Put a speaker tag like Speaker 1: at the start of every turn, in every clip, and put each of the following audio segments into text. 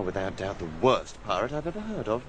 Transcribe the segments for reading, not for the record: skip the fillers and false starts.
Speaker 1: without doubt the worst pirate I've ever heard of.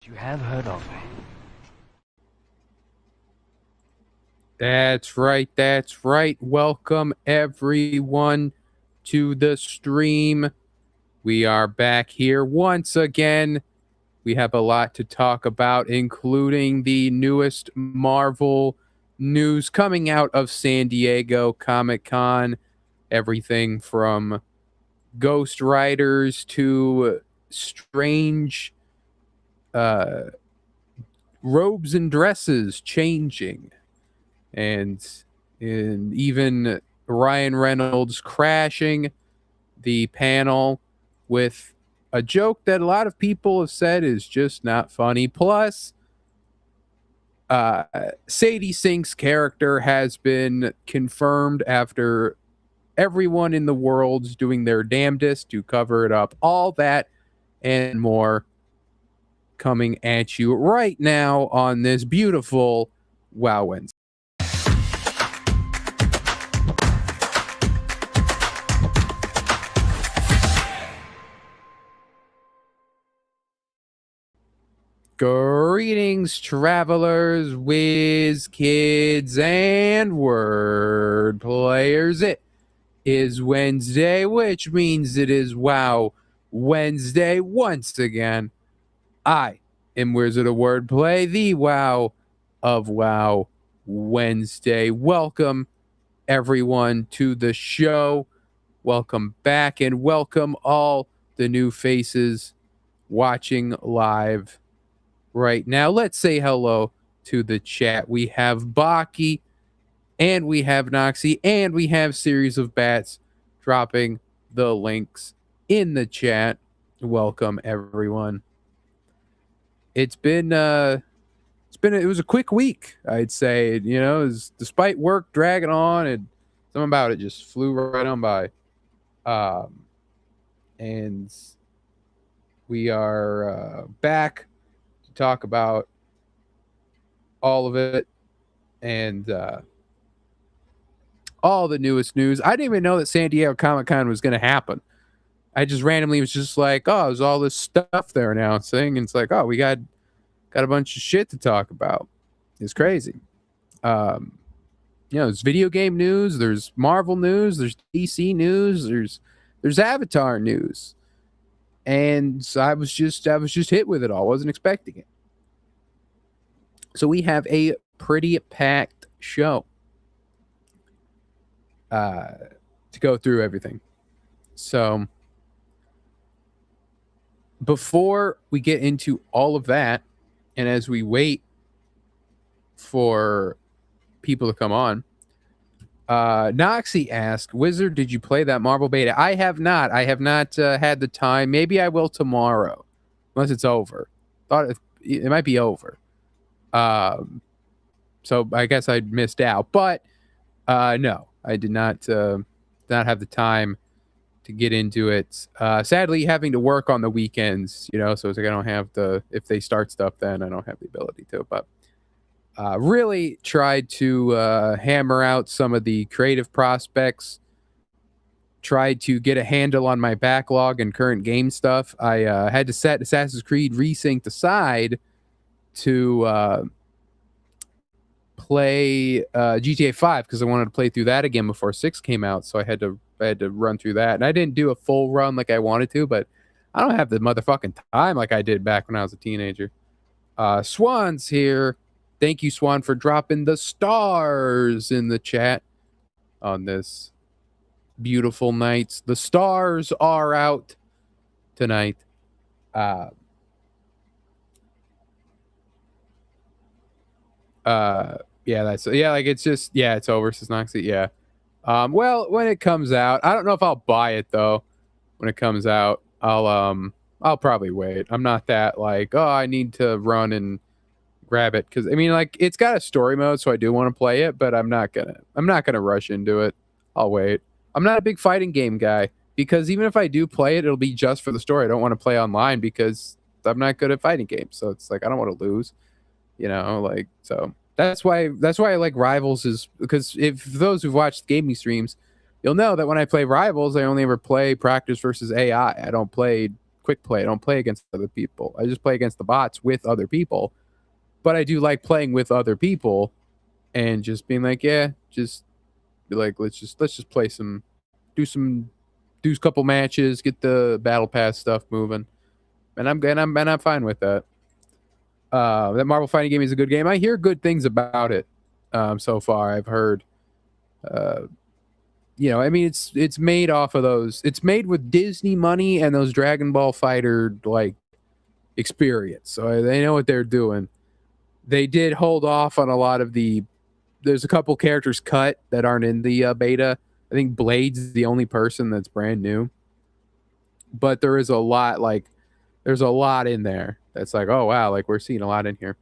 Speaker 2: You have heard of me.
Speaker 3: That's right. Welcome everyone to the stream. We are back here once again. We have a lot to talk about, including the newest Marvel news coming out of San Diego Comic-Con. Everything from Ghost Riders to strange robes and dresses changing. And even Ryan Reynolds crashing the panel with a joke that a lot of people have said is just not funny. Plus, Sadie Sink's character has been confirmed after everyone in the world's doing their damnedest to cover it up. All that and more coming at you right now on this beautiful Wow Wednesday. Greetings, travelers, whiz kids, and word players. It is Wednesday, which means it is Wow Wednesday once again. I am Wizard of Wordplay, the Wow of Wow Wednesday. Welcome, everyone, to the show. Welcome back, and welcome all the new faces watching live right now. Let's say hello to the chat. We have Baki, and we have Noxie, and we have Series of Bats dropping the links in the chat. Welcome, everyone. It was a quick week, I'd say. You know, despite work dragging on, and something about it just flew right on by. And we are back to talk about all of it and all the newest news. I didn't even know that San Diego Comic-Con was going to happen. I just randomly was just like, oh, there's all this stuff they're announcing, and it's like, oh, we got a bunch of shit to talk about. It's crazy. There's video game news, there's Marvel news, there's DC news, there's Avatar news. And so I was just hit with it all. Wasn't expecting it. So we have a pretty packed show to go through everything. So before we get into all of that, and as we wait for people to come on, Noxie asked, Wizard, did you play that Marvel beta? I have not. I have not had the time. Maybe I will tomorrow, unless it's over. Thought it might be over. So I guess I missed out. But no, I did not have the time to get into it. Sadly, having to work on the weekends, so it's like I don't have if they start stuff, then I don't have the ability to. But really tried to hammer out some of the creative prospects, tried to get a handle on my backlog and current game stuff. I had to set Assassin's Creed Resynced aside to play GTA 5 because I wanted to play through that again before 6 came out. So I had to run through that, and I didn't do a full run like I wanted to, but I don't have the motherfucking time like I did back when I was a teenager. Swan's here. Thank you, Swan, for dropping the stars in the chat on this beautiful night. The stars are out tonight. It's over, says Noxie. Yeah. Well, when it comes out, I don't know if I'll buy it though. When it comes out, I'll probably wait. I'm not that like, oh, I need to run and grab it, because I mean, like, it's got a story mode, so I do want to play it, but I'm not gonna rush into it. I'll wait. I'm not a big fighting game guy, because even if I do play it, it'll be just for the story. I don't want to play online because I'm not good at fighting games. So it's like I don't want to lose, like, so that's why I like Rivals, is because if those who've watched gaming streams, you'll know that when I play Rivals, I only ever play practice versus AI. I don't play quick play. I don't play against other people. I just play against the bots with other people. But I do like playing with other people and just being like, yeah, just be like, let's just play do a couple matches, get the battle pass stuff moving, and I'm fine with that. That Marvel fighting game is a good game. I hear good things about it. So far, I've heard. I mean, it's made off of those. It's made with Disney money and those Dragon Ball Fighter like experience, so they know what they're doing. They did hold off on a lot of there's a couple characters cut that aren't in the beta. I think Blade's the only person that's brand new. But there is there's a lot in there that's like, oh wow, like we're seeing a lot in here.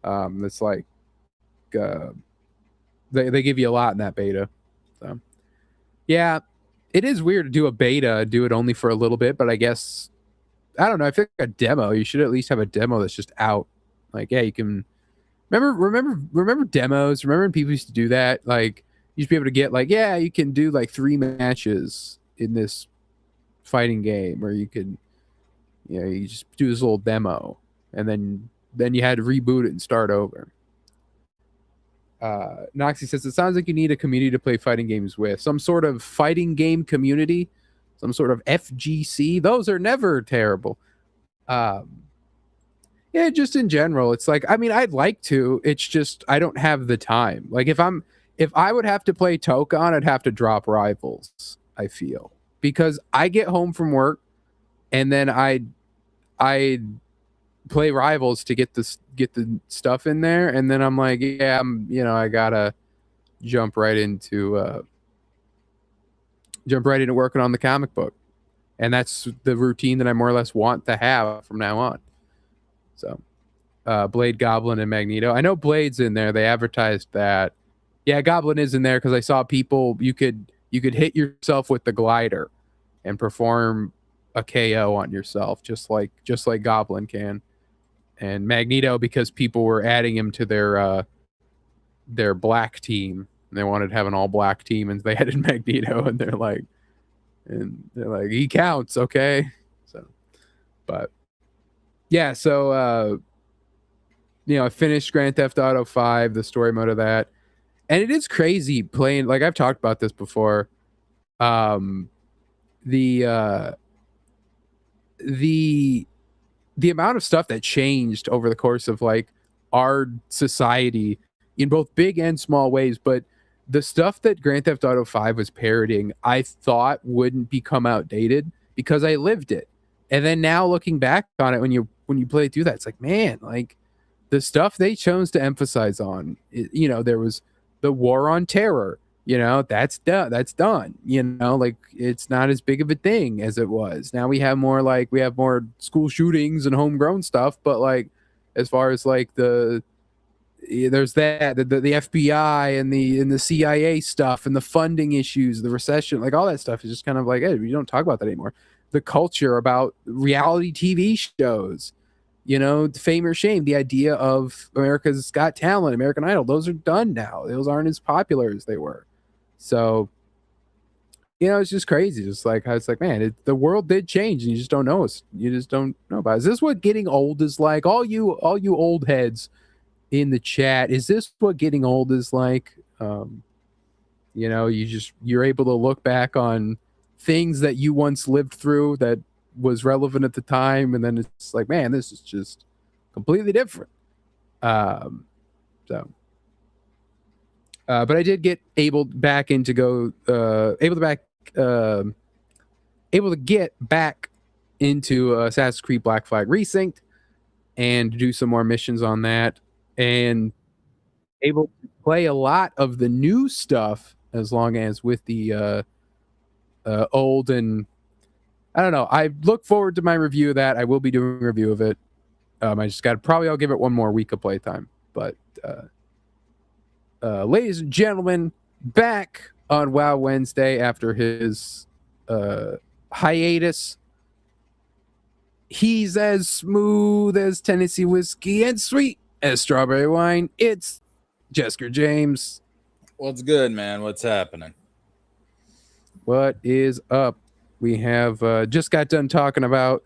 Speaker 3: That's like they give you a lot in that beta. So yeah, it is weird to do a beta, do it only for a little bit, but I guess I don't know. I feel like a demo, you should at least have a demo that's just out. Like, yeah, you can remember demos. Remember when people used to do that? Like, you used to be able to get like, yeah, you can do like 3 matches in this fighting game, or you could, you just do this little demo, and then you had to reboot it and start over. Noxie says it sounds like you need a community to play fighting games with, some sort of fighting game community, some sort of FGC. Those are never terrible. Yeah, just in general, it's like, I mean, I'd like to. It's just I don't have the time. Like if I would have to play Tokon, I'd have to drop Rivals, I feel. Because I get home from work and then I play Rivals to get the stuff in there, and then I'm like, yeah, I gotta jump right into working on the comic book. And that's the routine that I more or less want to have from now on. So, Blade, Goblin, and Magneto. I know Blade's in there. They advertised that. Yeah, Goblin is in there because I saw people. You could hit yourself with the glider and perform a KO on yourself, just like Goblin can. And Magneto, because people were adding him to their black team. And they wanted to have an all black team, and they added Magneto, and they're like, he counts, okay? So, but. Yeah, so I finished Grand Theft Auto 5, the story mode of that. And it is crazy playing, like I've talked about this before. The amount of stuff that changed over the course of like our society in both big and small ways, but the stuff that Grand Theft Auto 5 was parodying, I thought wouldn't become outdated because I lived it. And then now looking back on it, when you play through that, it's like, man, like the stuff they chose to emphasize on, there was the war on terror, that's done. Like it's not as big of a thing as it was. Now we have more school shootings and homegrown stuff, but like as far as like the there's that the FBI and the CIA stuff and the funding issues, the recession, like all that stuff is just kind of like, hey, we don't talk about that anymore. The culture about reality TV shows, Fame or Shame, the idea of America's Got Talent, American Idol, those are done now. Those aren't as popular as they were. So, it's just crazy. Just like, it's like, man, the world did change and you just don't know it. You just don't know about it. Is this what getting old is like? All you old heads in the chat, is this what getting old is like? You're able to look back on things that you once lived through that was relevant at the time, and then it's like, man, this is just completely different. But I did get able to get back into Assassin's Creed Black Flag Resynced and do some more missions on that, and able to play a lot of the new stuff as long as with the old. And I don't know, I look forward to my review of that. I will be doing a review of it. I just I'll give it one more week of playtime. But ladies and gentlemen, back on WoW Wednesday after his hiatus. He's as smooth as Tennessee whiskey and sweet as strawberry wine. It's Jesker James.
Speaker 4: What's good, man? What's happening?
Speaker 3: What is up? We have just got done talking about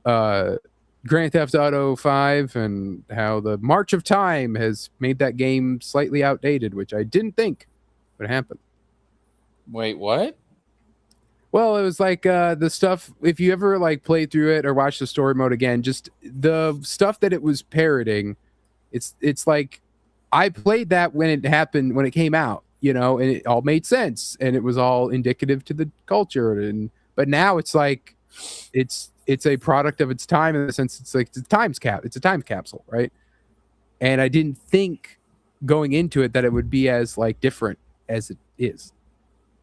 Speaker 3: Grand Theft Auto 5 and how the march of time has made that game slightly outdated, which I didn't think would happen.
Speaker 4: Wait, what?
Speaker 3: Well, it was like the stuff, if you ever like played through it or watched the story mode again, just the stuff that it was parroting, it's like I played that when it happened, when it came out, and it all made sense and it was all indicative to the culture. But now it's like it's a product of its time in the sense it's like it's a time capsule, right? And I didn't think going into it that it would be as like different as it is.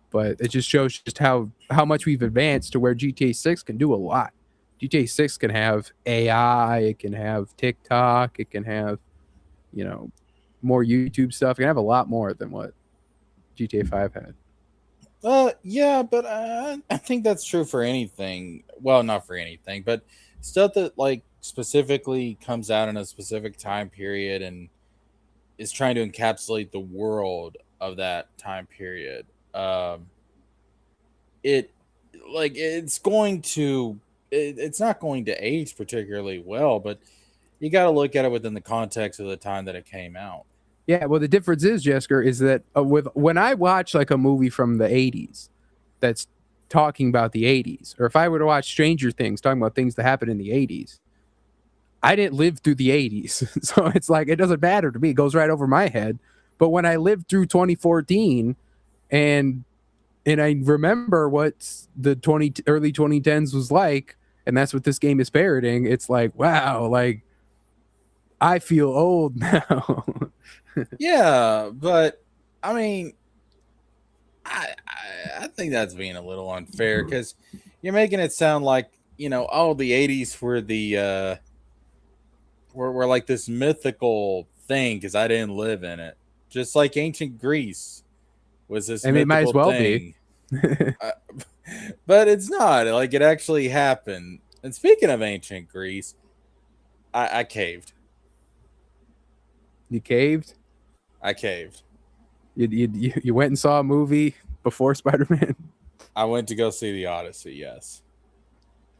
Speaker 3: But it just shows just how much we've advanced to where GTA 6 can do a lot. GTA 6 can have AI, it can have TikTok, it can have, more YouTube stuff. It can have a lot more than what GTA 5 had.
Speaker 4: Yeah, but I think that's true for anything. Well, not for anything, but stuff that like specifically comes out in a specific time period and is trying to encapsulate the world of that time period. It's not going to age particularly well, but you got to look at it within the context of the time that it came out.
Speaker 3: Yeah, well, the difference is, Jesker, is that when I watch like a movie from the 80s that's talking about the 80s, or if I were to watch Stranger Things talking about things that happened in the 80s, I didn't live through the 80s. So it's like, it doesn't matter to me. It goes right over my head. But when I lived through 2014 and I remember what the early 2010s was like, and that's what this game is parroting, it's like, wow, like I feel old now.
Speaker 4: Yeah, but I mean, I think that's being a little unfair because you're making it sound like, the 80s were the were like this mythical thing because I didn't live in it. Just like ancient Greece was this mythical
Speaker 3: it might as well
Speaker 4: thing. But it's not. Like, it actually happened. And speaking of ancient Greece, I caved.
Speaker 3: You caved?
Speaker 4: I caved.
Speaker 3: You went and saw a movie before Spider-Man?
Speaker 4: I went to go see the Odyssey, yes.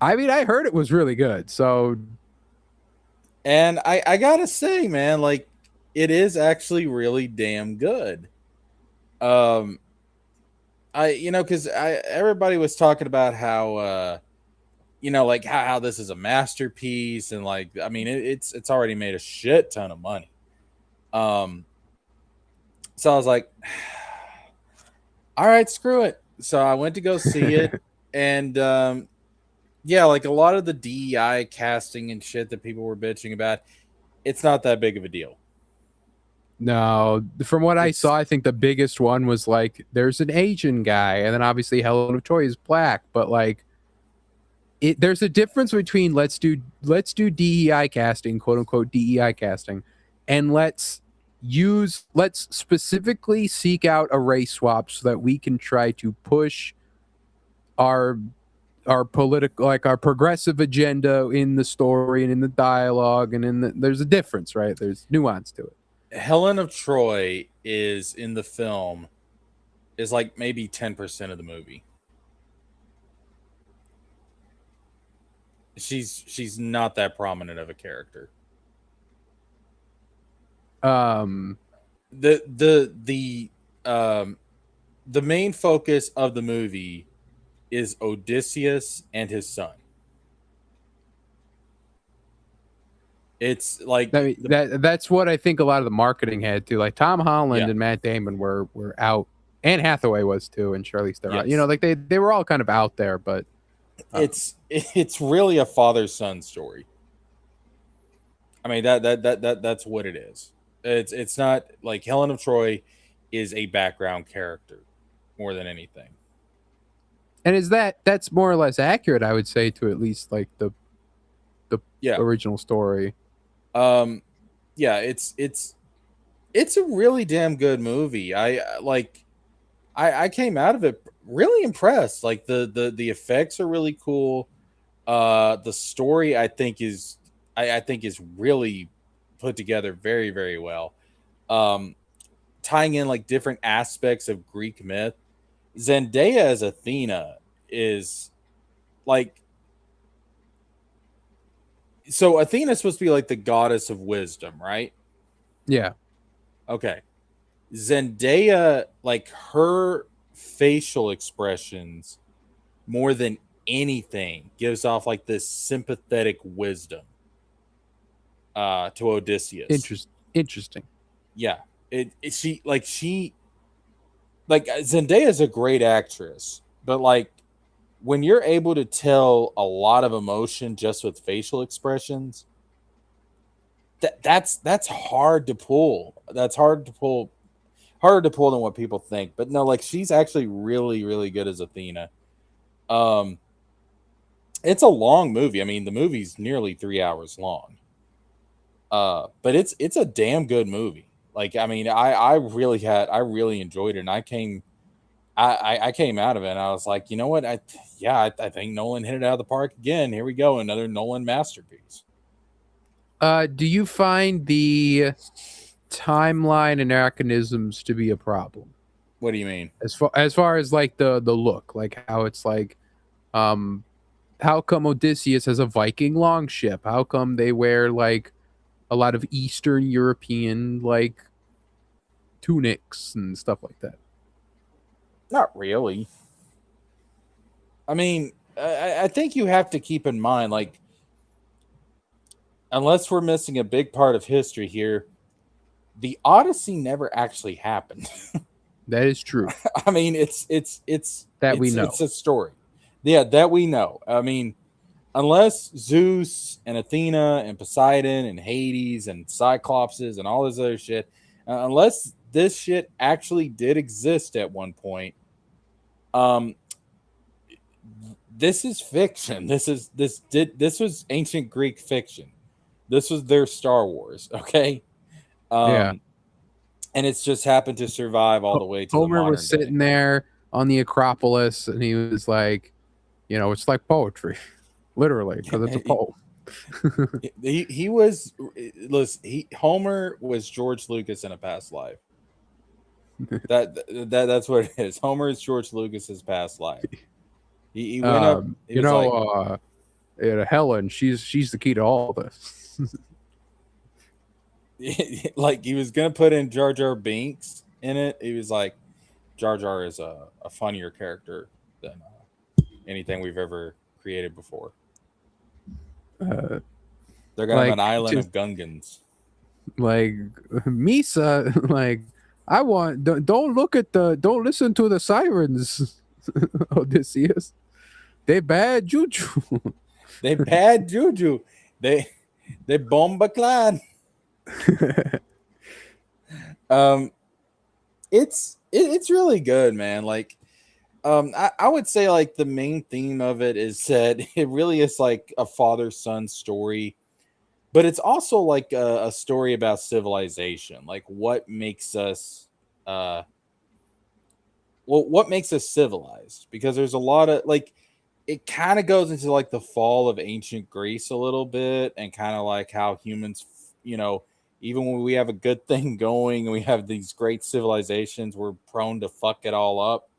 Speaker 3: I mean, I heard it was really good, so...
Speaker 4: And I gotta say, man, like, it is actually really damn good. Because everybody was talking about how, like how this is a masterpiece, and like, I mean, it's already made a shit ton of money. So I was like, all right, screw it. So I went to go see it, and yeah, like a lot of the DEI casting and shit that people were bitching about, it's not that big of a deal.
Speaker 3: No, from what I saw, I think the biggest one was like there's an Asian guy, and then obviously Helen of Troy is black, but like there's a difference between let's do DEI casting, quote unquote DEI casting, and let's let's specifically seek out a race swap so that we can try to push our political, like our progressive agenda in the story and in the dialogue and there's a difference, right? There's nuance to it.
Speaker 4: Helen of Troy is in the film is like maybe 10% of the movie. She's not that prominent of a character.
Speaker 3: Um,
Speaker 4: The main focus of the movie is Odysseus and his son. It's like
Speaker 3: that's what I think a lot of the marketing had to. Like Tom Holland
Speaker 4: Yeah.
Speaker 3: and Matt Damon were out. Anne Hathaway was too, and Charlize Theron.
Speaker 4: Yes.
Speaker 3: You know, like they were all kind of out there, but
Speaker 4: it's really a father-son story. I mean that's what it is. It's not like Helen of Troy is a background character more than anything.
Speaker 3: and that's more or less accurate, I would say, to at least like the
Speaker 4: Yeah.
Speaker 3: original story.
Speaker 4: Yeah, it's a really damn good movie. I came out of it really impressed. Like the effects are really cool. The story I think is really put together very, very well. Tying in like different aspects of Greek myth. Zendaya as Athena is like, so Athena's supposed to be like the goddess of wisdom, right?
Speaker 3: Yeah.
Speaker 4: Okay. Zendaya, like her facial expressions more than anything gives off like this sympathetic wisdom to Odysseus.
Speaker 3: Interesting.
Speaker 4: Yeah. She Zendaya is a great actress, but like when you're able to tell a lot of emotion just with facial expressions, that's hard to pull. That's harder to pull than what people think. But no, like she's actually really, really good as Athena. It's a long movie. I mean, the movie's nearly 3 hours long. But it's a damn good movie. Like, I mean, I really enjoyed it, and I came out of it and I was like, you know what? I think Nolan hit it out of the park again. Here we go, another Nolan masterpiece.
Speaker 3: Do you find the timeline anachronisms to be a problem?
Speaker 4: What do you mean?
Speaker 3: As far as like the look, like how it's like, how come Odysseus has a Viking longship? How come they wear like a lot of Eastern European like tunics and stuff like that?
Speaker 4: Not really. I mean, I think you have to keep in mind, like, unless we're missing a big part of history here, the Odyssey never actually happened.
Speaker 3: That is true.
Speaker 4: I mean, it's
Speaker 3: we know.
Speaker 4: It's a story. Yeah, that we know. I mean, unless Zeus and Athena and Poseidon and Hades and Cyclopses and all this other shit, unless this shit actually did exist at one point, this is fiction. This was ancient Greek fiction. This was their Star Wars, okay?
Speaker 3: Yeah.
Speaker 4: And it's just happened to survive all the way to
Speaker 3: Homer
Speaker 4: the modern
Speaker 3: was sitting there on the Acropolis, and he was like, you know, it's like poetry, literally, because it's a poem.
Speaker 4: he was, listen, Homer was George Lucas in a past life. That's what it is. Homer is George Lucas's past life. He went up.
Speaker 3: You know, Helen, she's the key to all this.
Speaker 4: Like he was gonna put in Jar Jar Binks in it. He was like, Jar Jar is a funnier character than anything we've ever created before. They're gonna have an island of Gungans.
Speaker 3: Like Misa, like don't listen to the sirens, Odysseus. They bad juju.
Speaker 4: They bad juju. They bomba clan. It's really good, man. Like, I would say like the main theme of it is that it really is like a father-son story. but it's also like a story about civilization, like what makes us what makes us civilized, because there's a lot of like, it kind of goes into like the fall of ancient Greece a little bit, and kind of like how humans, even when we have a good thing going and we have these great civilizations, we're prone to fuck it all up,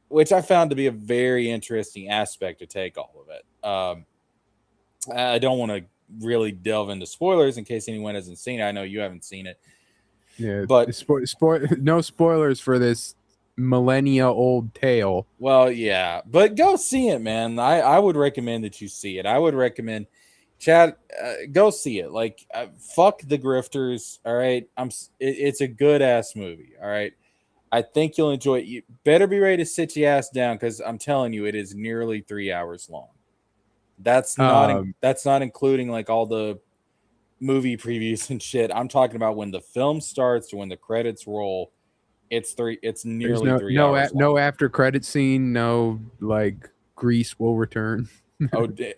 Speaker 4: which I found to be a very interesting aspect to take all of it. I don't want to really delve into spoilers in case anyone hasn't seen it. I know you haven't seen it,
Speaker 3: Yeah,
Speaker 4: but
Speaker 3: no spoilers for this millennia old tale.
Speaker 4: well, yeah, but go see it, man. I would recommend that you see it. I would recommend, Chad, go see it. Like, fuck the grifters. All right, it's a good ass movie. All right, I think you'll enjoy it. You better be ready to sit your ass down, because I'm telling you, it is nearly 3 hours long. That's not including like all the movie previews and shit. I'm talking about when the film starts to when the credits roll. It's
Speaker 3: There's
Speaker 4: nearly 3 hours long.
Speaker 3: no after credit scene. No, like Greece will return.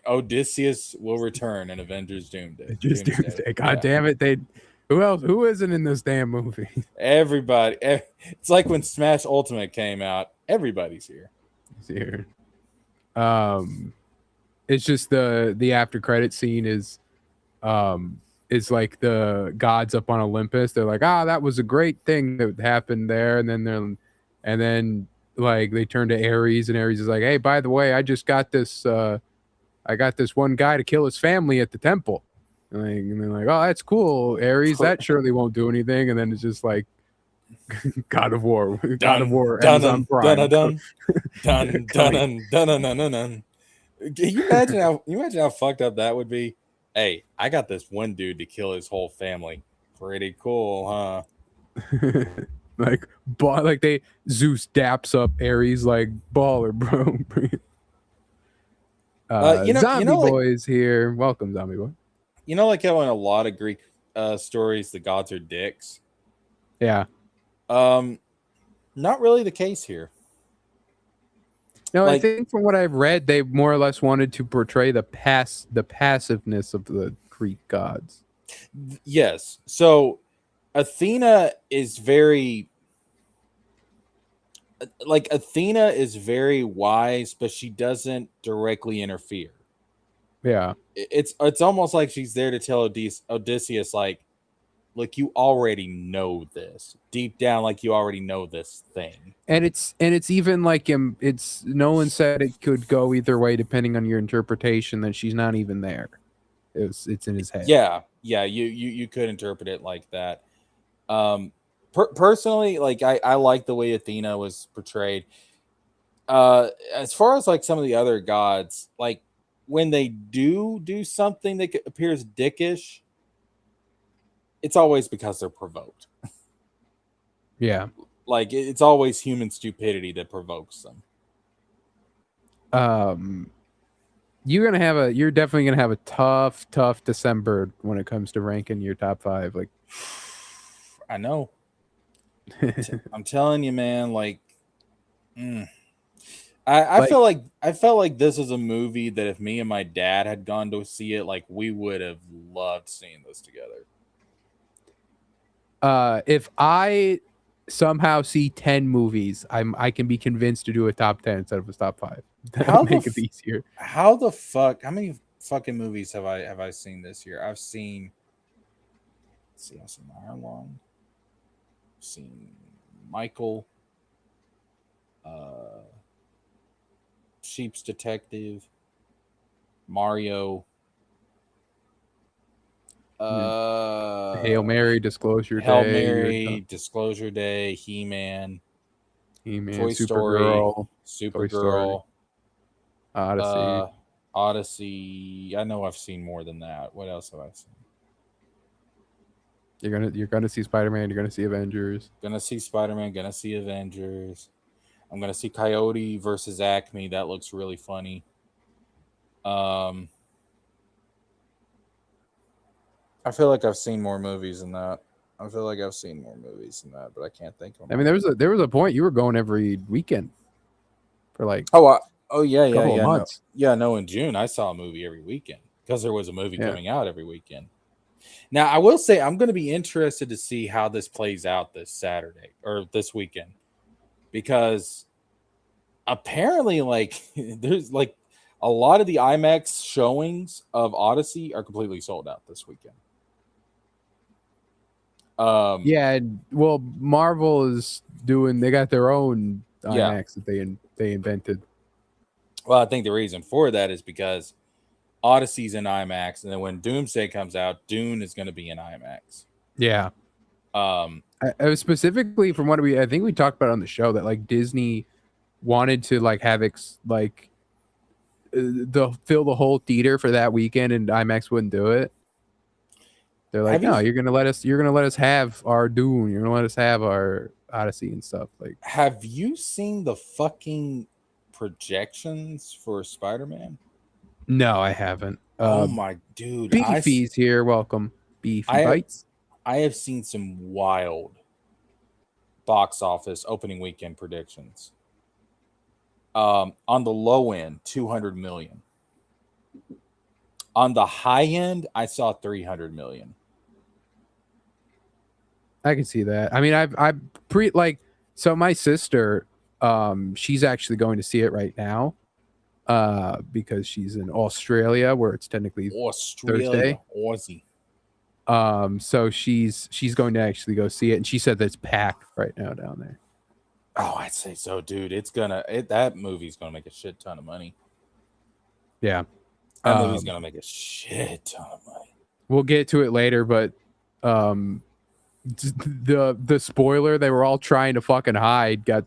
Speaker 4: Odysseus will return in Avengers Doomsday.
Speaker 3: Just Doomsday. God damn it! Who else? Who isn't in this damn movie?
Speaker 4: Everybody. It's like when Smash Ultimate came out. Everybody's here.
Speaker 3: It's here. It's just the after credit scene is like the gods up on Olympus. They're like, that was a great thing that happened there, and then like they turn to Ares, and Ares is like, hey, by the way, I just got this I got this one guy to kill his family at the temple. And they're like, oh, that's cool, Ares. That surely won't do anything. And then it's just like God of War. God of War. Amazon Prime.
Speaker 4: Dun. Can you imagine how fucked up that would be? Hey, I got this one dude to kill his whole family. Pretty cool, huh?
Speaker 3: like Zeus daps up Ares like baller, bro. Zombie Boy's here. Welcome, Zombie Boy.
Speaker 4: You know, like how in a lot of Greek stories the gods are dicks.
Speaker 3: Yeah.
Speaker 4: Not really the case here.
Speaker 3: No, I think from what I've read, they more or less wanted to portray the passiveness of the Greek gods.
Speaker 4: Yes. So Athena is very wise, but she doesn't directly interfere.
Speaker 3: Yeah.
Speaker 4: It's almost like she's there to tell Odysseus, like, look, you already know this deep down, like you already know this thing.
Speaker 3: And it's even like it's no one said it could go either way depending on your interpretation, that she's not even there. It's in his head.
Speaker 4: Yeah, you could interpret it like that. Personally, like I like the way Athena was portrayed. As far as like some of the other gods, like when they do something that appears dickish, it's always because they're provoked.
Speaker 3: Yeah.
Speaker 4: Like it's always human stupidity that provokes them.
Speaker 3: You're definitely gonna have a tough December when it comes to ranking your top 5. Like,
Speaker 4: I know. I'm telling you, man. Like, I felt like this is a movie that if me and my dad had gone to see it, like we would have loved seeing this together.
Speaker 3: If I somehow see 10 movies, I can be convinced to do a top 10 instead of a top 5. That'll make it easier.
Speaker 4: How many fucking movies have I seen this year? I've seen Iron Lung. I've seen Michael, Sheep's Detective, Mario,
Speaker 3: Hail Mary, Disclosure
Speaker 4: Hail
Speaker 3: Day,
Speaker 4: Mary, Disclosure Day, He-Man, Toy
Speaker 3: Supergirl,
Speaker 4: Supergirl,
Speaker 3: Odyssey.
Speaker 4: I know I've seen more than that. What else have I seen?
Speaker 3: You're gonna see Spider-Man. You're gonna see Avengers.
Speaker 4: Gonna see Spider-Man. Gonna see Avengers. I'm gonna see Coyote versus Acme. That looks really funny. I feel like I've seen more movies than that. But I can't think of them.
Speaker 3: I mean, there was a point you were going every weekend for like
Speaker 4: months.
Speaker 3: Months.
Speaker 4: No, in June I saw a movie every weekend because there was a movie coming out every weekend. Now, I will say I'm going to be interested to see how this plays out this Saturday or this weekend, because apparently, like, there's like a lot of the IMAX showings of Odyssey are completely sold out this weekend.
Speaker 3: Yeah, well, Marvel is doing. They got their own
Speaker 4: Yeah.
Speaker 3: IMAX that they invented.
Speaker 4: Well, I think the reason for that is because Odyssey's in IMAX, and then when Doomsday comes out, Dune is going to be in IMAX.
Speaker 3: Yeah.
Speaker 4: Um,
Speaker 3: I was specifically from what I think we talked about on the show that like Disney wanted to like have fill the whole theater for that weekend, and IMAX wouldn't do it. They're like, no, you're gonna let us have our Dune, you're gonna let us have our Odyssey and stuff. Like,
Speaker 4: have you seen the fucking projections for Spider-Man?
Speaker 3: no, I haven't.
Speaker 4: Oh my dude,
Speaker 3: Beefy's here. Welcome, Beefy Bites.
Speaker 4: I have seen some wild box office opening weekend predictions. On the low end, 200 million. On the high end, I saw 300 million.
Speaker 3: I can see that. I mean, so my sister, she's actually going to see it right now, because she's in Australia where it's technically Thursday.
Speaker 4: Aussie.
Speaker 3: So she's going to actually go see it, and she said that it's packed right now down there.
Speaker 4: Oh, I'd say so, dude. That movie's gonna make a shit ton of money.
Speaker 3: Yeah,
Speaker 4: that movie's gonna make a shit ton of money.
Speaker 3: We'll get to it later, but the spoiler they were all trying to fucking hide got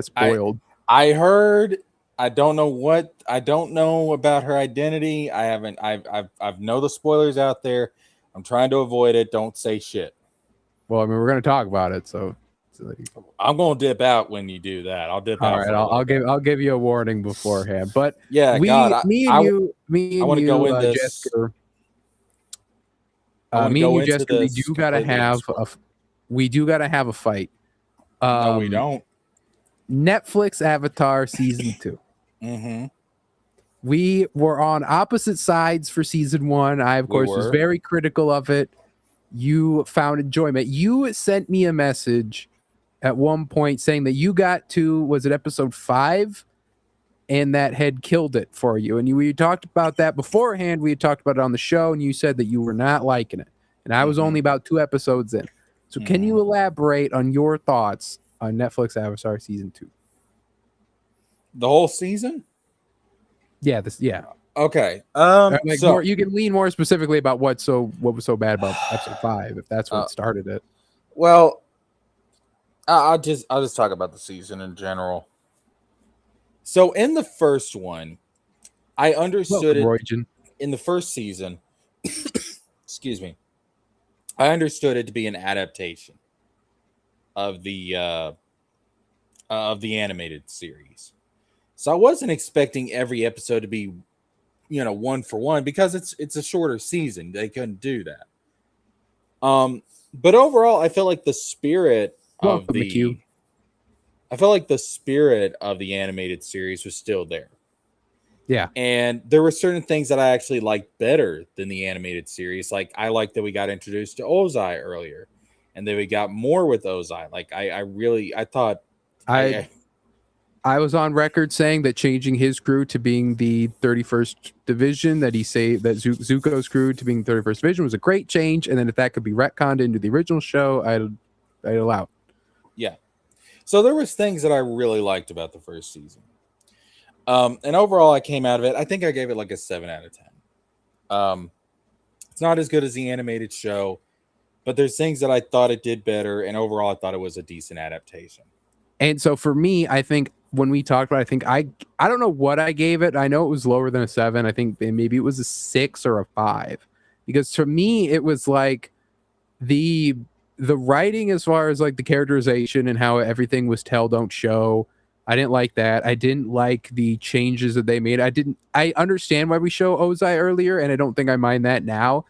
Speaker 3: spoiled.
Speaker 4: I heard. I don't know about her identity. I've know the spoilers out there. I'm trying to avoid it. Don't say shit.
Speaker 3: Well, I mean, we're gonna talk about it, so
Speaker 4: I'm gonna dip out when you do that. I'll dip out.
Speaker 3: All right, I'll give you a warning beforehand. But
Speaker 4: yeah,
Speaker 3: me and you, Jessica. Jessica, we do gotta have a fight.
Speaker 4: No, we don't.
Speaker 3: Netflix Avatar season 2.
Speaker 4: Mm-hmm.
Speaker 3: We were on opposite sides for season 1. I, of course, was very critical of it. You found enjoyment. You sent me a message at one point saying that you got to, was it episode 5? And that had killed it for you. And we talked about that beforehand. We had talked about it on the show, and you said that you were not liking it. And I was only about 2 episodes in. So can you elaborate on your thoughts on Netflix Avatar season 2?
Speaker 4: The whole season?
Speaker 3: Yeah,
Speaker 4: Okay.
Speaker 3: You can lean more specifically about what was so bad about episode 5, if that's what started it.
Speaker 4: Well, I'll just talk about the season in general. So in the first one, I understood it in the first season. Excuse me. I understood it to be an adaptation of the animated series. So I wasn't expecting every episode to be, one for one, because it's a shorter season. They couldn't do that. But overall, I felt like the spirit of the animated series was still there.
Speaker 3: Yeah.
Speaker 4: And there were certain things that I actually liked better than the animated series. Like, I liked that we got introduced to Ozai earlier, and then we got more with Ozai. Like,
Speaker 3: I was on record saying that changing his crew to being the 31st Division, that Zuko's crew to being the 31st Division was a great change, and then if that could be retconned into the original show, I'd allow it. Yeah.
Speaker 4: So there was things that I really liked about the first season. And overall, I came out of it. I think I gave it like a 7 out of 10. It's not as good as the animated show, but there's things that I thought it did better, and overall, I thought it was a decent adaptation.
Speaker 3: And so for me, I think when we talked about it, I don't know what I gave it. I know it was lower than a 7. I think maybe it was a 6 or a 5. Because to me, it was like the writing as far as like the characterization and how everything was tell, don't show. I didn't like that. I didn't like the changes that they made. I understand why we show Ozai earlier, and I don't think I mind that now.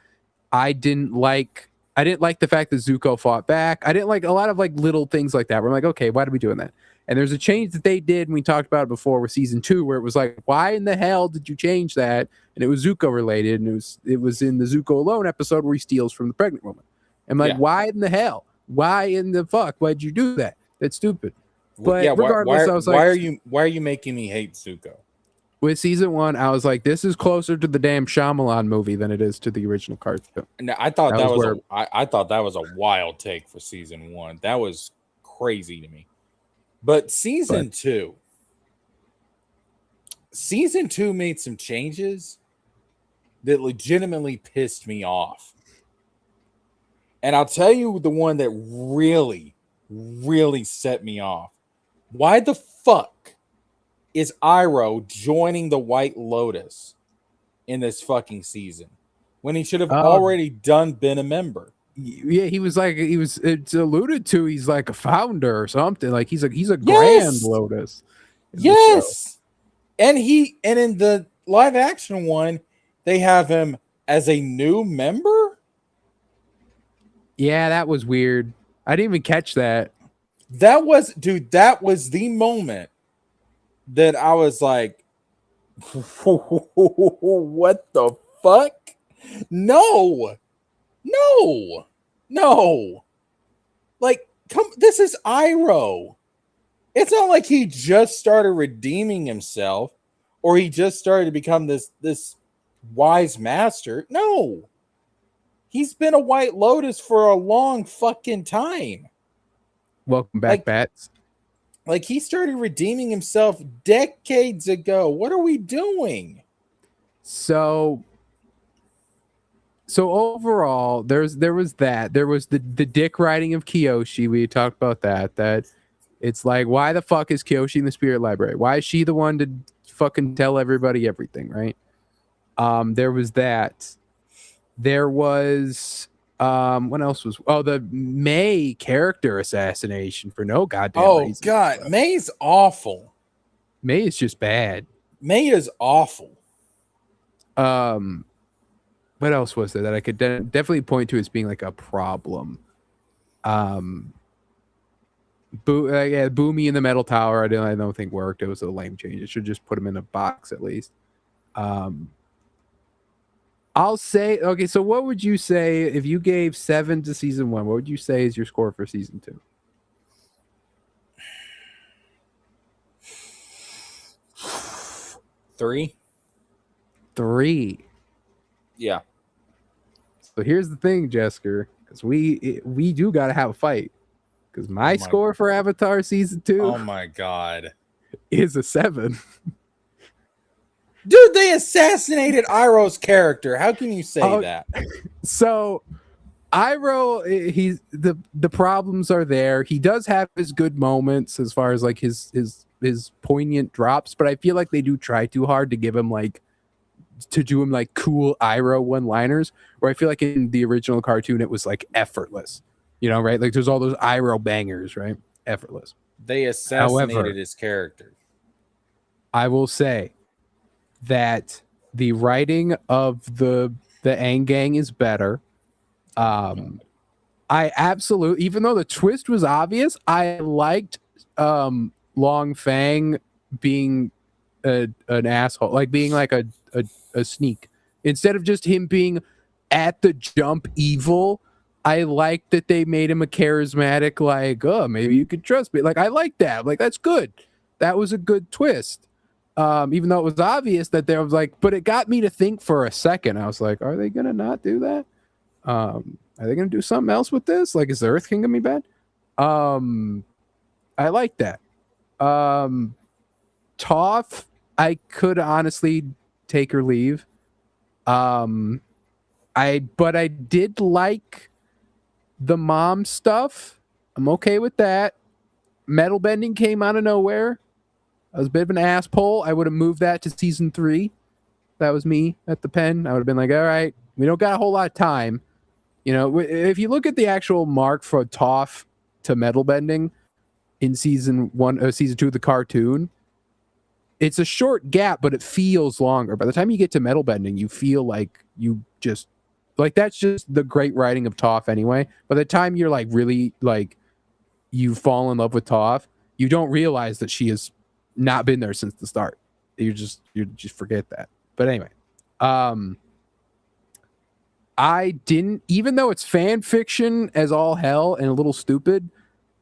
Speaker 3: I didn't like the fact that Zuko fought back. I didn't like a lot of like little things like that where I'm like, okay, why are we doing that? And there's a change that they did, and we talked about it before with season 2, where it was like, why in the hell did you change that? And it was Zuko related, and it was in the Zuko Alone episode where he steals from the pregnant woman. I'm like, why in the hell? Why in the fuck? Why'd you do that? That's stupid. But regardless, I was like,
Speaker 4: why are you making me hate Zuko?
Speaker 3: With season 1, I was like, this is closer to the damn Shyamalan movie than it is to the original cartoon.
Speaker 4: No, I thought I thought that was a wild take for season 1. That was crazy to me. But season 2 made some changes that legitimately pissed me off. And I'll tell you the one that really, really set me off. Why the fuck is Iroh joining the White Lotus in this fucking season when he should have already been a member?
Speaker 3: Yeah, it's alluded to, he's like a founder or something. Like he's a Grand Lotus.
Speaker 4: Yes. And in the live action one, they have him as a new member.
Speaker 3: Yeah, that was weird. I didn't even catch that.
Speaker 4: That was the moment that I was like, what the fuck? No. Like, this is Iroh. It's not like he just started redeeming himself or he just started to become this wise master. No. He's been a White Lotus for a long fucking time.
Speaker 3: Welcome back, Bats.
Speaker 4: Like, he started redeeming himself decades ago. What are we doing?
Speaker 3: So overall, there was that. There was the dick riding of Kyoshi. We talked about that it's like, why the fuck is Kyoshi in the spirit library? Why is she the one to fucking tell everybody everything, right? There was that. There was what else was the May character assassination for no goddamn reason.
Speaker 4: Oh god, May's awful.
Speaker 3: May is just bad.
Speaker 4: May is awful.
Speaker 3: What else was there that I could definitely point to as being like a problem? Boomy in the metal tower, I don't think worked. It was a lame change. It should just put him in a box at least. I'll say, okay, so what would you say if you gave 7 to season 1? What would you say is your score for season 2?
Speaker 4: 3. Yeah.
Speaker 3: So here's the thing, Jesker, because we do got to have a fight. Because my score for Avatar season 2,
Speaker 4: oh my god,
Speaker 3: is a 7.
Speaker 4: Dude, they assassinated Iroh's character. How can you say that?
Speaker 3: So Iroh, he's the problems are there. He does have his good moments as far as like his poignant drops, but I feel like they do try too hard to give him like cool Iroh one-liners, where I feel like in the original cartoon it was like effortless. You know, right? Like there's all those Iroh bangers, right? Effortless.
Speaker 4: They assassinated his character.
Speaker 3: I will say that the writing of the Aang gang is better. I absolutely, even though the twist was obvious, I liked Long Fang being an asshole, like being like a sneak instead of just him being at the jump evil. I like that they made him a charismatic, like, oh, maybe you could trust me. Like, I like that. Like, that's good. That was a good twist. Even though it was obvious that there was like, but it got me to think for a second. I was like, are they going to not do that? Are they going to do something else with this? Like, is the Earth King going to be bad? I like that. Toph, I could honestly take or leave. But I did like the mom stuff. I'm okay with that. Metal bending came out of nowhere. I was a bit of an asshole. I would have moved that to season 3. That was me at the pen. I would have been like, all right, we don't got a whole lot of time. You know, if you look at the actual mark for Toph to metal bending in season 1 or season 2 of the cartoon, it's a short gap, but it feels longer. By the time you get to metal bending, you feel like you just like, that's just the great writing of Toph anyway. By the time you're like really like you fall in love with Toph, you don't realize that she has not been there since the start. You just forget that. But anyway, I didn't, even though it's fan fiction as all hell and a little stupid,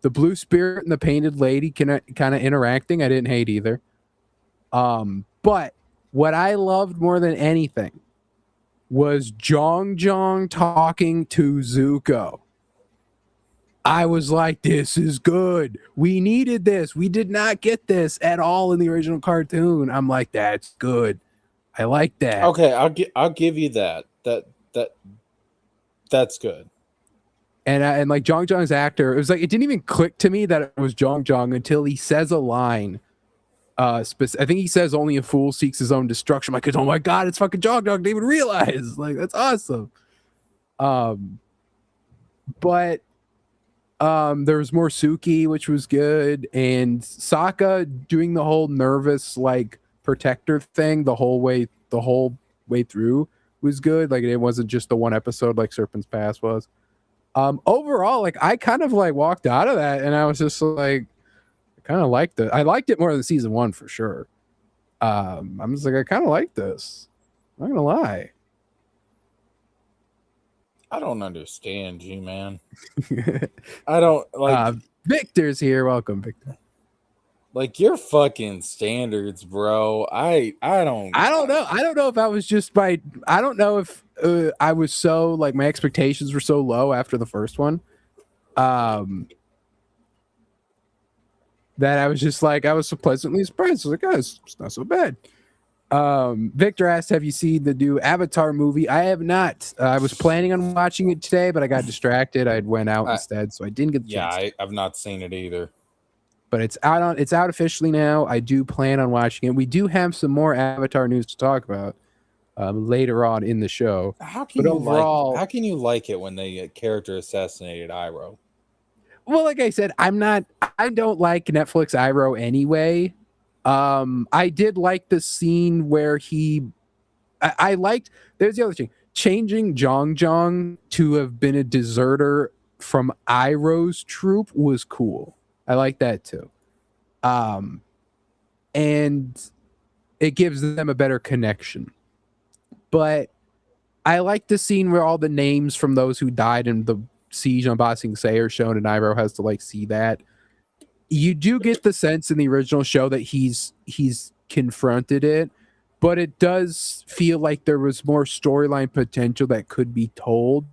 Speaker 3: the blue spirit and the painted lady kind of interacting, I didn't hate either. But what I loved more than anything was Jong talking to Zuko. I was like, this is good. We needed this. We did not get this at all in the original cartoon. I'm like, that's good. I like that.
Speaker 4: Okay, I'll give you that. That's good.
Speaker 3: And like Jong's actor, it was like it didn't even click to me that it was Jong until he says a line. I think he says only a fool seeks his own destruction. I'm like, oh my god, it's fucking Jong. Didn't even realize. Like, that's awesome. But there was more Suki, which was good, and Sokka doing the whole nervous like protector thing the whole way through was good. Like, it wasn't just the one episode like Serpent's Pass was. Overall, like, I kind of like walked out of that and I was just like, I kind of liked it. I liked it more than season 1 for sure. I'm just like, I kind of like this. I'm not gonna lie.
Speaker 4: I don't understand you, man. I don't like.
Speaker 3: Victor's here. Welcome, Victor.
Speaker 4: Like, your fucking standards, bro. I don't
Speaker 3: know. I don't know if I was just I don't know if I was so like my expectations were so low after the first one, that I was just like, I was so pleasantly surprised. I was like, oh, it's not so bad. Victor asked, have you seen the new Avatar movie? I have not. I was planning on watching it today, but I got distracted. I went out instead, so I didn't get the chance.
Speaker 4: Yeah, I've not seen it either.
Speaker 3: But it's out officially now. I do plan on watching it. We do have some more Avatar news to talk about later on in the show.
Speaker 4: How can you like it when the character assassinated Iroh?
Speaker 3: Well, like I said, I don't like Netflix Iroh anyway. I did like the scene where I liked, there's the other thing, changing Jong to have been a deserter from Iroh's troop was cool. I like that too. And it gives them a better connection. But I like the scene where all the names from those who died in the siege on Ba Sing Se are shown, and Iroh has to like see that. You do get the sense in the original show that he's confronted it, but it does feel like there was more storyline potential that could be told,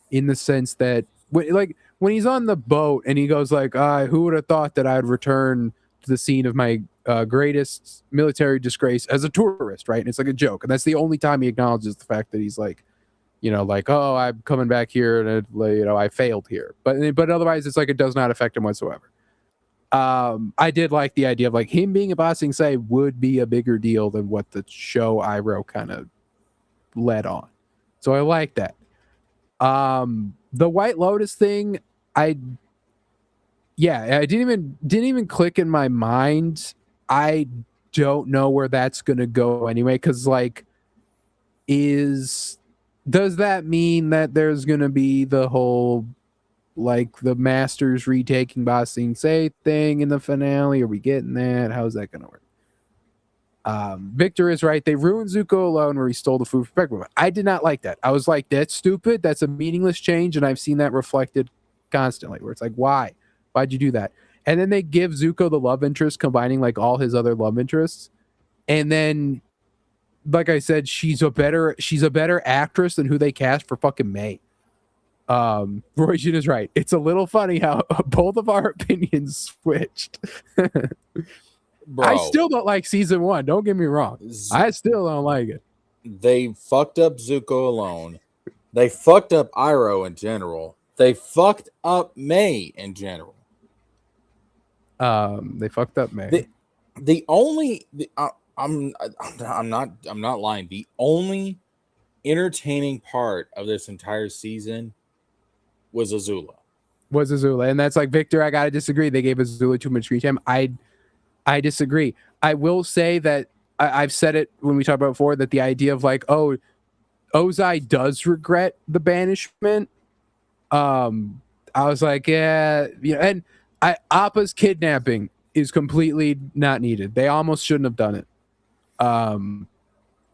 Speaker 3: in the sense that when he's on the boat and he goes like, who would have thought that I'd return to the scene of my greatest military disgrace as a tourist, right? And it's like a joke, and that's the only time he acknowledges the fact that he's like, like, oh, I'm coming back here and I failed here, but otherwise it's like it does not affect him whatsoever. I did like the idea of like him being a Ba Sing Se would be a bigger deal than what the show Iroh kind of led on, so I like that. The White Lotus thing, I didn't even click in my mind. I don't know where that's gonna go anyway, because like, does that mean that there's gonna be the whole like the Masters retaking Ba Sing Se thing in the finale? Are we getting that? How's that gonna work? Victor is right. They ruined Zuko alone where he stole the food from Peckman. I did not like that. I was like, that's stupid. That's a meaningless change. And I've seen that reflected constantly where it's like, why'd you do that? And then they give Zuko the love interest, combining like all his other love interests. And then, like I said, she's a better actress than who they cast for fucking May. Royjian is right. It's a little funny how both of our opinions switched.
Speaker 4: Bro,
Speaker 3: I still don't like season 1. Don't get me wrong. I still don't like it.
Speaker 4: They fucked up Zuko alone. They fucked up Iroh in general. They fucked up May in general.
Speaker 3: They fucked up May.
Speaker 4: I'm not lying. The only entertaining part of this entire season was Azula.
Speaker 3: And that's like, Victor, I gotta disagree. They gave Azula too much screen time. I disagree. I will say that I've said it when we talked about before, that the idea of like, oh, Ozai does regret the banishment. I was like, yeah, and Appa's kidnapping is completely not needed. They almost shouldn't have done it.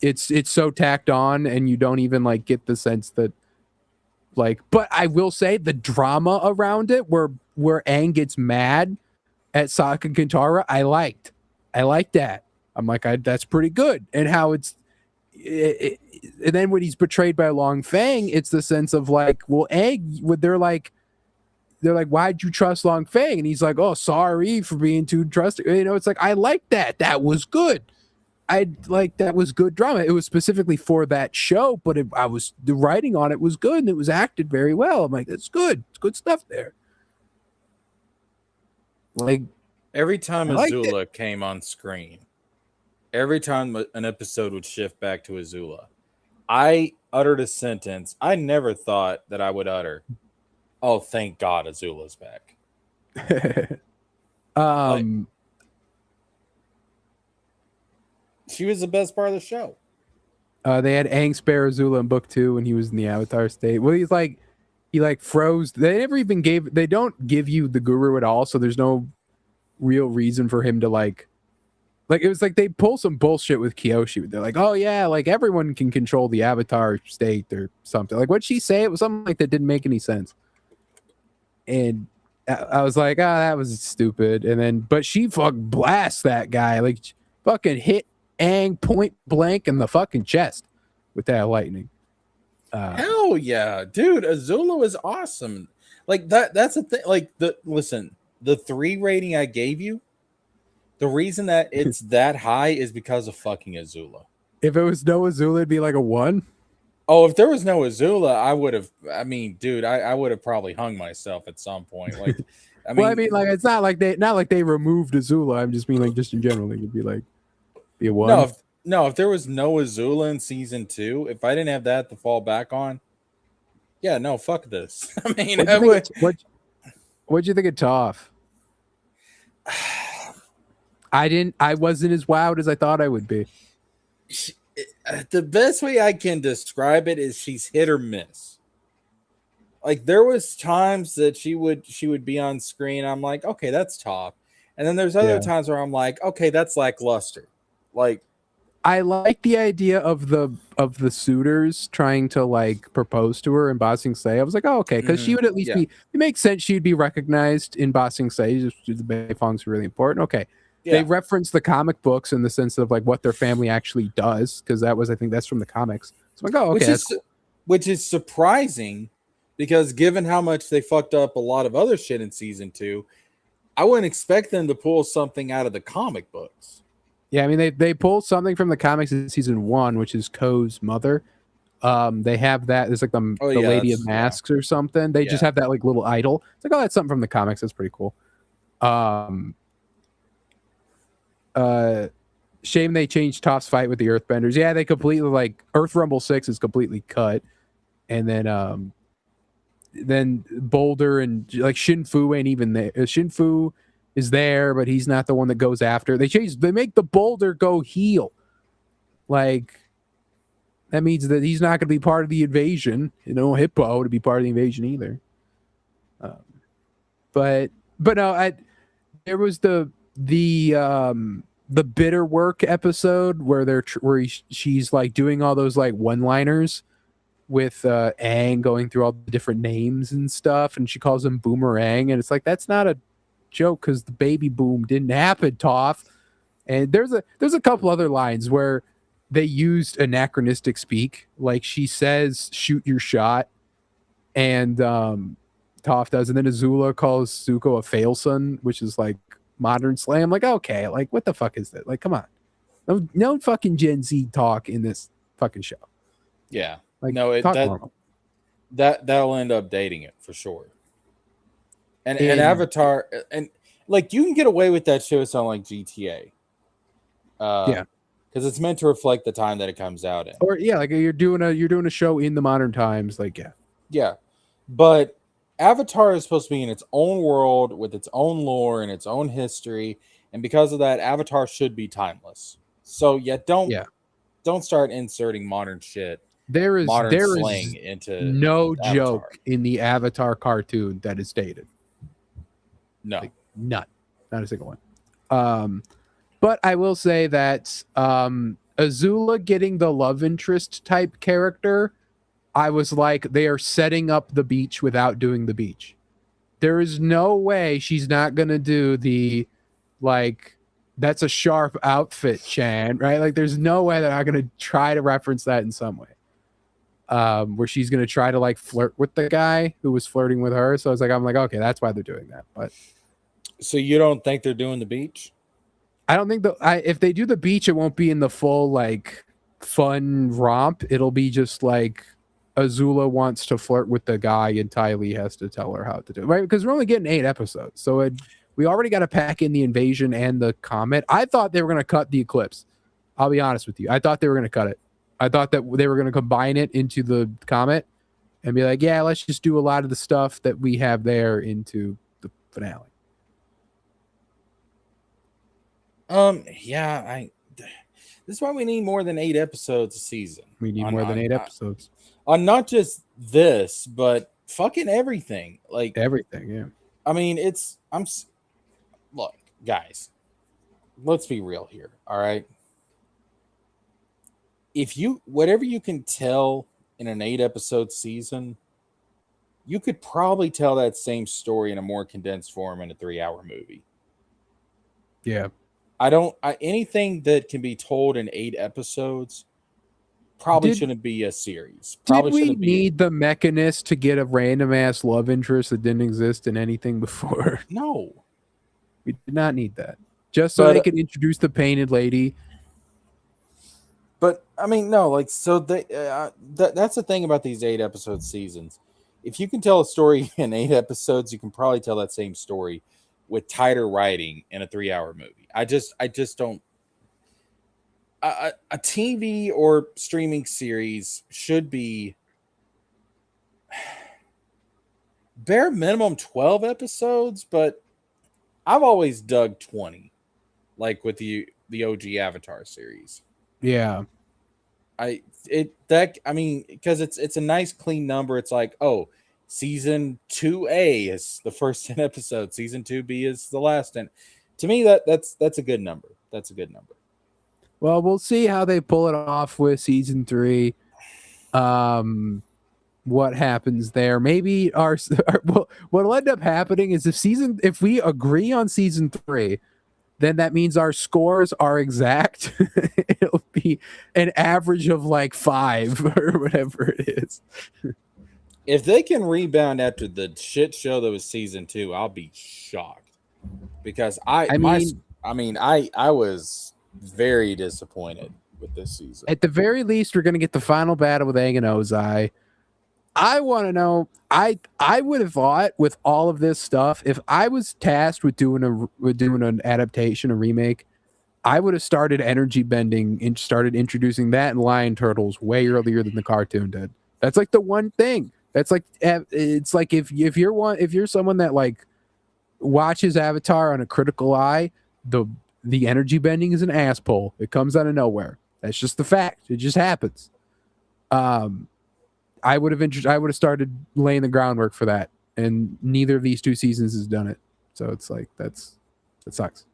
Speaker 3: It's so tacked on, and you don't even like get the sense that like. But I will say the drama around it, where Aang gets mad at Sokka and Kintara, I liked that. I'm like, that's pretty good. And how and then when he's betrayed by Long Fang, it's the sense of like, well, Aang, they're like, why'd you trust Long Fang? And he's like, oh, sorry for being too trusting. You know, it's like, I like that. That was good. That was good drama. It was specifically for that show, but the writing on it was good and it was acted very well. I'm like, that's good. It's good stuff there. Like,
Speaker 4: every time
Speaker 3: I liked
Speaker 4: Azula came on screen, every time an episode would shift back to Azula, I uttered a sentence I never thought that I would utter. Oh, thank God Azula's back. She was the best part of the show.
Speaker 3: They had Aang spare Azula in book 2 when he was in the Avatar state. Well, he froze. They don't give you the guru at all, so there's no real reason for him to like it was like they pull some bullshit with Kyoshi. They're like, oh yeah, like everyone can control the Avatar state or something. Like, what'd she say? It was something like that didn't make any sense. And I was like, that was stupid. And then, but she fucking blasts that guy, like fucking hit Aang point blank in the fucking chest with that lightning.
Speaker 4: Hell yeah, dude! Azula was awesome. Like that's the thing. Like the 3 rating I gave you. The reason that it's that high is because of fucking Azula.
Speaker 3: If it was no Azula, it'd be like a 1.
Speaker 4: Oh, if there was no Azula, I would have. I mean, dude, I would have probably hung myself at some point. Like, I mean,
Speaker 3: like it's not like they removed Azula. I'm just mean like just in general, it could be like be a 1.
Speaker 4: No, if there was no Azula in season 2, if I didn't have that to fall back on, yeah, no, fuck this. I mean,
Speaker 3: what'd you think of Toph? I wasn't as wowed as I thought I would be.
Speaker 4: The best way I can describe it is she's hit or miss. Like there was times that she would be on screen. I'm like, okay, that's Toph. And then there's other times where I'm like, okay, that's lackluster. Like,
Speaker 3: I like the idea of the suitors trying to like propose to her in Ba Sing Se. I was like, oh, okay, because she would at least be. It makes sense she'd be recognized in Ba Sing Se. The Beifongs are really important. Okay, they reference the comic books in the sense of like what their family actually does, because I think that's from the comics. So I'm like, oh, okay,
Speaker 4: which is surprising, because given how much they fucked up a lot of other shit in season 2, I wouldn't expect them to pull something out of the comic books.
Speaker 3: Yeah, I mean they pulled something from the comics in season 1, which is Ko's mother. They have that. There's like the Lady of Masks or something. They just have that like little idol. It's like, oh, that's something from the comics. That's pretty cool. Shame they changed Toph's fight with the Earthbenders. Yeah, they completely like Earth Rumble 6 is completely cut, and then Boulder and like Shinfu ain't even there. Shinfu is there, but he's not the one that goes after. They make the Boulder go heal. Like that means that he's not going to be part of the invasion. You know, Hippo to be part of the invasion either. But no, there was the bitter work episode where she's like doing all those like one-liners with Aang going through all the different names and stuff, and she calls him Boomerang, and it's like, that's not a joke because the baby boom didn't happen, Toph. And there's a couple other lines where they used anachronistic speak, like she says shoot your shot, and Toph does, and then Azula calls Zuko a failson, which is like modern slang. I'm like, okay, like what the fuck is that? Like, come on, no fucking Gen Z talk in this fucking show.
Speaker 4: Yeah,
Speaker 3: like,
Speaker 4: no, that'll end up dating it for sure. And Avatar, and like you can get away with that show sound like GTA. Because it's meant to reflect the time that it comes out in.
Speaker 3: Or like you're doing a show in the modern times, like
Speaker 4: yeah. But Avatar is supposed to be in its own world with its own lore and its own history, and because of that, Avatar should be timeless. So don't start inserting modern shit.
Speaker 3: There is
Speaker 4: slang into
Speaker 3: no
Speaker 4: Avatar.
Speaker 3: Joke in the Avatar cartoon that is dated.
Speaker 4: No,
Speaker 3: like, not a single one. But I will say that Azula getting the love interest type character, I was like, they are setting up the beach without doing the beach. There is no way she's not gonna do the like that's a sharp outfit chant, right? Like there's no way they're not gonna try to reference that in some way. Where she's gonna try to like flirt with the guy who was flirting with her. So I was like, I'm like, okay, that's why they're doing that. But
Speaker 4: So you don't think they're doing the beach?
Speaker 3: I don't think if they do the beach, it won't be in the full like fun romp. It'll be just like Azula wants to flirt with the guy and Ty Lee has to tell her how to do it, right? Because we're only getting 8 episodes. So we already got to pack in the invasion and the comet. I thought they were going to cut the eclipse. I'll be honest with you. I thought they were going to cut it. I thought that they were going to combine it into the comet and be like, yeah, let's just do a lot of the stuff that we have there into the finale.
Speaker 4: Yeah, this is why we need more than 8 episodes a season.
Speaker 3: We need more than 8 episodes.
Speaker 4: On not just this, but fucking everything. Like
Speaker 3: everything, yeah.
Speaker 4: I mean, look, guys, let's be real here, all right? Whatever you can tell in an 8-episode season, you could probably tell that same story in a more condensed form in a 3-hour movie.
Speaker 3: Yeah.
Speaker 4: Anything that can be told in 8 episodes probably shouldn't be a series.
Speaker 3: Did we need the Mechanist to get a random ass love interest that didn't exist in anything before?
Speaker 4: No.
Speaker 3: We did not need that. Just so they could introduce the painted lady.
Speaker 4: But I mean, no, like, so that's the thing about these 8-episode seasons. If you can tell a story in 8 episodes, you can probably tell that same story with tighter writing in a 3-hour movie. I just don't. A TV or streaming series should be bare minimum 12 episodes, but I've always dug 20, like with the OG Avatar series.
Speaker 3: Yeah.
Speaker 4: Because it's a nice clean number. It's like, oh, season 2A is the first 10 episodes, season 2B is the last 10. To me, that's a good number. That's a good number.
Speaker 3: Well, we'll see how they pull it off with season 3. What happens there? Maybe what'll end up happening is if we agree on season 3, then that means our scores are exact. It'll be an average of like 5 or whatever it is.
Speaker 4: If they can rebound after the shit show that was season 2, I'll be shocked. Because I was very disappointed with this season.
Speaker 3: At the very least, we're going to get the final battle with Aang and Ozai. I want to know. I would have thought with all of this stuff, if I was tasked with doing an adaptation, a remake, I would have started energy bending and started introducing that in Lion Turtles way earlier than the cartoon did. That's like the one thing. That's like, it's like if you're someone that like watches Avatar on a critical eye, the energy bending is an ass pull. It comes out of nowhere. That's just the fact. It just happens. I would have started laying the groundwork for that, and neither of these 2 seasons has done it. So it's like that sucks.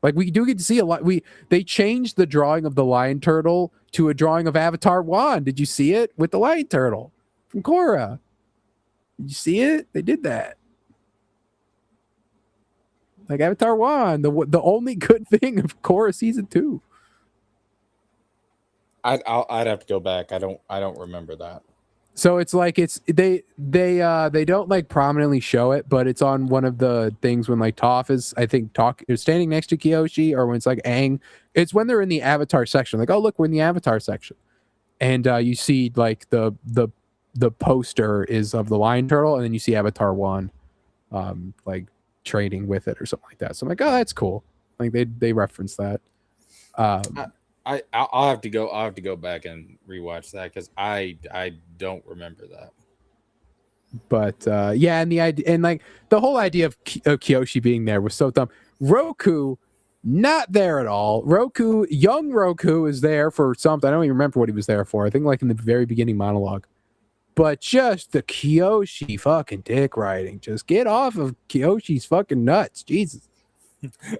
Speaker 3: Like we do get to see a lot. They changed the drawing of the lion turtle to a drawing of Avatar 1. Did you see it with the lion turtle from Korra? Did you see it? They did that. Like Avatar 1, the only good thing of Korra season 2.
Speaker 4: I'd have to go back. I don't remember that.
Speaker 3: So it's like they don't like prominently show it, but it's on one of the things when like Toph is standing next to Kyoshi, or when it's like Aang. It's when they're in the Avatar section. Like, oh look, we're in the Avatar section, and you see like the poster is of the lion turtle, and then you see Avatar 1, like trading with it or something like that. So I'm like, oh, that's cool. Like they reference that.
Speaker 4: I'll have to go back and rewatch that because I don't remember that.
Speaker 3: But yeah, and the idea, and like the whole idea of Kyoshi being there was so dumb. Roku, not there at all. Young Roku is there for something. I don't even remember what he was there for. I think like in the very beginning monologue. But just the Kyoshi fucking dick riding. Just get off of Kyoshi's fucking nuts. Jesus.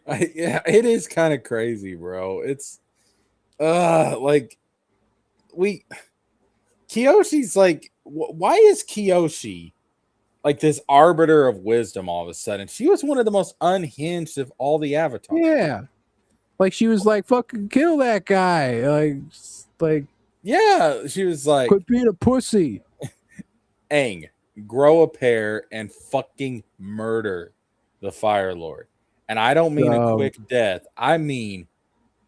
Speaker 4: Yeah, it is kind of crazy, bro. It's like we Kiyoshi's like, why is Kiyoshi like this arbiter of wisdom all of a sudden? She was one of the most unhinged of all the avatars.
Speaker 3: Yeah. Like she was like, fucking kill that guy. Like
Speaker 4: Yeah, she was like,
Speaker 3: quit being a pussy.
Speaker 4: Aang, grow a pair and fucking murder the Fire Lord. And I don't mean a quick death. I mean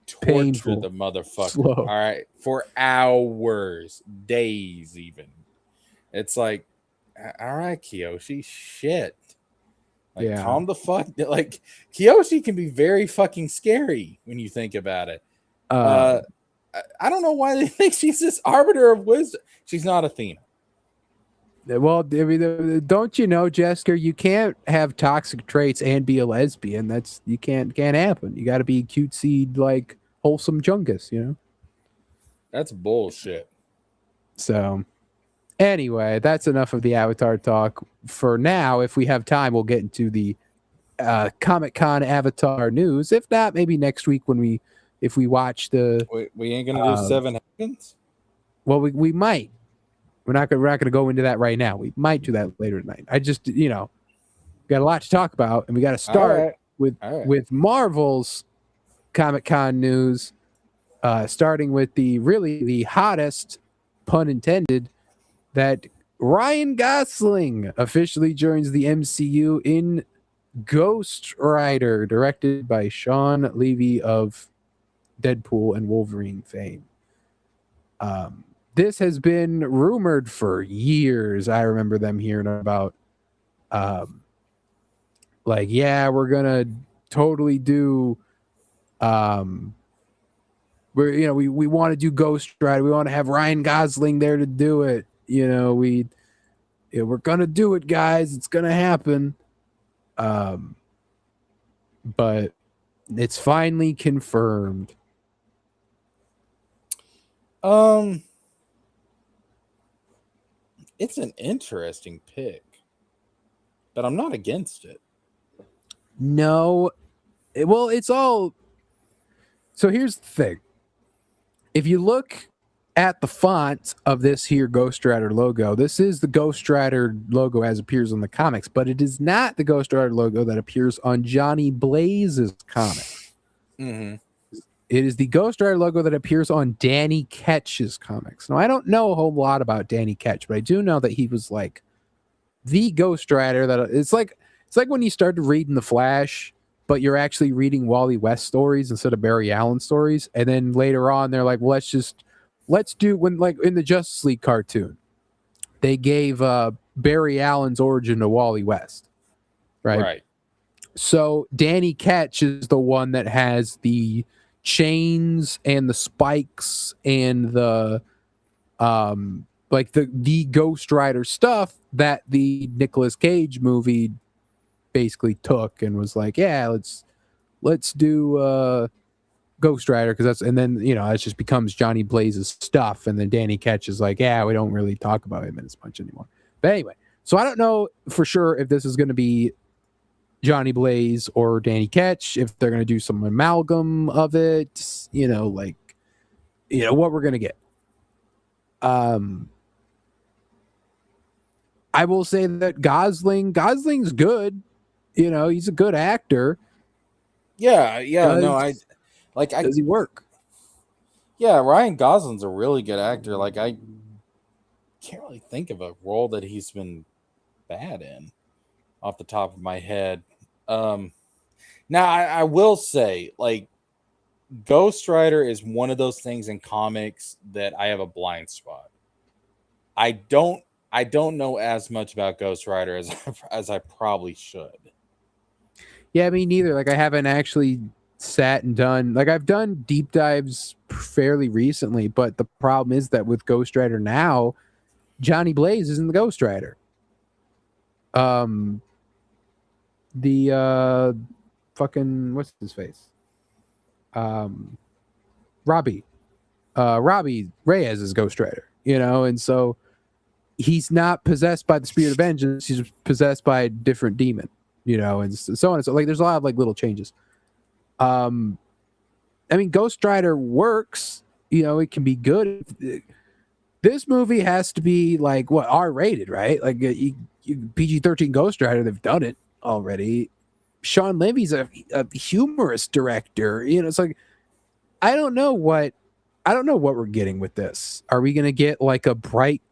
Speaker 4: torture
Speaker 3: Painful.
Speaker 4: the motherfucker.
Speaker 3: Slow.
Speaker 4: All right, for hours, days, even. It's like, all right, Kiyoshi, shit. Like,
Speaker 3: Yeah.
Speaker 4: calm the fuck. Like, Kiyoshi can be very fucking scary when you think about it. I don't know why they think she's this arbiter of wisdom. She's not Athena.
Speaker 3: Well, I mean, don't you know, Jesker, you can't have toxic traits and be a lesbian. That's can't happen. You got to be cutesy, like wholesome Chungus, you know.
Speaker 4: That's bullshit.
Speaker 3: So, anyway, that's enough of the Avatar talk for now. If we have time, we'll get into the Comic-Con Avatar news. If not, maybe next week if we watch the.
Speaker 4: We ain't gonna do Seven Heavens.
Speaker 3: Well, we might. We're not gonna go into that right now. We might do that later tonight. I just got a lot to talk about, and we got to start with Marvel's Comic-Con news. Starting with the hottest, pun intended, that Ryan Gosling officially joins the MCU in Ghost Rider, directed by Sean Levy of Deadpool and Wolverine fame. This has been rumored for years. I remember them hearing about, we're gonna totally do, we want to do Ghost Rider. We want to have Ryan Gosling there to do it. We're gonna do it, guys. It's gonna happen. But it's finally confirmed.
Speaker 4: It's an interesting pick, but I'm not against it.
Speaker 3: No, well, it's all. So here's the thing. If you look at the font of this here Ghost Rider logo, this is the Ghost Rider logo as appears on the comics, but it is not the Ghost Rider logo that appears on Johnny Blaze's comic.
Speaker 4: Mm-hmm.
Speaker 3: It is the Ghost Rider logo that appears on Danny Ketch's comics. Now, I don't know a whole lot about Danny Ketch, but I do know that he was like the Ghost Rider. That it's like when you started reading The Flash, but you're actually reading Wally West stories instead of Barry Allen stories. And then later on, they're like, well, let's do when like in the Justice League cartoon, they gave Barry Allen's origin to Wally West, right? So Danny Ketch is the one that has the chains and the spikes and the the Ghost Rider stuff that the Nicolas Cage movie basically took and was like, yeah, let's do Ghost Rider and then it just becomes Johnny Blaze's stuff, and then Danny Ketch is like, yeah, we don't really talk about him in as much anymore. But anyway, so I don't know for sure if this is going to be Johnny Blaze or Danny Ketch, if they're going to do some amalgam of it, what we're going to get. I will say that Gosling's good. He's a good actor.
Speaker 4: Yeah. Does
Speaker 3: he work?
Speaker 4: Yeah, Ryan Gosling's a really good actor. Like, I can't really think of a role that he's been bad in off the top of my head. Now I will say, like, Ghost Rider is one of those things in comics that I have a blind spot. I don't know as much about Ghost Rider as I probably should.
Speaker 3: Yeah, me neither. Like, I haven't actually sat and done, like, I've done deep dives fairly recently, but the problem is that with Ghost Rider now, Johnny Blaze isn't the Ghost Rider. The fucking what's his face? Robbie Reyes is Ghost Rider, and so he's not possessed by the spirit of vengeance. He's possessed by a different demon, and so on and so like there's a lot of like little changes. I mean, Ghost Rider works. You know, it can be good. This movie has to be like what R-rated, right? Like PG-13 Ghost Rider, they've done it already. Sean Levy's a humorous director. You know, it's like I don't know what we're getting with this. Are we going to get like a bright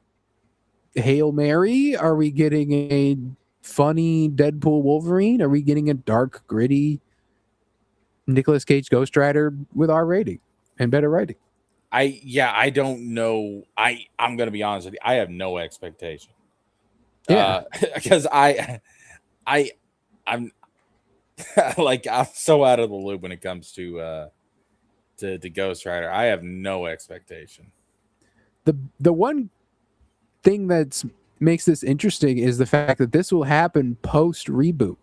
Speaker 3: Hail Mary? Are we getting a funny Deadpool Wolverine? Are we getting a dark, gritty Nicolas Cage Ghost Rider with R rating and better writing?
Speaker 4: I don't know. I'm gonna be honest with you. I have no expectation.
Speaker 3: Yeah.
Speaker 4: Because I'm like I'm so out of the loop when it comes to Ghost Rider. I have no expectation.
Speaker 3: The one thing that makes this interesting is the fact that this will happen post reboot.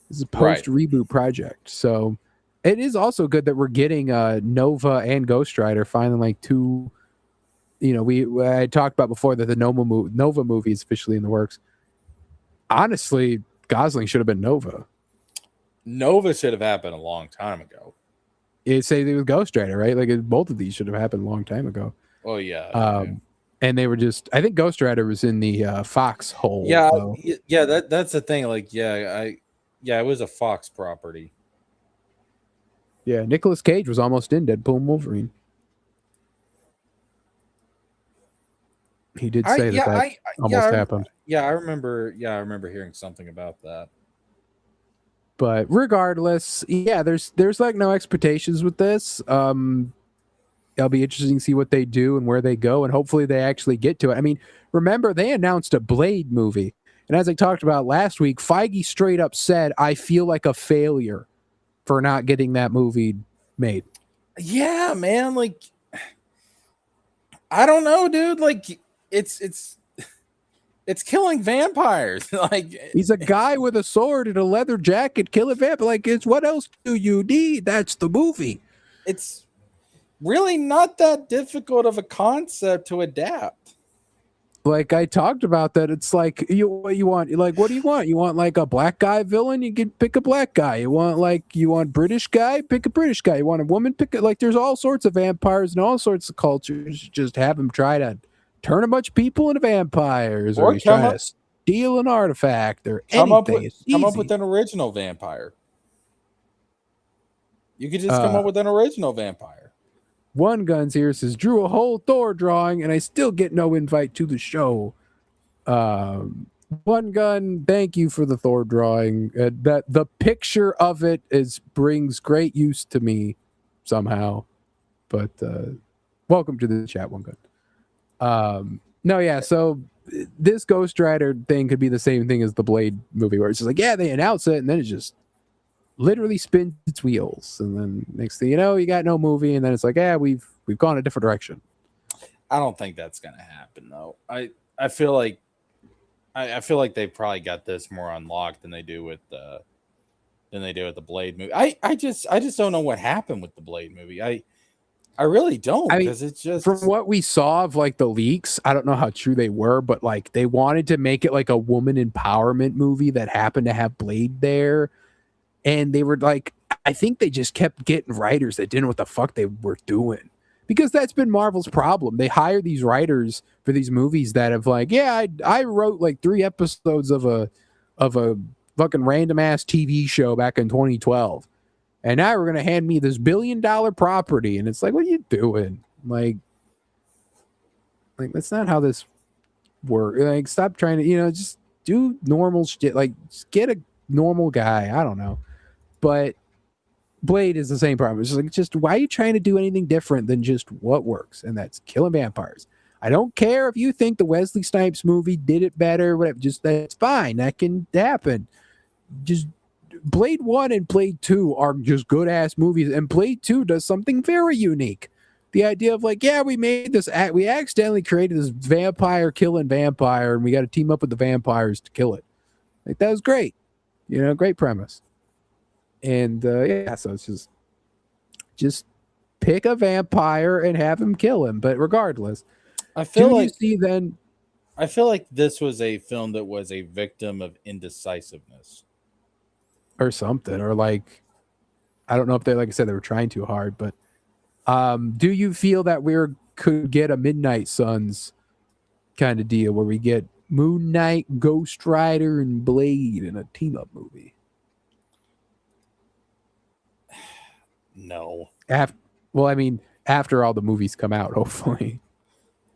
Speaker 3: This is a post reboot project, so it is also good that we're getting Nova and Ghost Rider finally, like two. You know, I talked about before that the Nova movie is officially in the works. Honestly, Gosling should have been Nova.
Speaker 4: Nova should have happened a long time ago.
Speaker 3: It's say they was Ghost Rider, right? Like both of these should have happened a long time ago.
Speaker 4: Oh yeah.
Speaker 3: And they were just. I think Ghost Rider was in the Fox hole.
Speaker 4: Yeah,
Speaker 3: though.
Speaker 4: yeah. That's the thing. Like, it was a Fox property.
Speaker 3: Yeah, Nicolas Cage was almost in Deadpool and Wolverine. He did say that almost happened.
Speaker 4: Yeah, I remember. Yeah, I remember hearing something about that.
Speaker 3: But regardless, yeah, there's like no expectations with this. It'll be interesting to see what they do and where they go, and hopefully they actually get to it. I mean, remember they announced a Blade movie, and as I talked about last week, Feige straight up said, "I feel like a failure for not getting that movie made."
Speaker 4: Yeah, man. Like, I don't know, dude. Like, it's killing vampires. Like,
Speaker 3: he's a guy with a sword and a leather jacket killing vampires. Like, it's what else do you need? That's the movie.
Speaker 4: It's really not that difficult of a concept to adapt.
Speaker 3: Like I talked about that, it's like you want, like, what do you want? You want like a black guy villain? You can pick a black guy. You want British guy? Pick a British guy. You want a woman? Pick it. Like, there's all sorts of vampires and all sorts of cultures. Just have them try to turn a bunch of people into vampires, or he's trying to steal an artifact, or
Speaker 4: come
Speaker 3: anything.
Speaker 4: Come up with an original vampire. You could just come up with an original vampire.
Speaker 3: One Guns here says, drew a whole Thor drawing and I still get no invite to the show. One Gun, thank you for the Thor drawing. That the picture of it brings great use to me somehow. But welcome to the chat, One Gun. No, yeah, so this Ghost Rider thing could be the same thing as the Blade movie, where it's just like, yeah, they announce it and then it just literally spins its wheels, and then next thing you know, you got no movie, and then it's like, yeah, we've gone a different direction.
Speaker 4: I don't think that's gonna happen though. I feel like they probably got this more unlocked than they do with the Blade movie. I just don't know what happened with the Blade movie. I really don't, because it's just,
Speaker 3: from what we saw of like the leaks, I don't know how true they were, but like they wanted to make it like a woman empowerment movie that happened to have Blade there. And they were like, I think they just kept getting writers that didn't know what the fuck they were doing. Because that's been Marvel's problem. They hire these writers for these movies that have like, yeah, I wrote like 3 episodes of a fucking random ass TV show back in 2012. And now we're going to hand me this $1 billion property. And it's like, what are you doing? Like that's not how this works. Like, stop trying to, just do normal shit. Like, just get a normal guy. I don't know. But Blade is the same problem. It's just why are you trying to do anything different than just what works? And that's killing vampires. I don't care if you think the Wesley Snipes movie did it better, whatever. Just, that's fine. That can happen. Just Blade 1 and Blade 2 are just good ass movies. And Blade 2 does something very unique. The idea of like, yeah, we made this we accidentally created this vampire killing vampire, and we got to team up with the vampires to kill it. Like, that was great. Great premise. And yeah, so it's just pick a vampire and have him kill him. But regardless,
Speaker 4: I feel like this was a film that was a victim of indecisiveness
Speaker 3: or something, or like, I don't know if they, like I said, they were trying too hard, but do you feel that could get a Midnight Suns kind of deal where we get Moon Knight, Ghost Rider, and Blade in a team up movie?
Speaker 4: No.
Speaker 3: After all the movies come out, hopefully.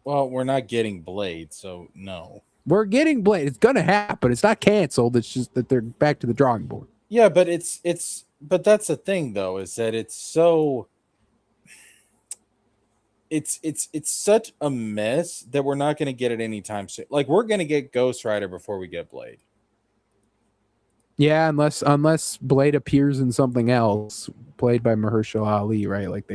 Speaker 4: Well, we're not getting Blade, so no.
Speaker 3: We're getting Blade. It's gonna happen. It's not canceled. It's just that they're back to the drawing board.
Speaker 4: Yeah, but but that's the thing though, is that it's such a mess that we're not going to get it anytime soon. Like, we're going to get Ghost Rider before we get Blade.
Speaker 3: Yeah, unless Blade appears in something else played by Mahershala Ali, right? Like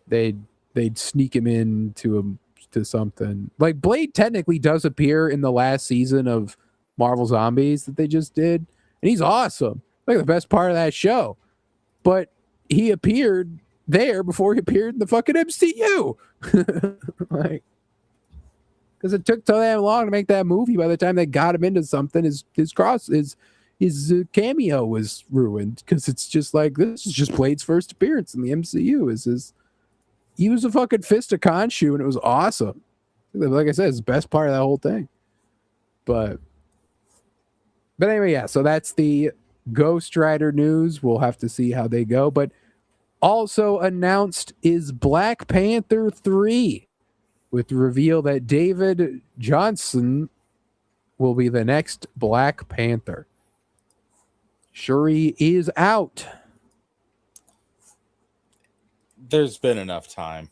Speaker 3: they'd sneak him into to something. Like Blade technically does appear in the last season of Marvel Zombies that they just did, and he's awesome. Like the best part of that show. But he appeared there before he appeared in the fucking MCU. Like, because it took so damn long to make that movie. By the time they got him into something, his cameo was ruined, because it's just like, this is just Blade's first appearance in the MCU. He was a fucking fist of Khonshu, and it was awesome. Like I said, it's the best part of that whole thing. But anyway, yeah. So that's the Ghost Rider news. We'll have to see how they go. But also announced is Black Panther 3, with the reveal that David Johnson will be the next Black Panther. Shuri is out.
Speaker 4: There's been enough time.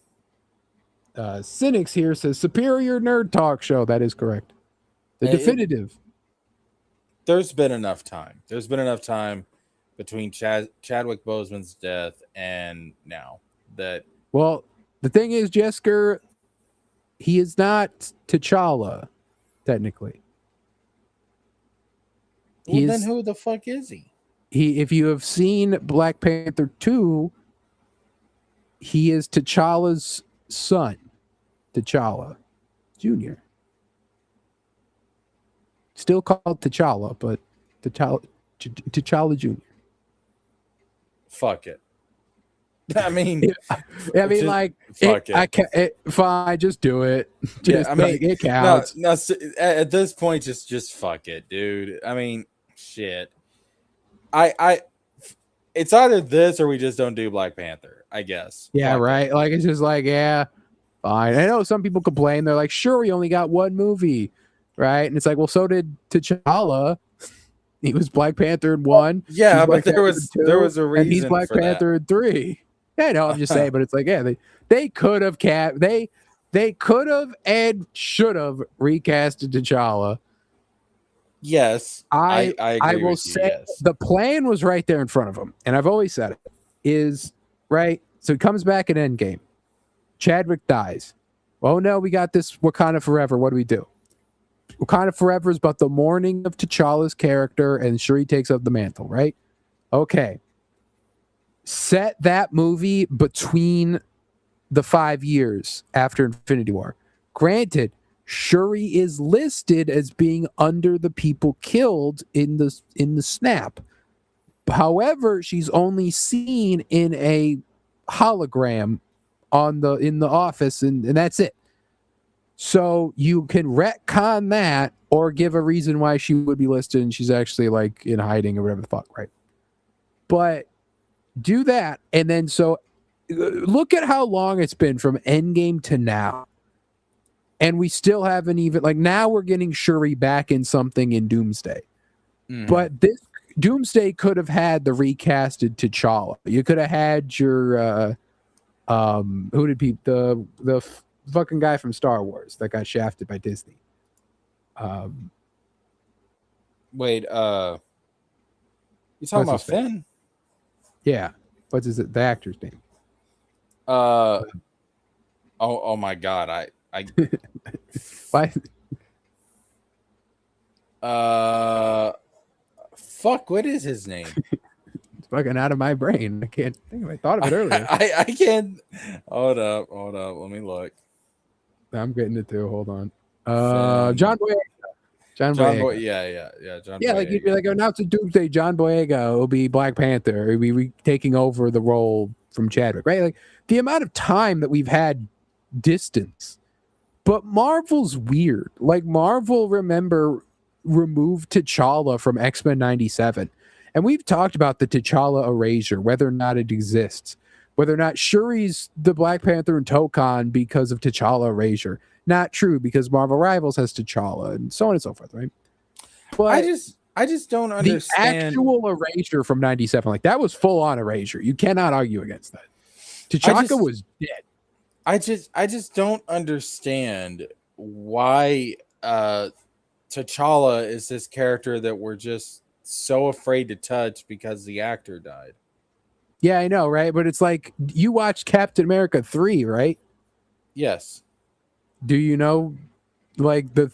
Speaker 3: Cynics here says Superior Nerd Talk Show. That is correct. The definitive.
Speaker 4: There's been enough time. There's been enough time between Chadwick Boseman's death and now.
Speaker 3: Well, the thing is, Jesker, he is not T'Challa, technically.
Speaker 4: Well, then who the fuck is he?
Speaker 3: If you have seen Black Panther 2, he is T'Challa's son, T'Challa Jr. Still called T'Challa, but T'Challa Jr.
Speaker 4: Fuck it. I mean,
Speaker 3: fuck it. Fine, just do it. It counts.
Speaker 4: No, at this point, just fuck it, dude. I mean, shit. It's either this or we just don't do Black Panther, I guess.
Speaker 3: Yeah,
Speaker 4: fuck
Speaker 3: right.
Speaker 4: it.
Speaker 3: Like, it's just like, yeah, fine. I know some people complain. They're like, sure, we only got one movie, right? And it's like, well, so did T'Challa. He was Black Panther in 1.
Speaker 4: Yeah, but there was a reason.
Speaker 3: And he's Black Panther in 3. Yeah, no, I'm just saying, but it's like, yeah, they could have they could have and should have recasted T'Challa.
Speaker 4: Yes, I agree
Speaker 3: will
Speaker 4: with you,
Speaker 3: say
Speaker 4: yes.
Speaker 3: The plan was right there in front of him, and I've always said it is right. So he comes back in Endgame. Chadwick dies. Oh no, we got this Wakanda Forever. What do we do? Wakanda Forever is about the mourning of T'Challa's character, and Shuri takes up the mantle, right? Okay. Set that movie between the 5 years after Infinity War. Granted, Shuri is listed as being under the people killed in the snap. However, she's only seen in a hologram in the office, and that's it. So you can retcon that or give a reason why she would be listed and she's actually like in hiding or whatever the fuck, right? But do that, and then so look at how long it's been from Endgame to now. And we still haven't even, like, now we're getting Shuri back in something in Doomsday. Mm. But this Doomsday could have had the recasted T'Challa. You could have had your who did people the fucking guy from Star Wars that got shafted by Disney.
Speaker 4: Wait, you talking about Finn?
Speaker 3: Yeah. What's the actor's name?
Speaker 4: Oh my god, I
Speaker 3: why?
Speaker 4: Fuck, what is his name?
Speaker 3: It's fucking out of my brain. I can't think of it. I thought of it earlier.
Speaker 4: I can't. Hold up. Let me look.
Speaker 3: I'm getting it too. Hold on. John John
Speaker 4: John
Speaker 3: Boyega.
Speaker 4: Boy. Yeah. John
Speaker 3: Yeah,
Speaker 4: Boyega.
Speaker 3: like you'd be like, announce a Doomsday, John Boyega will be Black Panther. He'll be taking over the role from Chadwick, right? Like the amount of time that we've had distance. But Marvel's weird. Like Marvel, remember, removed T'Challa from X-Men 97. And we've talked about the T'Challa erasure, whether or not it exists. Whether or not Shuri's the Black Panther and Tokon because of T'Challa erasure. Not true, because Marvel Rivals has T'Challa and so on and so forth, right? But
Speaker 4: I just don't
Speaker 3: the
Speaker 4: understand.
Speaker 3: actual erasure from 97, like that was full on erasure. You cannot argue against that. T'Chaka was dead.
Speaker 4: I just don't understand why T'Challa is this character that we're just so afraid to touch because the actor died.
Speaker 3: Yeah, I know, right? But it's like you watched Captain America 3, right?
Speaker 4: Yes.
Speaker 3: Do you know like the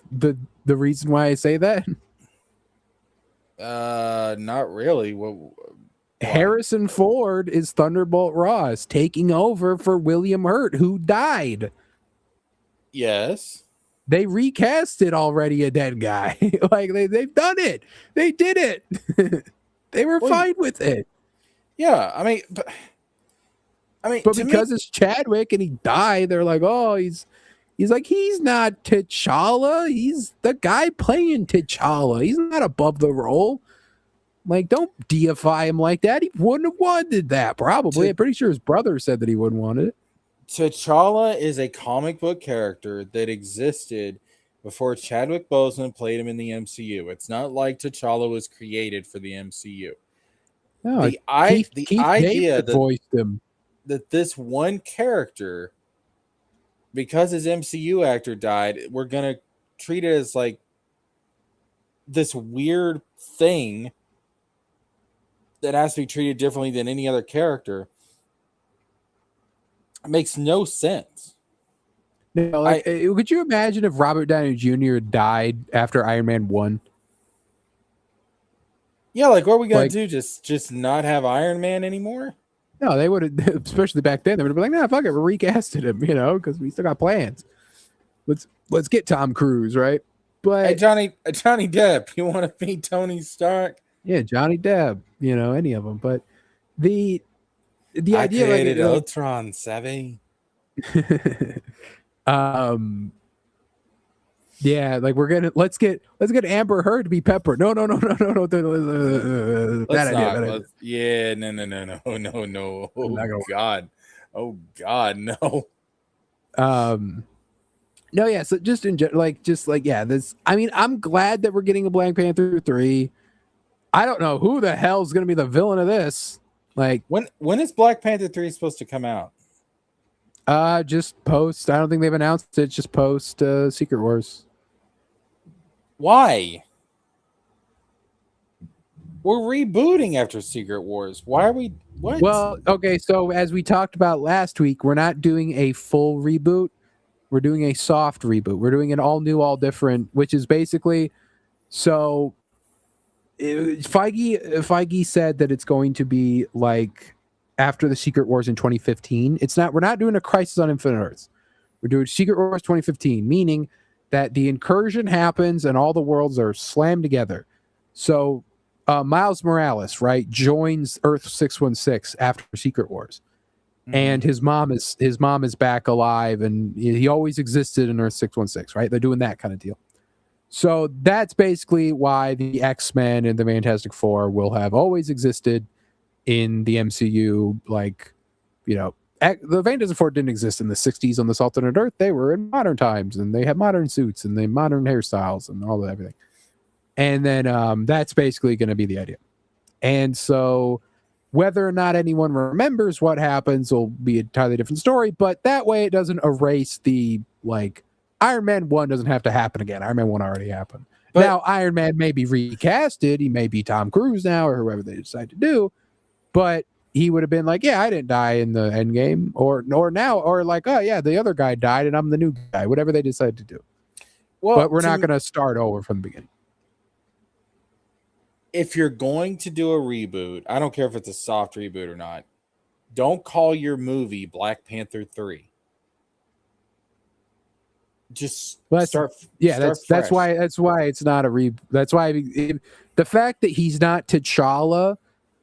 Speaker 3: reason why I say that?
Speaker 4: Not really. Why?
Speaker 3: Harrison Ford is Thunderbolt Ross taking over for William Hurt, who died.
Speaker 4: Yes.
Speaker 3: They recasted already a dead guy. Like they've done it. They did it. They were fine with it.
Speaker 4: Yeah, I mean,
Speaker 3: but because it's Chadwick and he died, they're like, oh, he's like, he's not T'Challa. He's the guy playing T'Challa. He's not above the role. Like, don't deify him like that. He wouldn't have wanted that, probably. I'm pretty sure his brother said that he wouldn't want it.
Speaker 4: T'Challa is a comic book character that existed before Chadwick Boseman played him in the MCU. It's not like T'Challa was created for the MCU.
Speaker 3: No,
Speaker 4: the
Speaker 3: Keith
Speaker 4: idea
Speaker 3: David voiced him.
Speaker 4: That this one character, because his MCU actor died, we're going to treat it as like this weird thing that has to be treated differently than any other character. It makes no sense.
Speaker 3: No, like, could you imagine if Robert Downey Jr. died after Iron Man 1?
Speaker 4: Yeah, like what are we gonna do? Just not have Iron Man anymore?
Speaker 3: No, they would have, especially back then. They would have been like, "Nah, fuck it, we recasted him," because we still got plans. Let's get Tom Cruise, right? But
Speaker 4: hey, Johnny Depp, you want to be Tony Stark?
Speaker 3: Yeah, Johnny Depp, any of them. But the idea,
Speaker 4: I created Ultron, savvy.
Speaker 3: Yeah, like let's get Amber Heard to be Pepper. No.
Speaker 4: No. Yeah, no. Oh God, no.
Speaker 3: No, yeah. So just yeah. This. I mean, I'm glad that we're getting a Black Panther 3. I don't know who the hell's gonna be the villain of this. Like,
Speaker 4: when is Black Panther 3 supposed to come out?
Speaker 3: Just post. I don't think they've announced it. Just post Secret Wars.
Speaker 4: Why? We're rebooting after Secret Wars. Why are we? What?
Speaker 3: Well, okay. So as we talked about last week, we're not doing a full reboot. We're doing a soft reboot. We're doing an all new, all different, which is basically so. Feige said that it's going to be like after the Secret Wars in 2015. It's not. We're not doing a Crisis on Infinite Earths. We're doing Secret Wars 2015, meaning that the incursion happens and all the worlds are slammed together. So Miles Morales, right, joins Earth 616 after Secret Wars, and his mom is back alive, and he always existed in Earth 616, right? They're doing that kind of deal. So that's basically why the X-Men and the Fantastic Four will have always existed in the MCU. Like, the Fantastic Four didn't exist in the 60s on this alternate Earth. They were in modern times, and they had modern suits, and they modern hairstyles, and all of everything. And then that's basically going to be the idea. And so whether or not anyone remembers what happens will be an entirely different story, but that way it doesn't erase the, like, Iron Man 1 doesn't have to happen again. Iron Man 1 already happened. But now Iron Man may be recasted. He may be Tom Cruise now or whoever they decide to do, but he would have been like, yeah, I didn't die in the end game, or now, or like, oh yeah, the other guy died and I'm the new guy, whatever they decide to do. Well, but we're not going to start over from the beginning.
Speaker 4: If you're going to do a reboot, I don't care if it's a soft reboot or not, don't call your movie Black Panther 3. just
Speaker 3: Well,
Speaker 4: start
Speaker 3: that's
Speaker 4: fresh.
Speaker 3: why it's not a That's why the fact that he's not T'Challa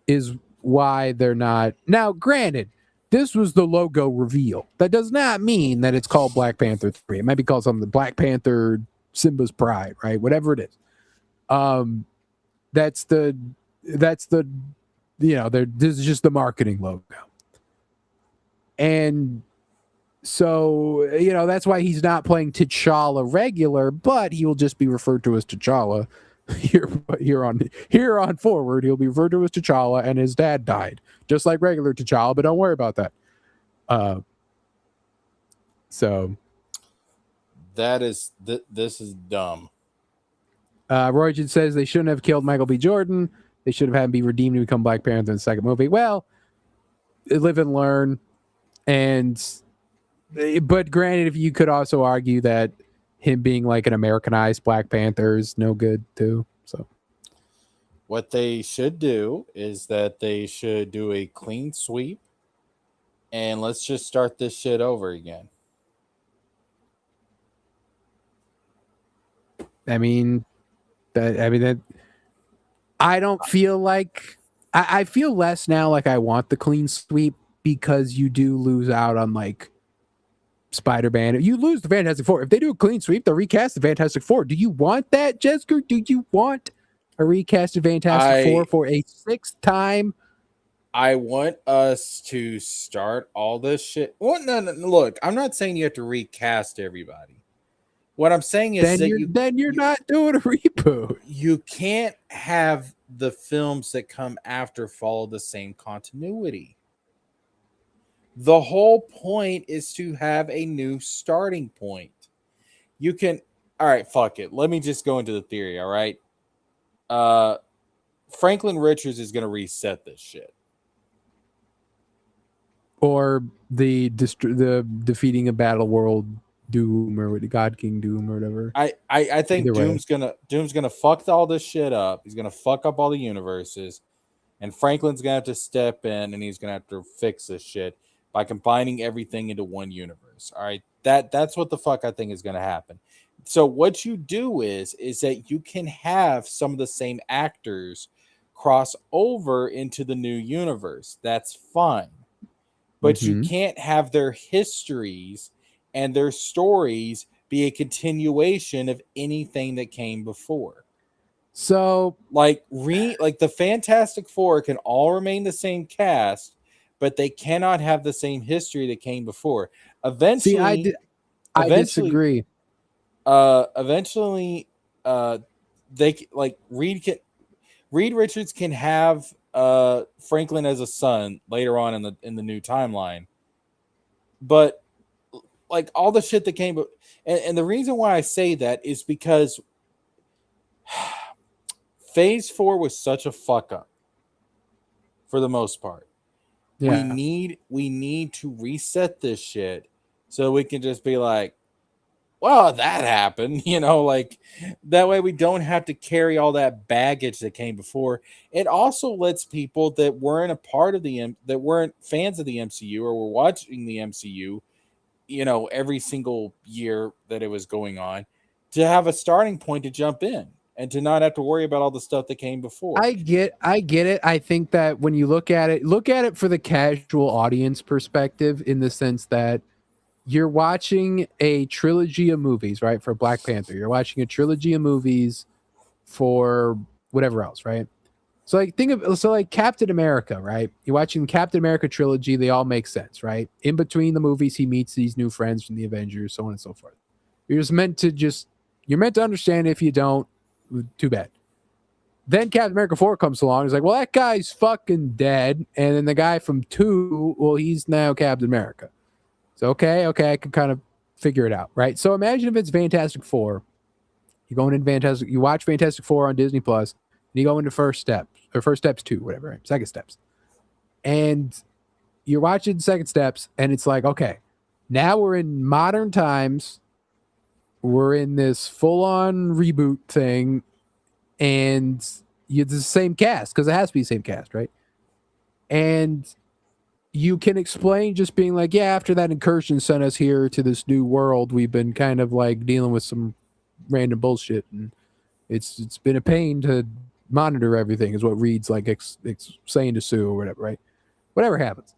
Speaker 3: is why they're not. Now, granted, this was the logo reveal. That does not mean that it's called Black Panther 3. It might be called something Black Panther Simba's Pride, right? Whatever it is. That's the this is just the marketing logo. And so, that's why he's not playing T'Challa regular, but he will just be referred to as T'Challa here on forward. He'll be referred to as T'Challa, and his dad died, just like regular T'Challa. But don't worry about that. So
Speaker 4: this is dumb.
Speaker 3: Roygen says they shouldn't have killed Michael B. Jordan. They should have had him be redeemed to become Black Panther in the second movie. Well, live and learn. But granted, if you could also argue that him being like an Americanized Black Panther is no good too. So
Speaker 4: what they should do is that they should do a clean sweep and let's just start this shit over again.
Speaker 3: I don't feel like I feel less now like I want the clean sweep because you do lose out on like Spider-Man. You lose the Fantastic Four. If they do a clean sweep, they'll recast the Fantastic Four. Do you want that, Jesker? Do you want a recast of Fantastic Four for a sixth time?
Speaker 4: I want us to start all this shit. Well, no, look, I'm not saying you have to recast everybody. What I'm saying is
Speaker 3: then you're not doing a reboot.
Speaker 4: You can't have the films that come after follow the same continuity. The whole point is to have a new starting point. You can, all right, fuck it. Let me just go into the theory, all right? Franklin Richards is going to reset this shit.
Speaker 3: Or the defeating a battle world Doom or the God King Doom or whatever.
Speaker 4: I think Doom's gonna fuck all this shit up. He's gonna fuck up all the universes, and Franklin's gonna have to step in and he's gonna have to fix this shit by combining everything into one universe. All right, that's what the fuck I think is gonna happen. So what you do is that you can have some of the same actors cross over into the new universe. That's fine, but you can't have their histories and their stories be a continuation of anything that came before.
Speaker 3: So,
Speaker 4: like the Fantastic Four can all remain the same cast, but they cannot have the same history that came before. Eventually,
Speaker 3: I disagree.
Speaker 4: Eventually, they like Reed Richards can have Franklin as a son later on in the new timeline, but like all the shit that came, and the reason why I say that is because Phase 4 was such a fuck up for the most part. Yeah. We need to reset this shit so we can just be like, well, that happened, like that way we don't have to carry all that baggage that came before. It also lets people that weren't a part of that weren't fans of the MCU or were watching the MCU, every single year that it was going on, to have a starting point to jump in and to not have to worry about all the stuff that came before.
Speaker 3: I get it. I think that when you look at it for the casual audience perspective, in the sense that you're watching a trilogy of movies, right? For Black Panther, you're watching a trilogy of movies for whatever else, right? So like Captain America, right? You're watching Captain America trilogy, they all make sense, right? In between the movies, he meets these new friends from the Avengers, so on and so forth. You're meant to understand. If you don't, too bad. Then Captain America 4 comes along. It's like, well, that guy's fucking dead. And then the guy from 2, well, he's now Captain America. So okay, I can kind of figure it out, right? So imagine if it's Fantastic Four. You're going into you watch Fantastic Four on Disney Plus, and you go into First Steps 2, whatever, right? Second Steps. And you're watching Second Steps, and it's like, okay, now we're in modern times. We're in this full-on reboot thing, and it's the same cast, because it has to be the same cast, right? And you can explain just being like, yeah, after that incursion sent us here to this new world, we've been kind of like dealing with some random bullshit, and it's been a pain to monitor everything, is what Reed's like saying to Sue or whatever, right? Whatever happens.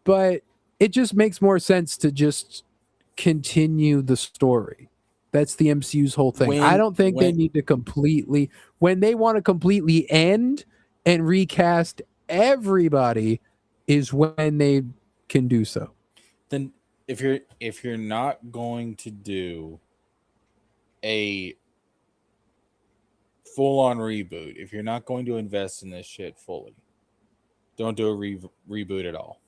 Speaker 3: But it just makes more sense to just continue the story. That's the MCU's whole thing. I don't think they need to completely, when they want to completely end and recast everybody, is when they can do so.
Speaker 4: Then if you're not going to do a full-on reboot, if you're not going to invest in this shit fully, don't do a reboot at all.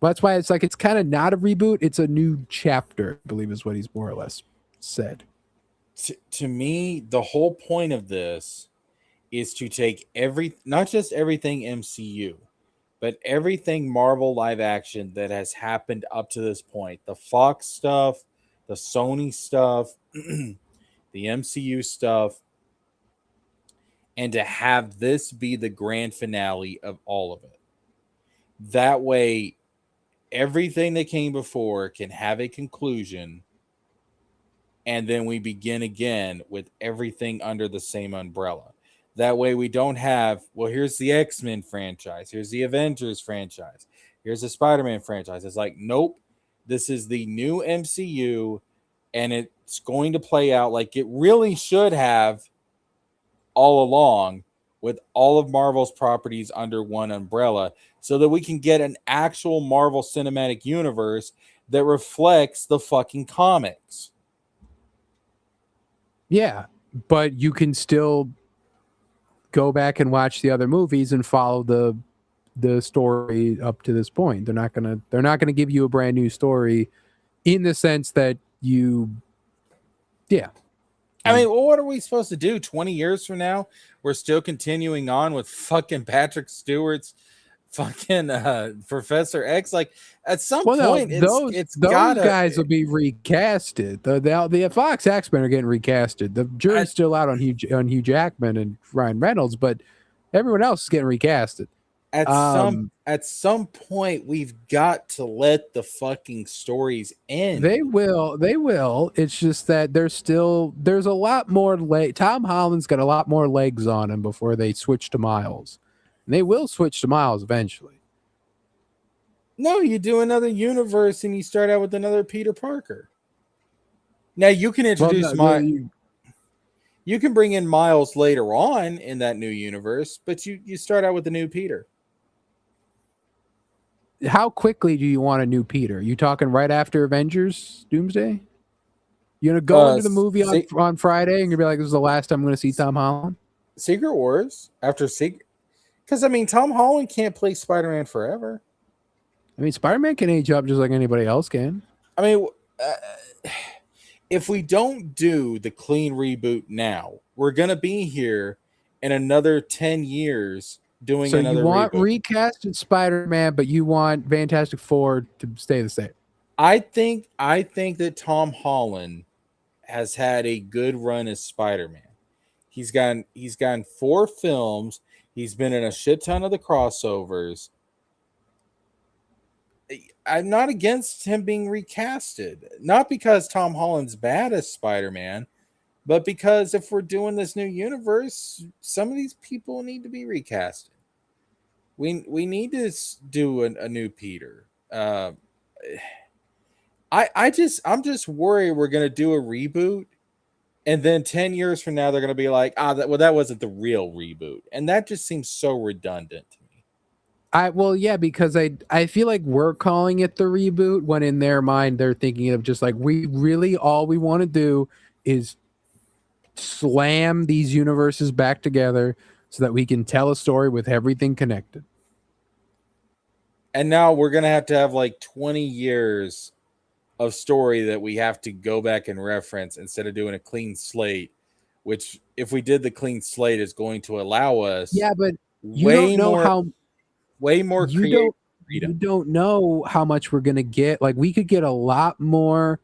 Speaker 3: That's why it's like, it's kind of not a reboot, it's a new chapter, I believe is what he's more or less said.
Speaker 4: To me, the whole point of this is to take not just everything MCU, but everything Marvel live action that has happened up to this point, the Fox stuff, the Sony stuff, the MCU stuff, and to have this be the grand finale of all of it. That way, everything that came before can have a conclusion, and then we begin again with everything under the same umbrella. That way we don't have, well, here's the X-Men franchise, here's the Avengers franchise, here's the Spider-Man franchise. It's like, nope, this is the new MCU, and it's going to play out like it really should have all along, with all of Marvel's properties under one umbrella, so that we can get an actual Marvel Cinematic Universe that reflects the fucking comics.
Speaker 3: Yeah, but you can still go back and watch the other movies and follow the story up to this point. They're not gonna give you a brand new story, in the sense that
Speaker 4: I mean, well, what are we supposed to do? 20 years from now, we're still continuing on with fucking Patrick Stewart's fucking Professor X. Like, at some point,
Speaker 3: those
Speaker 4: gotta,
Speaker 3: guys will be recasted. The Fox X-Men are getting recasted. The jury's still out on Hugh Jackman and Ryan Reynolds, but everyone else is getting recasted.
Speaker 4: At some point, we've got to let the fucking stories end.
Speaker 3: They will. It's just that there's a lot more Tom Holland's got a lot more legs on him before they switch to Miles. And they will switch to Miles eventually.
Speaker 4: No, you do another universe and you start out with another Peter Parker. Now you can introduce you can bring in Miles later on in that new universe, but you start out with the new Peter.
Speaker 3: How quickly do you want a new Peter? You talking right after Avengers Doomsday? You gonna go into the movie on Friday and you're be like, this is the last time I'm gonna see Tom Holland?
Speaker 4: Secret Wars after Secret, because I mean, Tom Holland can't play Spider-Man forever.
Speaker 3: I mean, Spider-Man can age up just like anybody else can.
Speaker 4: I mean, if we don't do the clean reboot now, we're gonna be here in another 10 years doing another reboot. So you
Speaker 3: want recasted Spider-Man, but you want Fantastic Four to stay the same.
Speaker 4: I think that Tom Holland has had a good run as Spider-Man. He's gotten 4 films. He's been in a shit ton of the crossovers. I'm not against him being recasted. Not because Tom Holland's bad as Spider-Man, but because if we're doing this new universe, some of these people need to be recasted. We need to do a new Peter. I'm just worried we're gonna do a reboot, and then 10 years from now they're gonna be like, that wasn't the real reboot, and that just seems so redundant to me.
Speaker 3: Because I feel like we're calling it the reboot when in their mind they're thinking of just like, all we want to do is slam these universes back together so that we can tell a story with everything connected.
Speaker 4: And now we're going to have like 20 years of story that we have to go back and reference instead of doing a clean slate, which if we did the clean slate is going to allow us
Speaker 3: but you don't know
Speaker 4: way more creative freedom.
Speaker 3: You don't know how much we're going to get. Like, we could get a lot more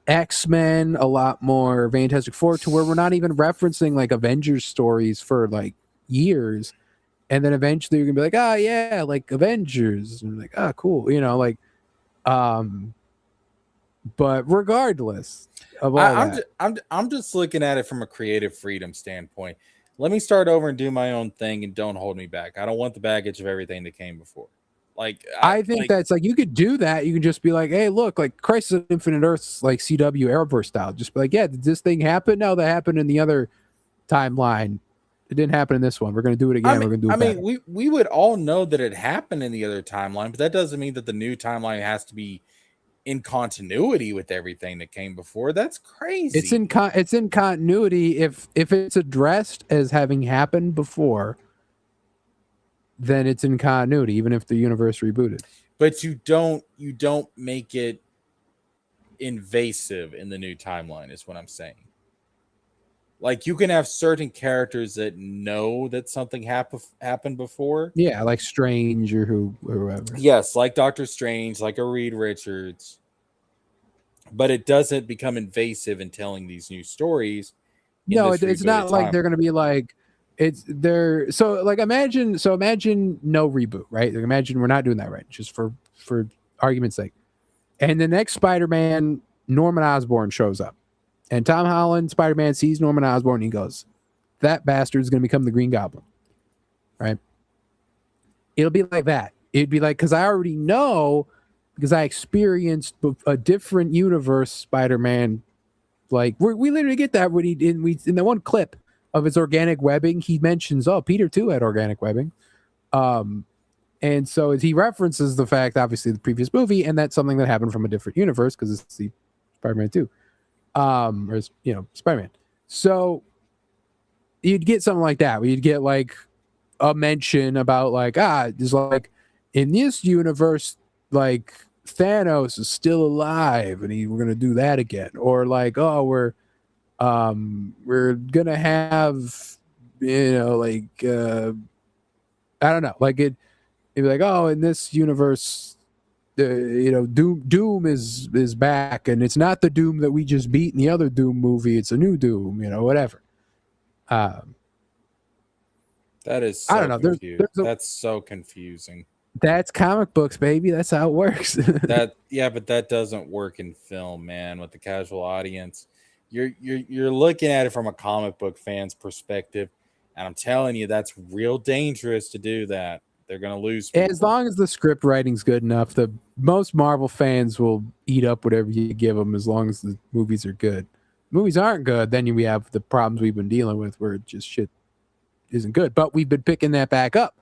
Speaker 3: X-Men, a lot more Fantastic Four, to where we're not even referencing like Avengers stories for like years, and then eventually you're gonna be like, oh yeah, like Avengers, and like, oh cool, like, um, but regardless of all that,
Speaker 4: I'm just looking at it from a creative freedom standpoint. Let me start over and do my own thing, and don't hold me back. I don't want the baggage of everything that came before. Like
Speaker 3: I think that's like you could do that. You can just be like, hey, look, like Crisis on Infinite Earths, like CW Arrowverse style. Just be like, yeah, did this thing happen? No, that happened in the other timeline. It didn't happen in this one. We're gonna do it again. We're gonna do it better.
Speaker 4: we would all know that it happened in the other timeline, but that doesn't mean that the new timeline has to be in continuity with everything that came before. That's crazy.
Speaker 3: It's in continuity if it's addressed as having happened before, then it's in continuity, even if the universe rebooted.
Speaker 4: But you don't make it invasive in the new timeline, is what I'm saying. Like, you can have certain characters that know that something happened before.
Speaker 3: Yeah, like Strange or whoever.
Speaker 4: Yes, like Doctor Strange, like a Reed Richards. But it doesn't become invasive in telling these new stories.
Speaker 3: No, it's not like they're going to be like, imagine no reboot, right? Like, imagine we're not doing that, right? Just for argument's sake. And the next Spider-Man, Norman Osborn shows up. And Tom Holland, Spider-Man, sees Norman Osborn and he goes, that bastard's going to become the Green Goblin. Right? It'll be like that. It'd be like, because I already know, because I experienced a different universe Spider-Man. Like, we literally get that when in the one clip of his organic webbing, he mentions, oh, Peter too had organic webbing. And so he references the fact, obviously, the previous movie, and that's something that happened from a different universe because it's the Spider-Man 2. Or Spider-Man. So you'd get something like that, where you'd get like a mention about like, there's like in this universe, like Thanos is still alive and we're gonna do that again. Or like, oh, we're gonna have, like I don't know, like it'd be like, oh, in this universe, Doom is back, and it's not the Doom that we just beat in the other Doom movie. It's a new Doom, whatever.
Speaker 4: That is so, I don't know. That's so confusing.
Speaker 3: That's comic books, baby. That's how it works.
Speaker 4: But that doesn't work in film, man. With the casual audience, you're looking at it from a comic book fan's perspective, and I'm telling you, that's real dangerous to do that. They're going to lose people.
Speaker 3: As long as the script writing's good enough, the most Marvel fans will eat up whatever you give them as long as the movies are good. Movies aren't good, then we have the problems we've been dealing with where just shit isn't good. But we've been picking that back up.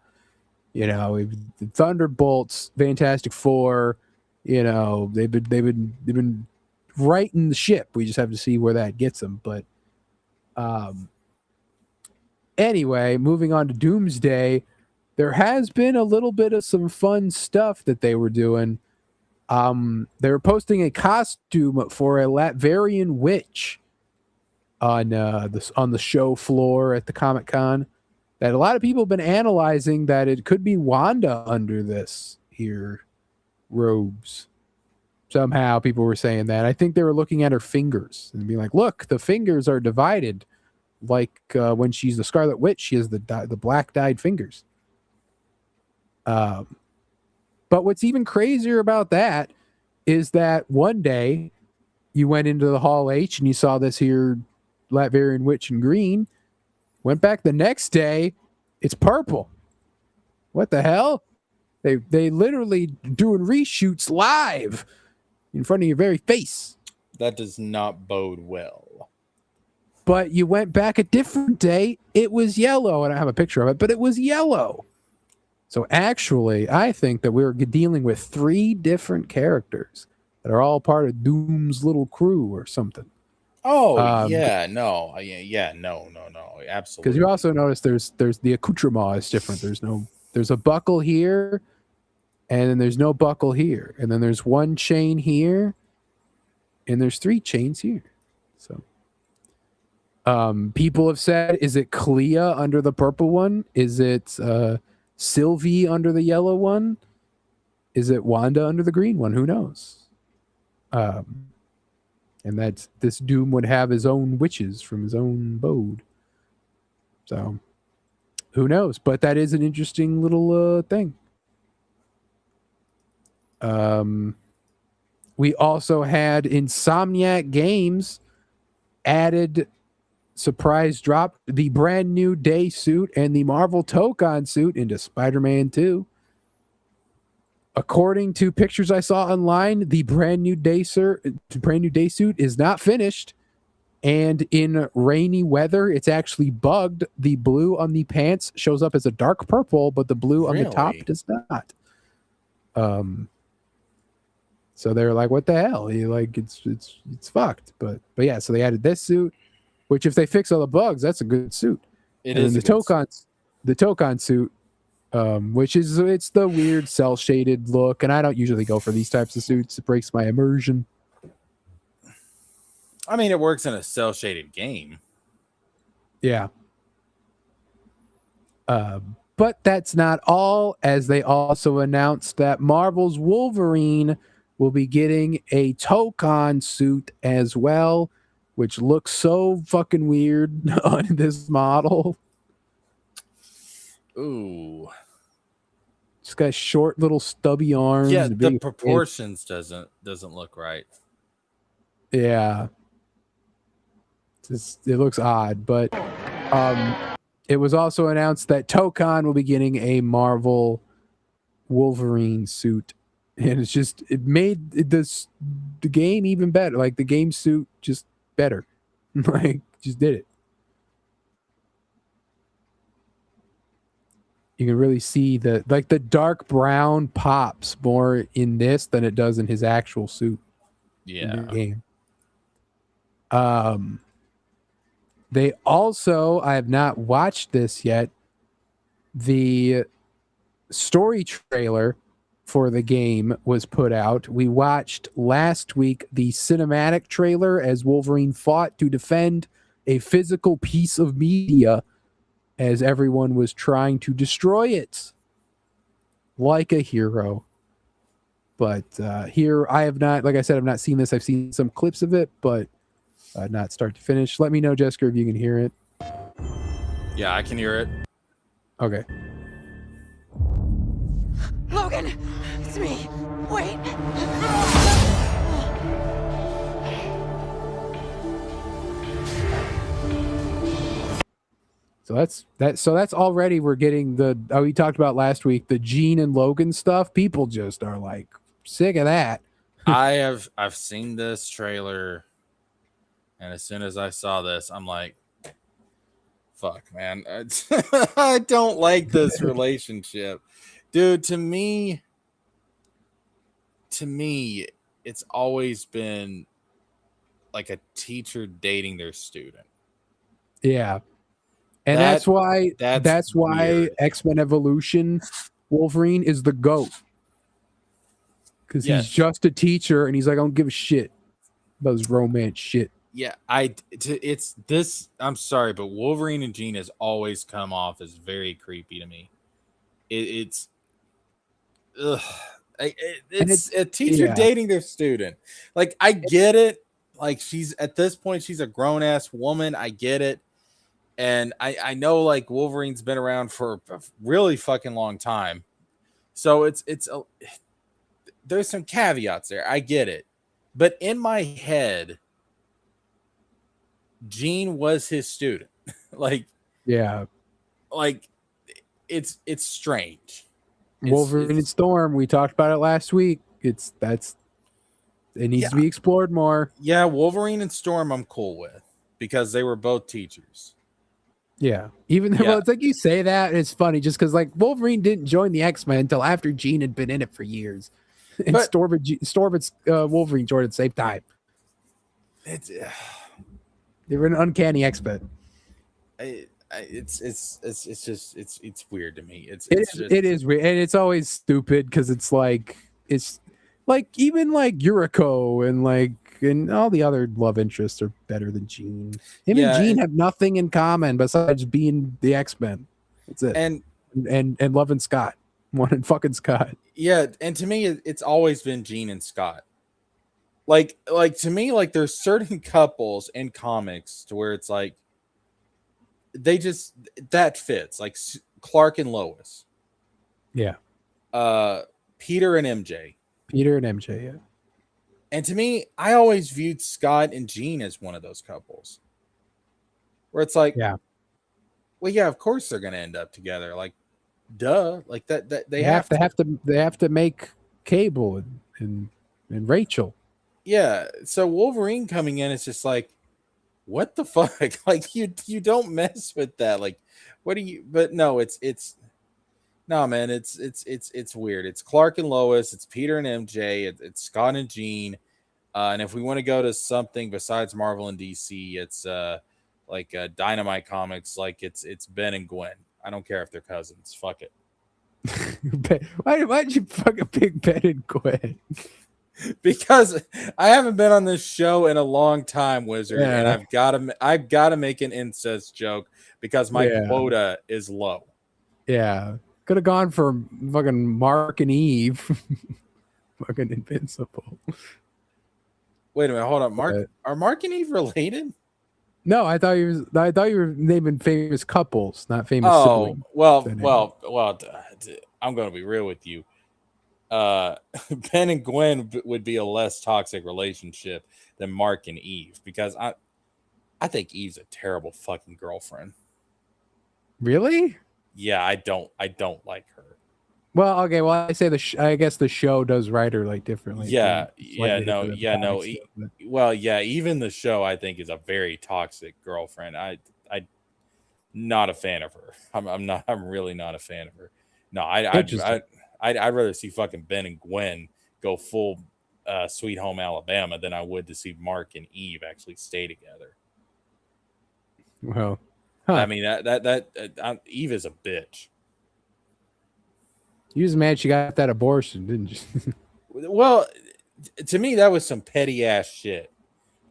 Speaker 3: We've Thunderbolts, Fantastic Four, they've been righting the ship. We just have to see where that gets them. But anyway, moving on to Doomsday. There has been a little bit of some fun stuff that they were doing. They were posting a costume for a Latvian witch on the show floor at the Comic-Con that a lot of people have been analyzing that it could be Wanda under this here robes. Somehow people were saying that. I think they were looking at her fingers and being like, look, the fingers are divided. Like when she's the Scarlet Witch, she has the black dyed fingers. But what's even crazier about that is that one day you went into the Hall H and you saw this here Latvian witch in green. Went back the next day, it's purple. What the hell? They literally doing reshoots live in front of your very face.
Speaker 4: That does not bode well.
Speaker 3: But you went back a different day, it was yellow, and I have a picture of it, but it was yellow. So actually, I think that we're dealing with 3 different characters that are all part of Doom's little crew or something.
Speaker 4: Oh, no, absolutely.
Speaker 3: Because you also notice there's the accoutrement is different. There's a buckle here, and then there's no buckle here, and then there's one chain here, and there's 3 chains here. So, people have said, is it Clea under the purple one? Is it Sylvie under the yellow one? Is it Wanda under the green one? Who knows? And that this Doom would have his own witches from his own abode. So who knows? But that is an interesting little thing. We also had Insomniac Games added surprise drop the brand new day suit and the Marvel Tokon suit into Spider-Man 2. According to pictures I saw online, the brand new day suit is not finished, and in rainy weather, it's actually bugged. The blue on the pants shows up as a dark purple, but the blue on the top
Speaker 4: Really?
Speaker 3: does not. So they're like, "What the hell?" It's fucked. But yeah, so they added this suit, which if they fix all the bugs, that's a good suit.
Speaker 4: It
Speaker 3: And
Speaker 4: is
Speaker 3: then the Tokon suit, which is it's the weird cell shaded look, and I don't usually go for these types of suits. It breaks my immersion.
Speaker 4: I mean, it works in a cell shaded game.
Speaker 3: Yeah. But that's not all, as they also announced that Marvel's Wolverine will be getting a Tokon suit as well, which looks so fucking weird on this model.
Speaker 4: Ooh.
Speaker 3: It's got short little stubby arms.
Speaker 4: Yeah,
Speaker 3: and
Speaker 4: the
Speaker 3: big
Speaker 4: proportions doesn't look right.
Speaker 3: Yeah. It looks odd, but it was also announced that Tokon will be getting a Marvel Wolverine suit, and it made the game even better. Like the game suit just better. Like just did it. You can really see the dark brown pops more in this than it does in his actual suit in the game. They also, I have not watched this yet, the story trailer for the game was put out. We watched last week the cinematic trailer as Wolverine fought to defend a physical piece of media as everyone was trying to destroy it like a hero. But here, I have not, like I said, I've not seen this. I've seen some clips of it, but not start to finish. Let me know, Jessica, if you can hear it.
Speaker 4: Yeah, I can hear it.
Speaker 3: Okay.
Speaker 5: Logan, it's me. Wait.
Speaker 3: So that's already we're getting we talked about last week, the Jean and Logan stuff. People just are like sick of that.
Speaker 4: I've seen this trailer, and as soon as I saw this, I'm like, fuck, man. I don't like this relationship. Dude, to me, it's always been like a teacher dating their student.
Speaker 3: Yeah. And that's why
Speaker 4: weird.
Speaker 3: X-Men Evolution Wolverine is the GOAT. Because he's just a teacher and he's like, I don't give a shit about his romance shit.
Speaker 4: Yeah, it's this. I'm sorry, but Wolverine and Jean has always come off as very creepy to me. It's a teacher dating their student. Like, I get it. Like, she's at this point, she's a grown ass woman. I get it. And I know, like, Wolverine's been around for a really fucking long time. So there's some caveats there. I get it. But in my head, Jean was his student. Like it's strange.
Speaker 3: Wolverine and Storm, we talked about it last week. It needs to be explored more.
Speaker 4: Yeah, Wolverine and Storm I'm cool with because they were both teachers.
Speaker 3: Yeah. Even though it's like you say that, and it's funny just because like Wolverine didn't join the X-Men until after Jean had been in it for years. And Storm and Wolverine joined at the same time. They were an uncanny X-Men.
Speaker 4: It's weird to me.
Speaker 3: It is weird, and it's always stupid because it's like even like Yuriko and all the other love interests are better than Jean. Him and Jean have nothing in common besides being the X-Men. That's it. And loving Scott, wanting fucking Scott.
Speaker 4: Yeah, and to me, it's always been Jean and Scott. Like to me, like there's certain couples in comics to where it's like they just that fits like Clark and Lois,
Speaker 3: Yeah.
Speaker 4: Peter and MJ.
Speaker 3: Peter and MJ. Yeah.
Speaker 4: And to me, I always viewed Scott and Jean as one of those couples where it's like,
Speaker 3: Yeah.
Speaker 4: well, yeah, of course they're going to end up together. Like, duh, like that they
Speaker 3: They have to make Cable and Rachel.
Speaker 4: Yeah. So Wolverine coming in is just like, what the fuck? Like you don't mess with that. Like, what do you? But no, it's no, man. It's weird. It's Clark and Lois. It's Peter and MJ. It's Scott and Jean. And if we want to go to something besides Marvel and DC, it's like Dynamite Comics. Like it's Ben and Gwen. I don't care if they're cousins. Fuck it.
Speaker 3: Why'd you fucking pick Ben and Gwen?
Speaker 4: Because I haven't been on this show in a long time, Wizard,
Speaker 3: Yeah.
Speaker 4: and I've gotta make an incest joke because my quota is low.
Speaker 3: Yeah, could have gone for fucking Mark and Eve, fucking Invincible.
Speaker 4: Wait a minute, hold on. Are Mark and Eve related?
Speaker 3: No, I thought you were naming famous couples, not famous siblings.
Speaker 4: Well. I'm gonna be real with you. Ben and Gwen would be a less toxic relationship than Mark and Eve because I think Eve's a terrible fucking girlfriend.
Speaker 3: Really?
Speaker 4: Yeah, I don't like her.
Speaker 3: Well, okay. Well, I say I guess the show does write her like differently.
Speaker 4: Well, yeah. Even the show I think is a very toxic girlfriend. I not a fan of her. I'm really not a fan of her. No, I'd rather see fucking Ben and Gwen go full Sweet Home Alabama than I would to see Mark and Eve actually stay together.
Speaker 3: Well,
Speaker 4: I mean Eve is a bitch.
Speaker 3: You just mad she got that abortion, didn't you?
Speaker 4: Well, to me that was some petty ass shit.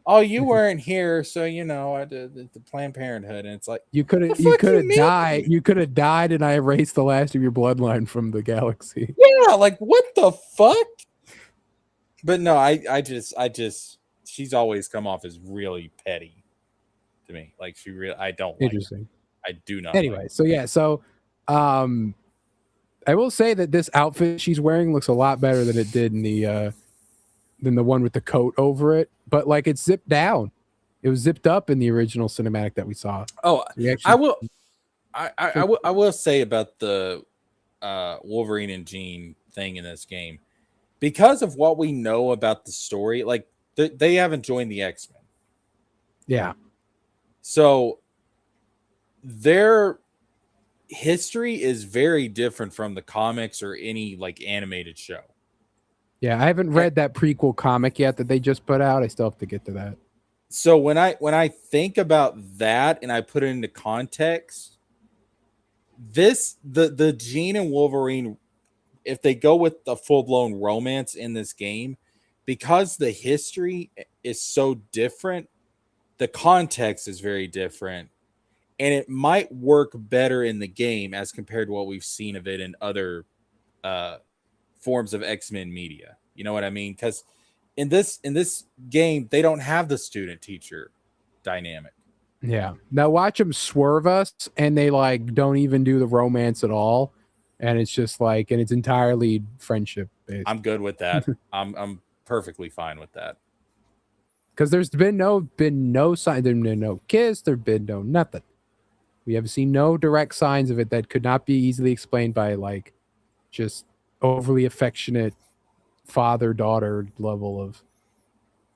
Speaker 4: Oh, you weren't here, so you know I did the Planned Parenthood, and it's like
Speaker 3: you could have died. You could have died, and I erased the last of your bloodline from the galaxy.
Speaker 4: Yeah, like what the fuck? But no, I just she's always come off as really petty to me. Like I don't like
Speaker 3: Interesting.
Speaker 4: Her. I do not.
Speaker 3: Anyway, so yeah, so I will say that this outfit she's wearing looks a lot better than it did in than the one with the coat over it, but like it's zipped down. It was zipped up in the original cinematic that we saw.
Speaker 4: Oh, I will say about the Wolverine and Jean thing in this game, because of what we know about the story, like they haven't joined the X-Men.
Speaker 3: Yeah.
Speaker 4: So their history is very different from the comics or any like animated show.
Speaker 3: Yeah, I haven't read that prequel comic yet that they just put out. I still have to get to that.
Speaker 4: So when I think about that and I put it into context, the Jean and Wolverine, if they go with the full-blown romance in this game, because the history is so different, the context is very different, and it might work better in the game as compared to what we've seen of it in other forms of X-Men media. You know what I mean? Because in this game, they don't have the student-teacher dynamic.
Speaker 3: Yeah. Now watch them swerve us, and they like don't even do the romance at all, and it's just like, and it's entirely friendship based.
Speaker 4: I'm good with that. I'm perfectly fine with that.
Speaker 3: Because there's been no sign, there's been no kiss, there's been no nothing. We have seen no direct signs of it that could not be easily explained by like just overly affectionate father-daughter level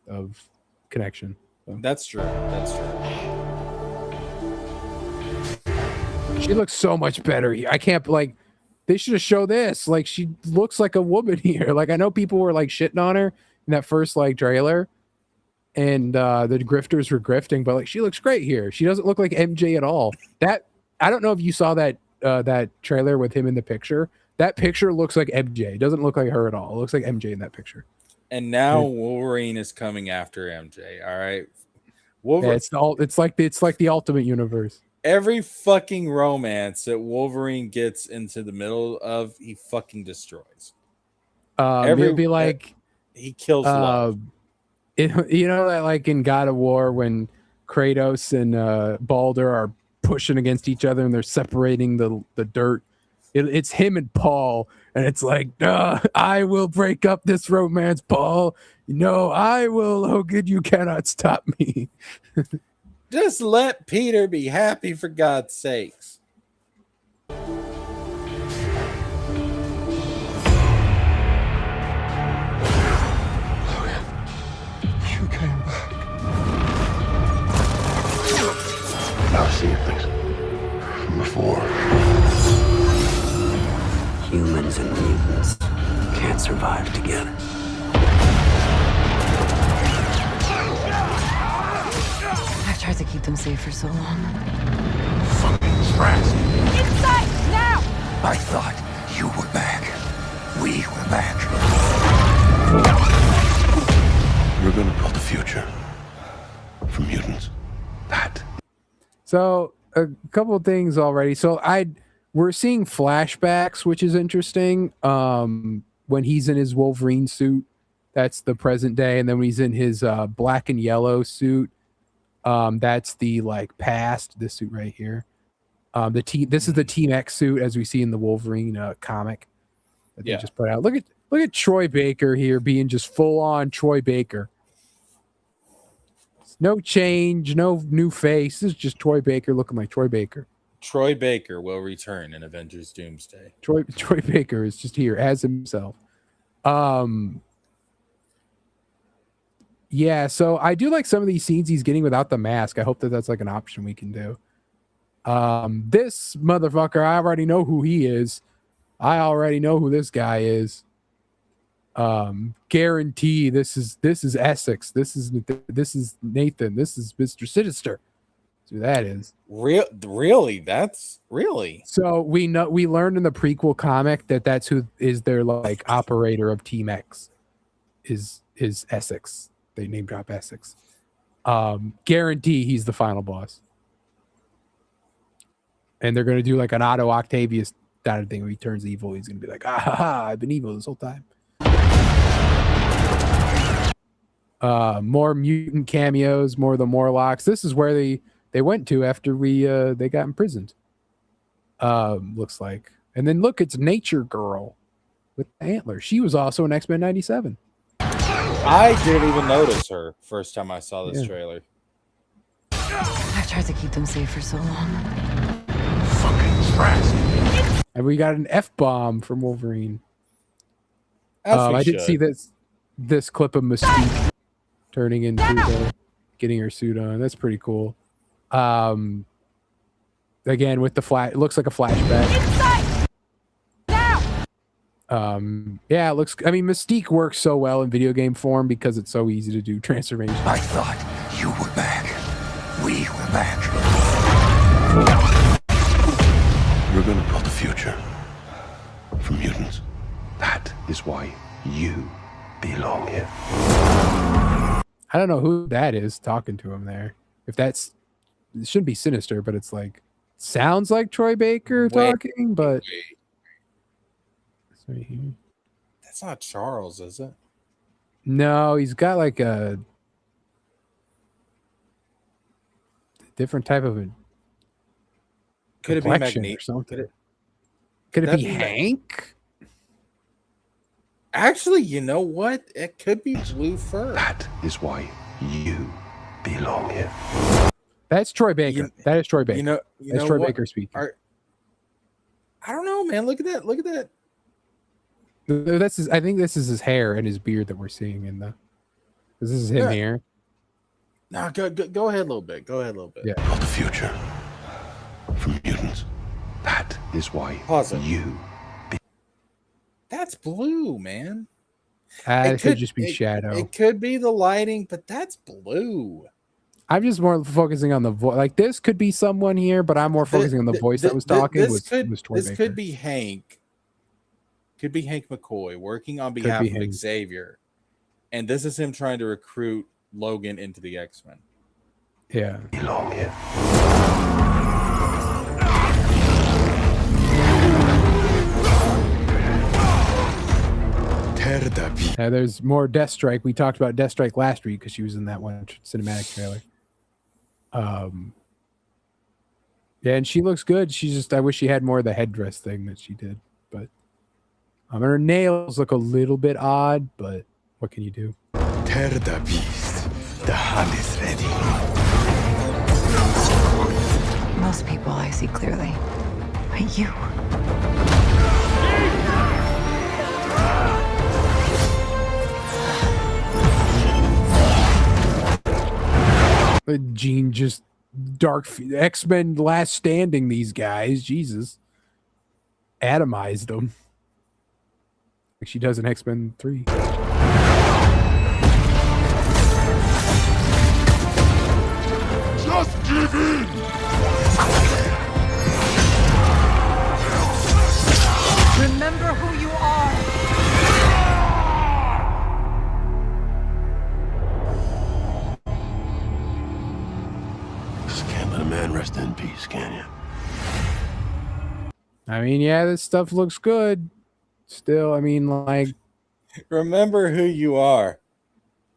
Speaker 3: of connection. So.
Speaker 4: That's true.
Speaker 3: She looks so much better here. I can't like they should have showed this. Like she looks like a woman here. Like I know people were like shitting on her in that first like trailer, and the grifters were grifting, but like she looks great here. She doesn't look like MJ at all. That I don't know if you saw that that trailer with him in the picture. That picture looks like MJ. It doesn't look like her at all. It looks like MJ in that picture.
Speaker 4: And now Wolverine is coming after MJ. All right, Wolverine.
Speaker 3: Yeah, it's like the Ultimate Universe.
Speaker 4: Every fucking romance that Wolverine gets into the middle of, he fucking destroys.
Speaker 3: It'd be like
Speaker 4: he kills love.
Speaker 3: You know that like in God of War when Kratos and Baldur are pushing against each other and they're separating the dirt. It's him and Paul, and it's like, I will break up this romance, Paul. No, I will, Logan. You cannot stop me.
Speaker 4: Just let Peter be happy, for God's sakes.
Speaker 6: You came back. I've seen things from before.
Speaker 7: Humans and mutants can't survive together.
Speaker 5: I've tried to keep them safe for so long.
Speaker 6: Fucking stressed.
Speaker 5: Inside, now!
Speaker 6: I thought you were back. We were back. We're gonna build a future for mutants. That.
Speaker 3: So a couple of things already. So we're seeing flashbacks, which is interesting. When he's in his Wolverine suit, that's the present day, and then when he's in his black and yellow suit, that's the like past. This suit right here. This is the Team X suit as we see in the Wolverine comic that they just put out. Look at Troy Baker here being just full on Troy Baker. No change, no new face. This is just Troy Baker looking like Troy Baker.
Speaker 4: Troy Baker will return in Avengers Doomsday.
Speaker 3: Troy Baker is just here as himself. Yeah, so I do like some of these scenes he's getting without the mask. I hope that that's like an option we can do. This motherfucker, I already know who he is. I already know who this guy is. Guarantee this is Essex. This is Nathan. This is Mr. Sinister. That's who that is.
Speaker 4: Really? That's really.
Speaker 3: So we learned in the prequel comic that's who is their like operator of Team X is Essex. They name drop Essex. Guarantee he's the final boss. And they're gonna do like an Otto Octavius kind of thing where he turns evil. He's gonna be like, ah ha ha, I've been evil this whole time. More mutant cameos, more of the Morlocks. This is where they went to after they got imprisoned. Looks like. And then look, it's Nature Girl with antlers. She was also in X-Men 97.
Speaker 4: I didn't even notice her first time I saw this trailer.
Speaker 5: I've tried to keep them safe for so long.
Speaker 6: Fucking stressed.
Speaker 3: And we got an F-bomb from Wolverine.
Speaker 4: As we
Speaker 3: I did
Speaker 4: should.
Speaker 3: see this clip of Mystique turning into getting her suit on. That's pretty cool. Again with the it looks like a flashback. Yeah, it looks. I mean, Mystique works so well in video game form because it's so easy to do transformation.
Speaker 6: I thought you were back. We were back. We're gonna build a future for mutants. That is why you belong here.
Speaker 3: I don't know who that is talking to him there. If it shouldn't be Sinister, but it's like sounds like Troy Baker talking, but it's right here.
Speaker 4: That's not Charles, is it?
Speaker 3: No, he's got like a different type of a
Speaker 4: Could it be
Speaker 3: complexion
Speaker 4: Magneto
Speaker 3: or something.
Speaker 4: Could
Speaker 3: Could it
Speaker 4: that
Speaker 3: be
Speaker 4: be
Speaker 3: Hank?
Speaker 4: Actually, you know what? It could be Blue Fur.
Speaker 6: That is why you belong here.
Speaker 3: That's Troy Baker. That is Troy Baker. That's Troy
Speaker 4: what?
Speaker 3: Baker speaking.
Speaker 4: I don't know, man. Look at that. Look at that.
Speaker 3: That's I think this is his hair and his beard that we're seeing in the. This is him here.
Speaker 4: No, go ahead a little bit. Go ahead a little bit.
Speaker 3: Yeah.
Speaker 6: Build a future for mutants. That is why
Speaker 4: Pause it.
Speaker 6: you.
Speaker 4: That's blue, man.
Speaker 3: It could just be shadow.
Speaker 4: It could be the lighting, but that's blue.
Speaker 3: I'm just more focusing on the voice. Like this could be someone here, but I'm more focusing on the voice that was talking. Was Troy
Speaker 4: This
Speaker 3: Baker.
Speaker 4: could be Hank. Could be Hank McCoy working on behalf of
Speaker 3: Hank.
Speaker 4: Xavier, and this is him trying to recruit Logan into the X-Men.
Speaker 3: Yeah.
Speaker 6: belong here.
Speaker 3: There's more Deathstrike. We talked about Deathstrike last week because she was in that one cinematic trailer. Yeah, and she looks good. She's just, I wish she had more of the headdress thing that she did. But her nails look a little bit odd, but what can you do?
Speaker 6: Tear the beast. The hunt is ready.
Speaker 5: Most people I see clearly. But you.
Speaker 3: Jean just X-Men Last Standing these guys. Jesus. Atomized them. Like she does in X-Men 3.
Speaker 6: Just give in!
Speaker 5: Remember who you are.
Speaker 6: Just can't let a man rest in peace, can you?
Speaker 3: I mean, yeah, this stuff looks good. Still, I mean, like,
Speaker 4: Remember who you are.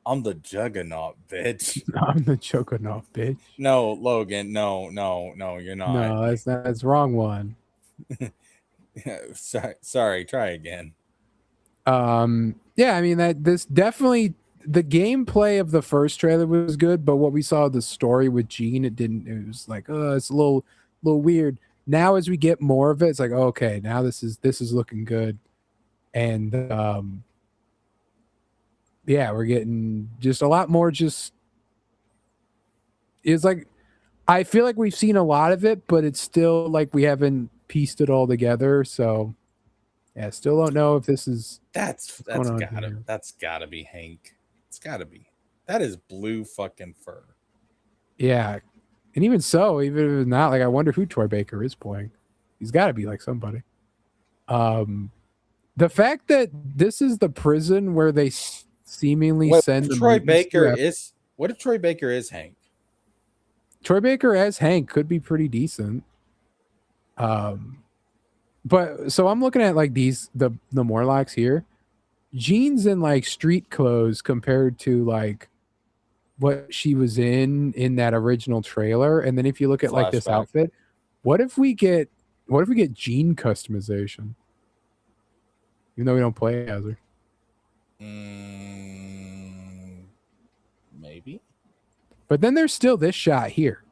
Speaker 4: I'm the Juggernaut, bitch.
Speaker 3: I'm the Juggernaut, bitch.
Speaker 4: No, Logan. No, you're not.
Speaker 3: No, that's the wrong one.
Speaker 4: Sorry, try again.
Speaker 3: Yeah, I mean that this definitely the gameplay of the first trailer was good, but what we saw the story with Jean, it was like, it's a little weird. Now as we get more of it, it's like, okay, now this is looking good. And yeah, we're getting just a lot more it's like I feel like we've seen a lot of it, but it's still like we haven't pieced it all together. So yeah, still don't know if this is
Speaker 4: That's gotta be Hank. It's gotta be. That is blue fucking fur.
Speaker 3: Yeah. And even so, even if it's not, like I wonder who Troy Baker is playing. He's gotta be like somebody. The fact that this is the prison where they seemingly send
Speaker 4: Troy Baker is what if Troy Baker is Hank?
Speaker 3: Troy Baker as Hank could be pretty decent. But so I'm looking at like the Morlocks here. Jean's in like street clothes compared to like what she was in that original trailer. And then if you look at like this outfit, what if we get Jean customization? Even though we don't play as her.
Speaker 4: Maybe.
Speaker 3: But then there's still this shot here.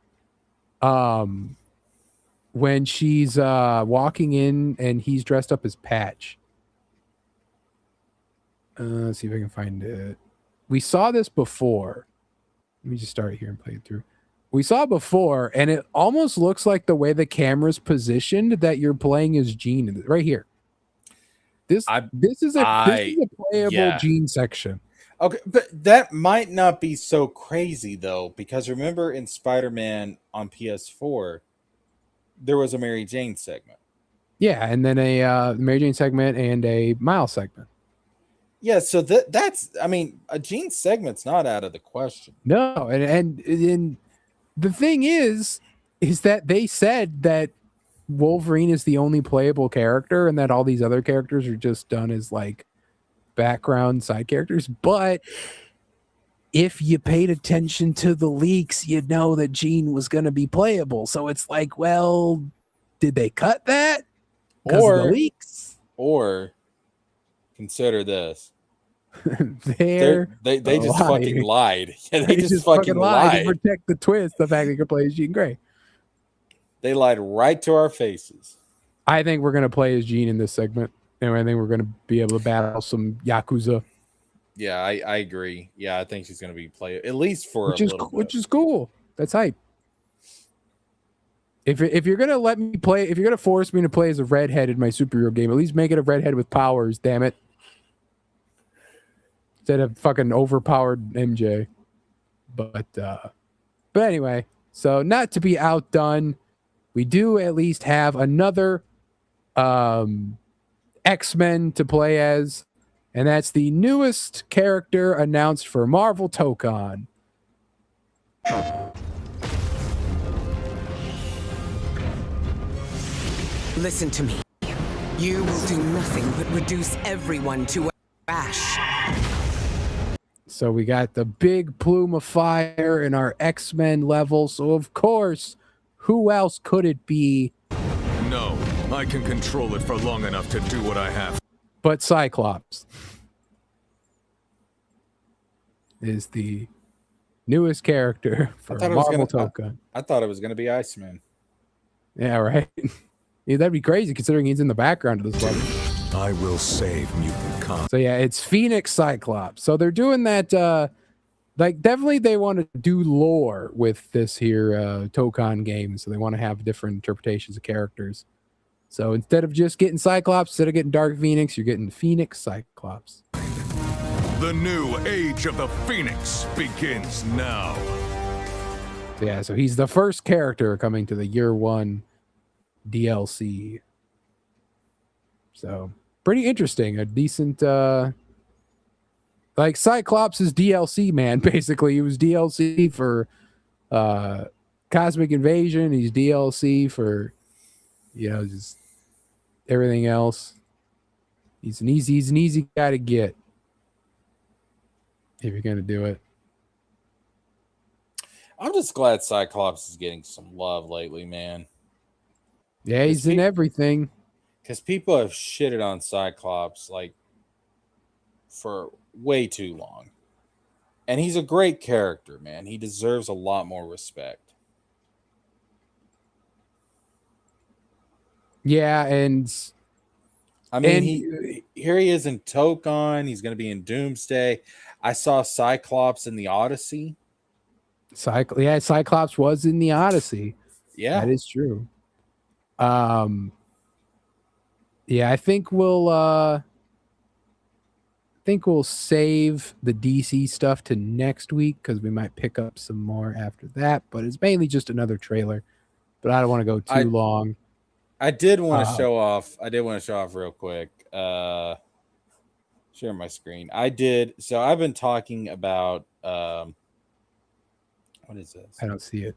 Speaker 3: When she's walking in and he's dressed up as Patch. Let's see if I can find it. We saw this before. Let me just start here and play it through. We saw it before, and it almost looks like the way the camera's positioned that you're playing as Jean right here. This is a playable Jean section.
Speaker 4: Okay, but that might not be so crazy though, because remember in Spider-Man on PS4, there was a Mary Jane segment.
Speaker 3: Yeah, and then a Mary Jane segment and a Miles segment.
Speaker 4: Yeah, so that's I mean, a Jean segment's not out of the question.
Speaker 3: No, and the thing is that they said that Wolverine is the only playable character and that all these other characters are just done as like background side characters. But if you paid attention to the leaks, you'd know that Jean was going to be playable. So it's like, well, did they cut that? Or the leaks?
Speaker 4: Or consider this.
Speaker 3: they
Speaker 4: just fucking lied. Yeah, they just fucking lied
Speaker 3: to protect the twist, the fact that you could play as Jean Grey.
Speaker 4: They lied right to our faces.
Speaker 3: I think we're gonna play as Jean in this segment. Anyway, I think we're gonna be able to battle some Yakuza.
Speaker 4: Yeah, I agree. Yeah, I think she's gonna be played at least for which
Speaker 3: is cool. That's hype. If you're gonna let me play, if you're gonna force me to play as a redhead in my superhero game, at least make it a redhead with powers. Damn it. Instead of fucking overpowered MJ. But anyway, so not to be outdone, we do at least have another X-Men to play as, and that's the newest character announced for Marvel Tokon.
Speaker 8: Listen to me. You will do nothing but reduce everyone to ash.
Speaker 3: So we got the big plume of fire in our X-Men level. So of course, who else could it be
Speaker 9: No, I can control it for long enough to do what I have.
Speaker 3: but Cyclops? Is the newest character for Marvel Token.
Speaker 4: I thought it was gonna be Iceman.
Speaker 3: Yeah, right. Yeah, that'd be crazy considering he's in the background of this level.
Speaker 9: I will save mutant con.
Speaker 3: So yeah, it's Phoenix Cyclops. So they're doing that. Like definitely they want to do lore with this here Tokon game. So they want to have different interpretations of characters. So instead of just getting Cyclops, instead of getting Dark Phoenix, you're getting Phoenix Cyclops.
Speaker 9: The new age of the Phoenix begins now.
Speaker 3: So yeah, so he's the first character coming to the year 1 DLC. So pretty interesting. A decent like Cyclops is DLC, man. Basically, he was DLC for Cosmic Invasion. He's DLC for just everything else. He's an easy guy to get if you're gonna do it.
Speaker 4: I'm just glad Cyclops is getting some love lately, man.
Speaker 3: Yeah, he's in everything.
Speaker 4: Because people have shitted on Cyclops like for way too long. And he's a great character, man. He deserves a lot more respect.
Speaker 3: Yeah, and
Speaker 4: I mean, here he is in Tokon. He's going to be in Doomsday. I saw Cyclops in the Odyssey.
Speaker 3: Cyclops was in the Odyssey.
Speaker 4: Yeah,
Speaker 3: that is true. Yeah, I think we'll save the DC stuff to next week because we might pick up some more after that. But it's mainly just another trailer. But I don't want to go too long.
Speaker 4: I did want to show off. I did want to show off real quick. Share my screen. I did. So I've been talking about. What is this?
Speaker 3: I don't see it.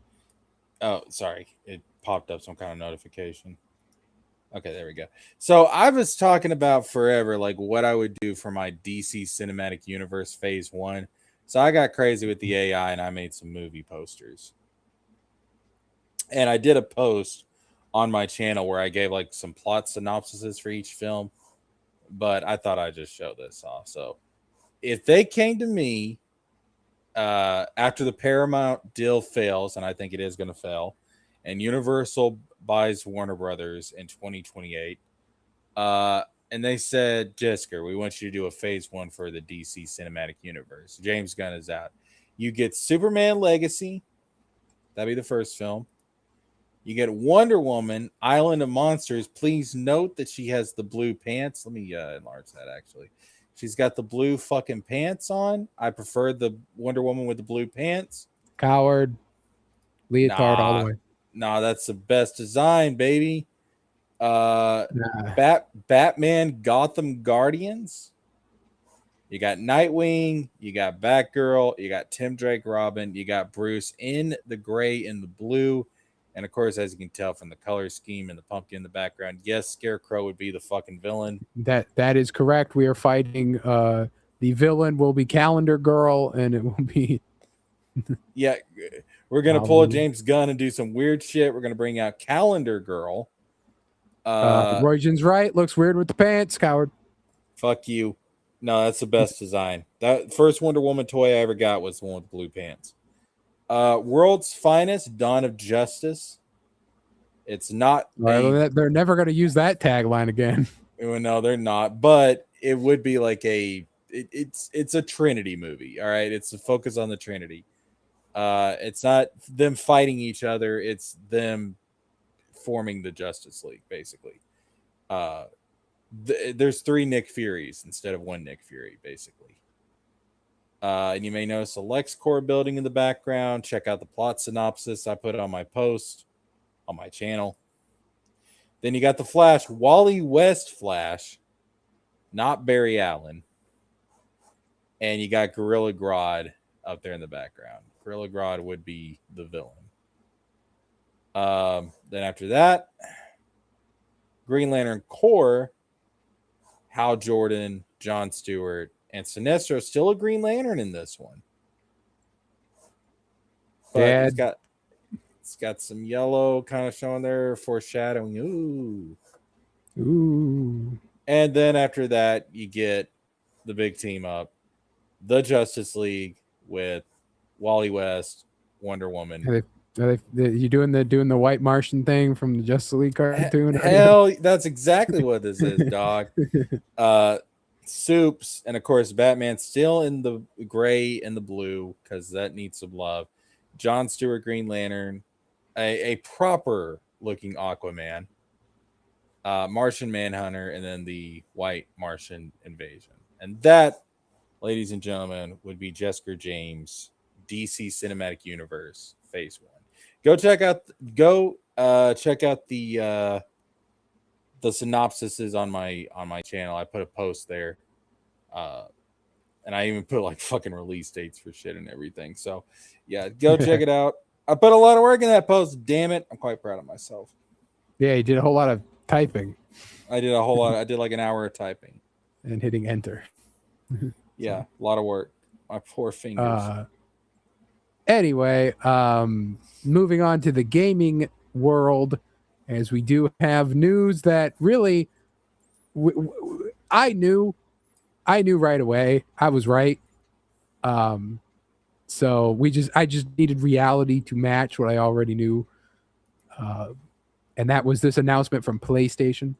Speaker 4: Oh, sorry. It popped up some kind of notification. Okay, there we go. So I was talking about forever, like what I would do for my DC Cinematic Universe Phase 1. So I got crazy with the AI and I made some movie posters. And I did a post on my channel where I gave like some plot synopsises for each film. But I thought I'd just show this off. So if they came to me after the Paramount deal fails, and I think it is going to fail, and Universal buys Warner Brothers in 2028, and they said, Jisker, we want you to do a Phase 1 for the DC Cinematic Universe. James Gunn is out. You get Superman Legacy. That'd be the first film. You get Wonder Woman, Island of Monsters. Please note that she has the blue pants. Let me enlarge that, actually. She's got the blue fucking pants on. I prefer the Wonder Woman with the blue pants.
Speaker 3: Coward. Leotard all the way.
Speaker 4: Nah, that's the best design, baby. Batman Gotham Guardians. You got Nightwing. You got Batgirl. You got Tim Drake Robin. You got Bruce in the gray and the blue. And of course, as you can tell from the color scheme and the pumpkin in the background, yes, Scarecrow would be the fucking villain.
Speaker 3: That is correct. We are fighting. The villain will be Calendar Girl, and it will be.
Speaker 4: Yeah, we're gonna pull a James Gunn and do some weird shit. We're gonna bring out Calendar Girl.
Speaker 3: Roygen's right. Looks weird with the pants, coward.
Speaker 4: Fuck you. No, that's the best design. That first Wonder Woman toy I ever got was the one with blue pants. World's Finest, Dawn of Justice. It's not.
Speaker 3: They're never going to use that tagline again.
Speaker 4: No, they're not. But it would be like it's a Trinity movie. All right, it's a focus on the Trinity. It's not them fighting each other. It's them forming the Justice League, basically. There's 3 Nick Furies instead of 1 Nick Fury, basically. And you may notice a LexCorp building in the background. Check out the plot synopsis I put on my post on my channel. Then you got the Flash, Wally West Flash, not Barry Allen. And you got Gorilla Grodd up there in the background. Gorilla Grodd would be the villain. Then after that, Green Lantern Corps, Hal Jordan, John Stewart, and Sinestro. Still a Green Lantern in this one. But It's got some yellow kind of showing there, foreshadowing.
Speaker 3: Ooh.
Speaker 4: And then after that, you get the big team up, the Justice League with Wally West, Wonder Woman.
Speaker 3: You doing the White Martian thing from the Justice League cartoon?
Speaker 4: Hell, that's exactly what this is, dog. Soups, and of course, Batman still in the gray and the blue because that needs some love. John Stewart, Green Lantern, a proper looking Aquaman, Martian Manhunter, and then the White Martian Invasion. And that, ladies and gentlemen, would be Jessica James DC Cinematic Universe Phase 1. Go check out the synopsis is on my channel. I put a post there. And I even put like fucking release dates for shit and everything. So yeah, go check it out. I put a lot of work in that post. Damn it. I'm quite proud of myself.
Speaker 3: Yeah, you did a whole lot of typing.
Speaker 4: I did a whole lot. I did like an hour of typing.
Speaker 3: And hitting enter.
Speaker 4: Yeah, a lot of work. My poor fingers.
Speaker 3: Anyway, moving on to the gaming world, as we do have news that really I knew right away. I was right. So I just needed reality to match what I already knew. And that was this announcement from PlayStation.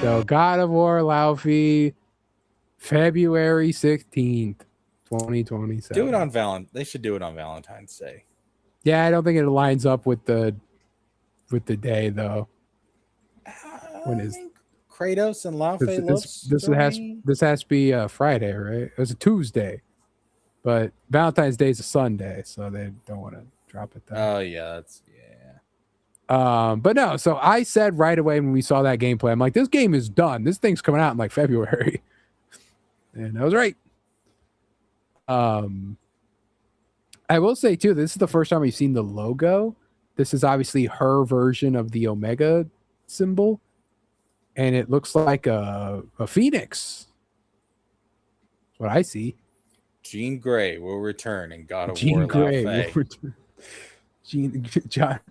Speaker 3: So God of War Laufey, February 16th, 2027.
Speaker 4: Do it on They should do it on Valentine's Day.
Speaker 3: Yeah, I don't think it lines up with the day though. When is
Speaker 4: Kratos and Laufey?
Speaker 3: This has to be Friday, right? It was a Tuesday, but Valentine's Day is a Sunday, so they don't want to drop it there.
Speaker 4: Oh yeah,
Speaker 3: but no, so I said right away when we saw that gameplay, I'm like, this game is done. This thing's coming out in like February. And I was right. I will say too, this is the first time we've seen the logo. This is obviously her version of the Omega symbol. And it looks like a phoenix. That's what I see.
Speaker 4: Jean Grey will return in God of
Speaker 3: Jean
Speaker 4: War.
Speaker 3: Grey will return.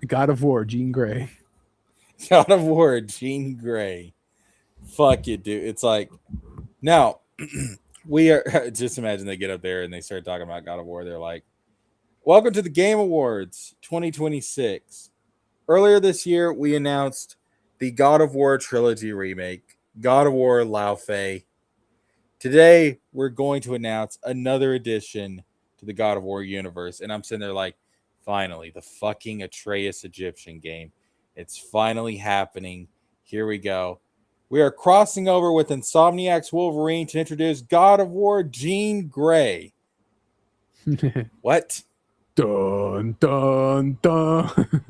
Speaker 3: God of War, Jean Grey.
Speaker 4: God of War, Jean Grey. Fuck it, dude. It's like, now, we are, just imagine they get up there and they start talking about God of War. They're like, welcome to the Game Awards 2026. Earlier this year, we announced the God of War trilogy remake, God of War Laufey. Today, we're going to announce another addition to the God of War universe. And I'm sitting there like, finally, the fucking Atreus Egyptian game. It's finally happening. Here we go. We are crossing over with Insomniac's Wolverine to introduce God of War Jean Grey. What?
Speaker 3: Dun, dun, dun.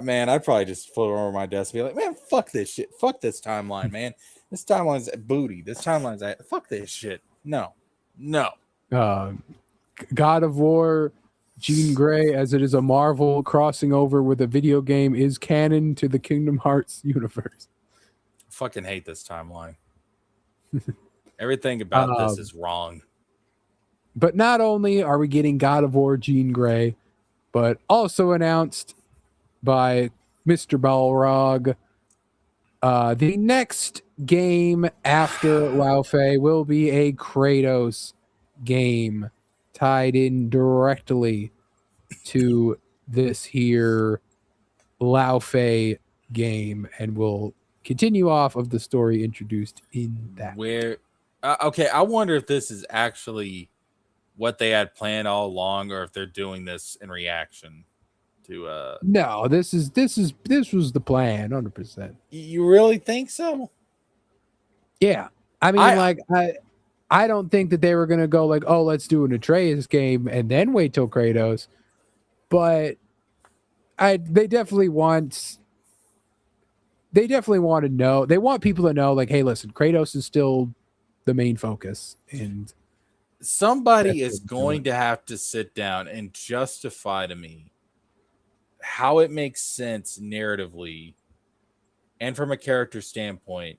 Speaker 4: Man, I'd probably just float over my desk and be like, man, fuck this shit. Fuck this timeline, man. This timeline's booty. This timeline's fuck this shit. No.
Speaker 3: God of War Jean Grey, as it is a Marvel crossing over with a video game, is canon to the Kingdom Hearts universe.
Speaker 4: I fucking hate this timeline. Everything about this is wrong.
Speaker 3: But not only are we getting God of War Jean Grey, but also announced by Mr. Balrog, the next game after Laufey will be a Kratos game tied in directly to this here Laufey game, and will continue off of the story introduced in that.
Speaker 4: Okay, I wonder if this is actually what they had planned all along, or if they're doing this in reaction to
Speaker 3: No, this was the plan, 100%.
Speaker 4: You really think so?
Speaker 3: Yeah. I mean, I don't think that they were going to go like, oh, let's do an Atreus game and then wait till Kratos. But they definitely want to know. They want people to know, like, hey, listen, Kratos is still the main focus, and
Speaker 4: somebody
Speaker 3: that's
Speaker 4: is
Speaker 3: what we're
Speaker 4: going
Speaker 3: doing.
Speaker 4: to have to sit down and justify to me how it makes sense narratively and from a character standpoint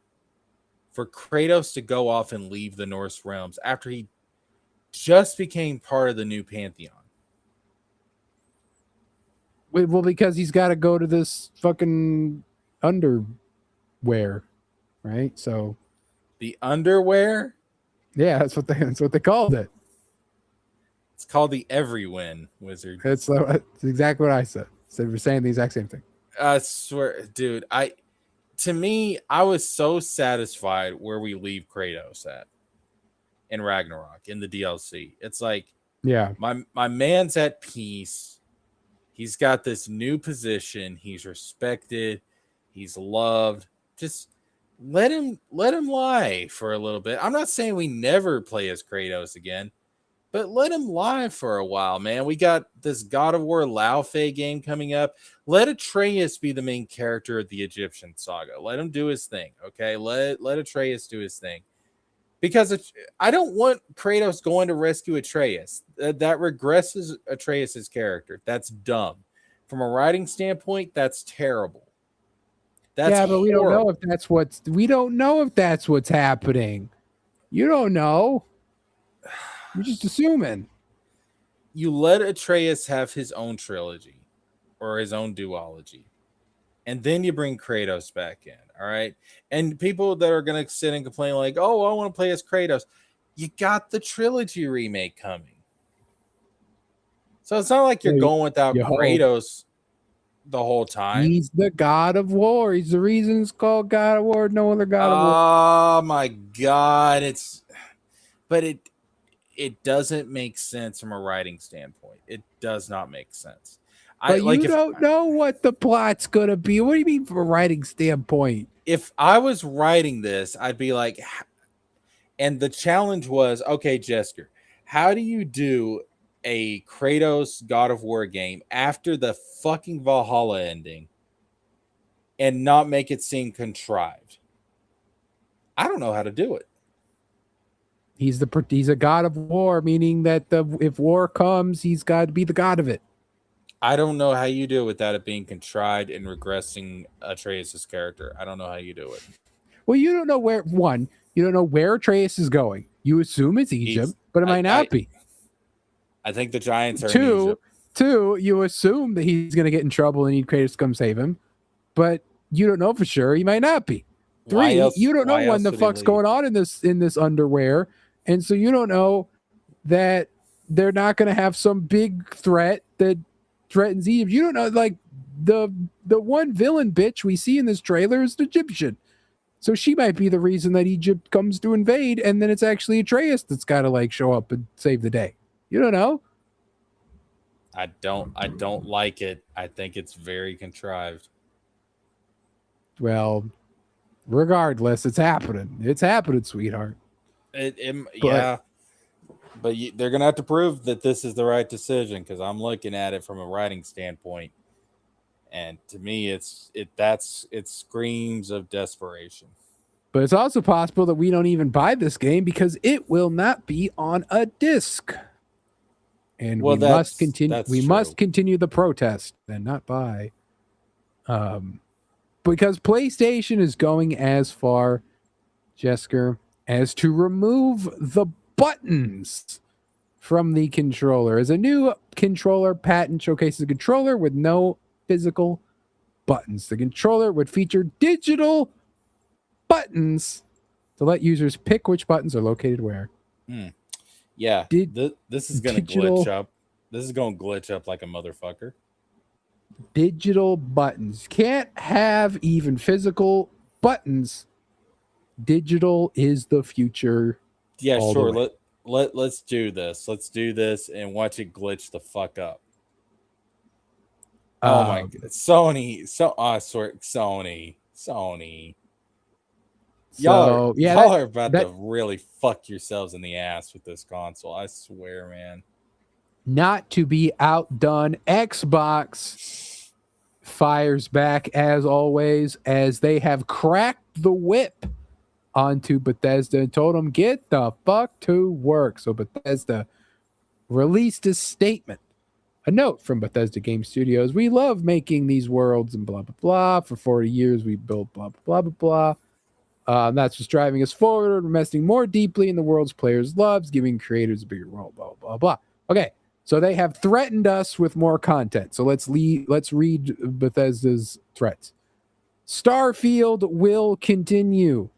Speaker 4: for Kratos to go off and leave the Norse realms after he just became part of the new pantheon.
Speaker 3: Well, because he's got to go to this fucking underwear, right? So
Speaker 4: The underwear,
Speaker 3: yeah, that's what they called it.
Speaker 4: it's called the Everywin Wizard.
Speaker 3: That's exactly what I said. So we're saying the exact same thing.
Speaker 4: I swear, dude, to me, I was so satisfied where we leave Kratos at in Ragnarok in the DLC. It's like,
Speaker 3: Yeah,
Speaker 4: my man's at peace. He's got this new position. He's respected. He's loved. Just let him lie for a little bit. I'm not saying we never play as Kratos again, but let him lie for a while, man. We got this God of War Laufey game coming up. Let Atreus be the main character of the Egyptian saga. Let him do his thing, okay? Let Atreus do his thing. Because I don't want Kratos going to rescue Atreus. That regresses Atreus's character. That's dumb. From a writing standpoint, that's terrible. That's
Speaker 3: yeah, but we don't know
Speaker 4: horrible.
Speaker 3: if that's what's happening. You don't know. You're just assuming.
Speaker 4: You let Atreus have his own trilogy or his own duology, and then you bring Kratos back in. All right. And people that are going to sit and complain, like, oh, I want to play as Kratos. You got the trilogy remake coming. So it's not like you're going without
Speaker 3: you hope.
Speaker 4: Kratos the whole time.
Speaker 3: He's the God of War. He's the reason it's called God of War. No other God of War.
Speaker 4: Oh my God. It doesn't make sense from a writing standpoint. It does not make sense.
Speaker 3: But you don't know what the plot's gonna be. What do you mean from a writing standpoint?
Speaker 4: If I was writing this, I'd be like, and the challenge was, okay, Jesker, how do you do a Kratos God of War game after the fucking Valhalla ending and not make it seem contrived? I don't know how to do it.
Speaker 3: He's a God of War, meaning that if war comes, he's got to be the god of it.
Speaker 4: I don't know how you do it without it being contrived and regressing Atreus' character. I don't know how you do it.
Speaker 3: Well, you don't know you don't know where Atreus is going. You assume it's Egypt, but it might not be.
Speaker 4: I think the Giants are in Egypt.
Speaker 3: Two, you assume that he's going to get in trouble and need Kratos to come save him, but you don't know for sure. He might not be. Three, you don't know when the fuck's going on in this underwear, and so you don't know that they're not going to have some big threat that threatens Egypt. You don't know, like the one villain bitch we see in this trailer is an Egyptian. So she might be the reason that Egypt comes to invade, and then it's actually Atreus that's got to like show up and save the day. You don't know.
Speaker 4: I don't like it. I think it's very contrived.
Speaker 3: Well, regardless, it's happening. It's happening, sweetheart.
Speaker 4: Yeah. But they're going to have to prove that this is the right decision, because I'm looking at it from a writing standpoint. And to me, it screams of desperation.
Speaker 3: But it's also possible that we don't even buy this game because it will not be on a disc. And we must continue. We must continue the protest and not buy. Because PlayStation is going as far, Jesker, as to remove the buttons from the controller. As a new controller patent showcases a controller with no physical buttons. The controller would feature digital buttons to let users pick which buttons are located where.
Speaker 4: Yeah, this is going to glitch up. This is going to glitch up like a motherfucker.
Speaker 3: Digital buttons. Can't have even physical buttons. Digital is the future.
Speaker 4: Yeah, sure. Let's do this. Let's do this and watch it glitch the fuck up. Oh my God. Sony. Y'all are about to really fuck yourselves in the ass with this console. I swear, man.
Speaker 3: Not to be outdone, Xbox fires back as always, as they have cracked the whip onto Bethesda and told them, get the fuck to work. So Bethesda released a statement, a note from Bethesda Game Studios. We love making these worlds and blah, blah, blah. For 40 years, we built blah, blah, blah, blah, blah. That's what's driving us forward. We're investing more deeply in the world's players' loves, giving creators a bigger role, blah, blah, blah. Okay, so they have threatened us with more content. So let's read Bethesda's threats. Starfield will continue.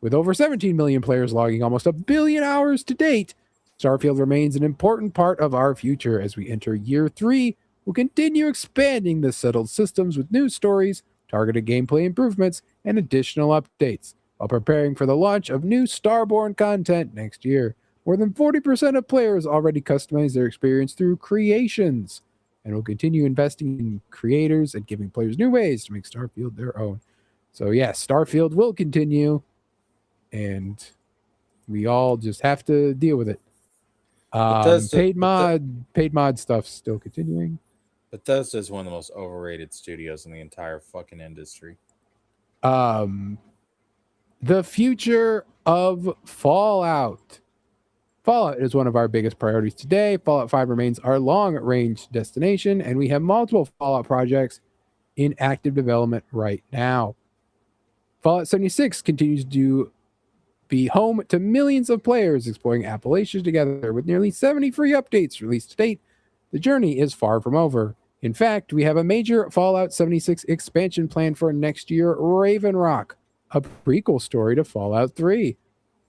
Speaker 3: With over 17 million players logging almost 1 billion hours to date, Starfield remains an important part of our future. As we enter year 3, we'll continue expanding the settled systems with new stories, targeted gameplay improvements, and additional updates, while preparing for the launch of new Starborn content next year. More than 40% of players already customize their experience through creations, and will continue investing in creators and giving players new ways to make Starfield their own. So yes, Starfield will continue, and we all just have to deal with it. Paid mod stuff's still continuing.
Speaker 4: Bethesda is one of the most overrated studios in the entire fucking industry.
Speaker 3: The future of Fallout. Fallout is one of our biggest priorities today. Fallout 5 remains our long-range destination, and we have multiple Fallout projects in active development right now. Fallout 76 continues to be home to millions of players exploring Appalachia together. With nearly 70 free updates released to date, the journey is far from over. In fact, we have a major Fallout 76 expansion planned for next year, Raven Rock, a prequel story to Fallout 3.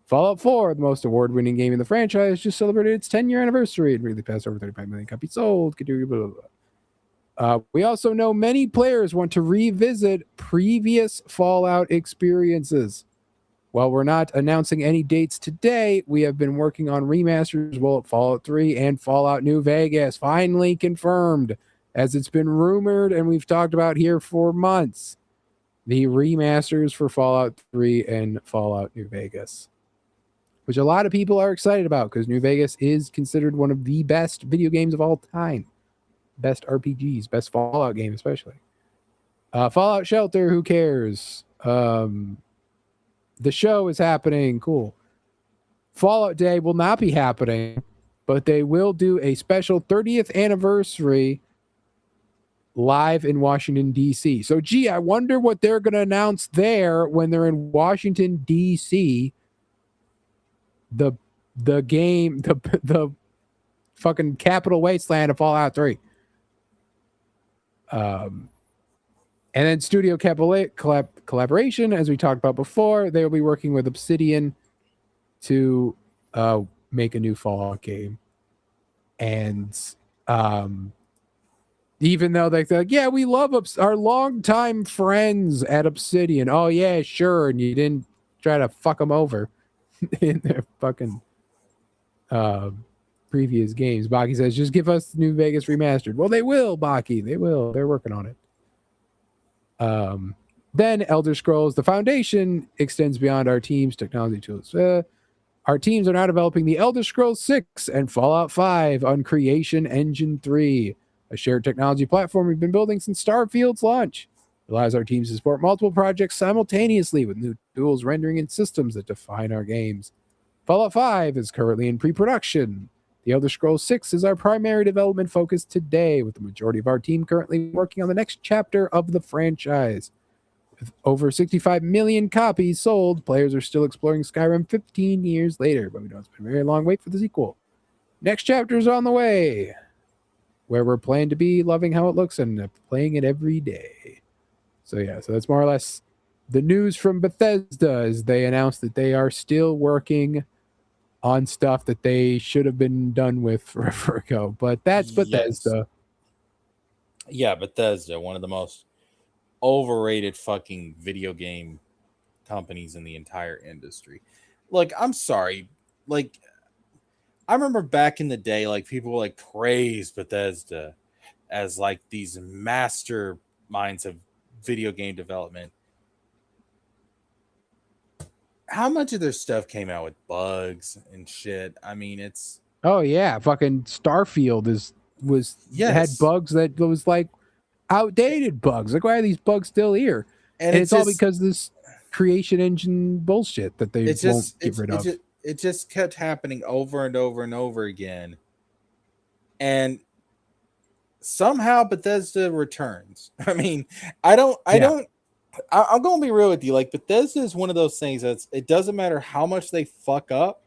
Speaker 3: Fallout 4, the most award-winning game in the franchise, just celebrated its 10-year anniversary and really passed over 35 million copies sold. We also know many players want to revisit previous Fallout experiences. While we're not announcing any dates today, we have been working on remasters of Fallout 3 and Fallout New Vegas, finally confirmed, as it's been rumored and we've talked about here for months. The remasters for Fallout 3 and Fallout New Vegas, which a lot of people are excited about because New Vegas is considered one of the best video games of all time. Best RPGs, best Fallout game especially. Fallout Shelter, who cares? The show is happening. Cool. Fallout Day will not be happening, but they will do a special 30th anniversary live in Washington, D.C. So, gee, I wonder what they're going to announce there when they're in Washington, D.C. The game, the fucking capital wasteland of Fallout 3. And then studio collaboration, as we talked about before, they will be working with Obsidian to make a new Fallout game. And even though they're like, yeah, we love our longtime friends at Obsidian. Oh, yeah, sure. And you didn't try to fuck them over in their fucking previous games. Baki says, just give us New Vegas remastered. Well, they will, Baki. They will. They're working on it. Then Elder Scrolls, the Foundation extends beyond our team's technology tools. Our teams are now developing the Elder Scrolls 6 and Fallout 5 on Creation Engine 3, a shared technology platform we've been building since Starfield's launch. It allows our teams to support multiple projects simultaneously with new tools, rendering, and systems that define our games. Fallout 5 is currently in pre-production. The Elder Scrolls 6 is our primary development focus today, with the majority of our team currently working on the next chapter of the franchise. With over 65 million copies sold, players are still exploring Skyrim 15 years later, but we know it's been a very long wait for the sequel. Next chapter is on the way, where we're planning to be, loving how it looks and playing it every day. So yeah, so that's more or less the news from Bethesda, as they announced that they are still working on stuff that they should have been done with forever ago. But that's Bethesda.
Speaker 4: Yes. Yeah, Bethesda, one of the most overrated fucking video game companies in the entire industry. Like, I'm sorry. Like, I remember back in the day, like, people like praise Bethesda as like these masterminds of video game development. How much of their stuff came out with bugs and shit? I mean, it's...
Speaker 3: Oh, yeah. Fucking Starfield had bugs that was like... outdated bugs. Like, why are these bugs still here? And it's all because of this creation engine bullshit that they won't get rid of.
Speaker 4: It just kept happening over and over and over again. And somehow Bethesda returns. I mean, I'm going to be real with you. Like, Bethesda is one of those things it doesn't matter how much they fuck up,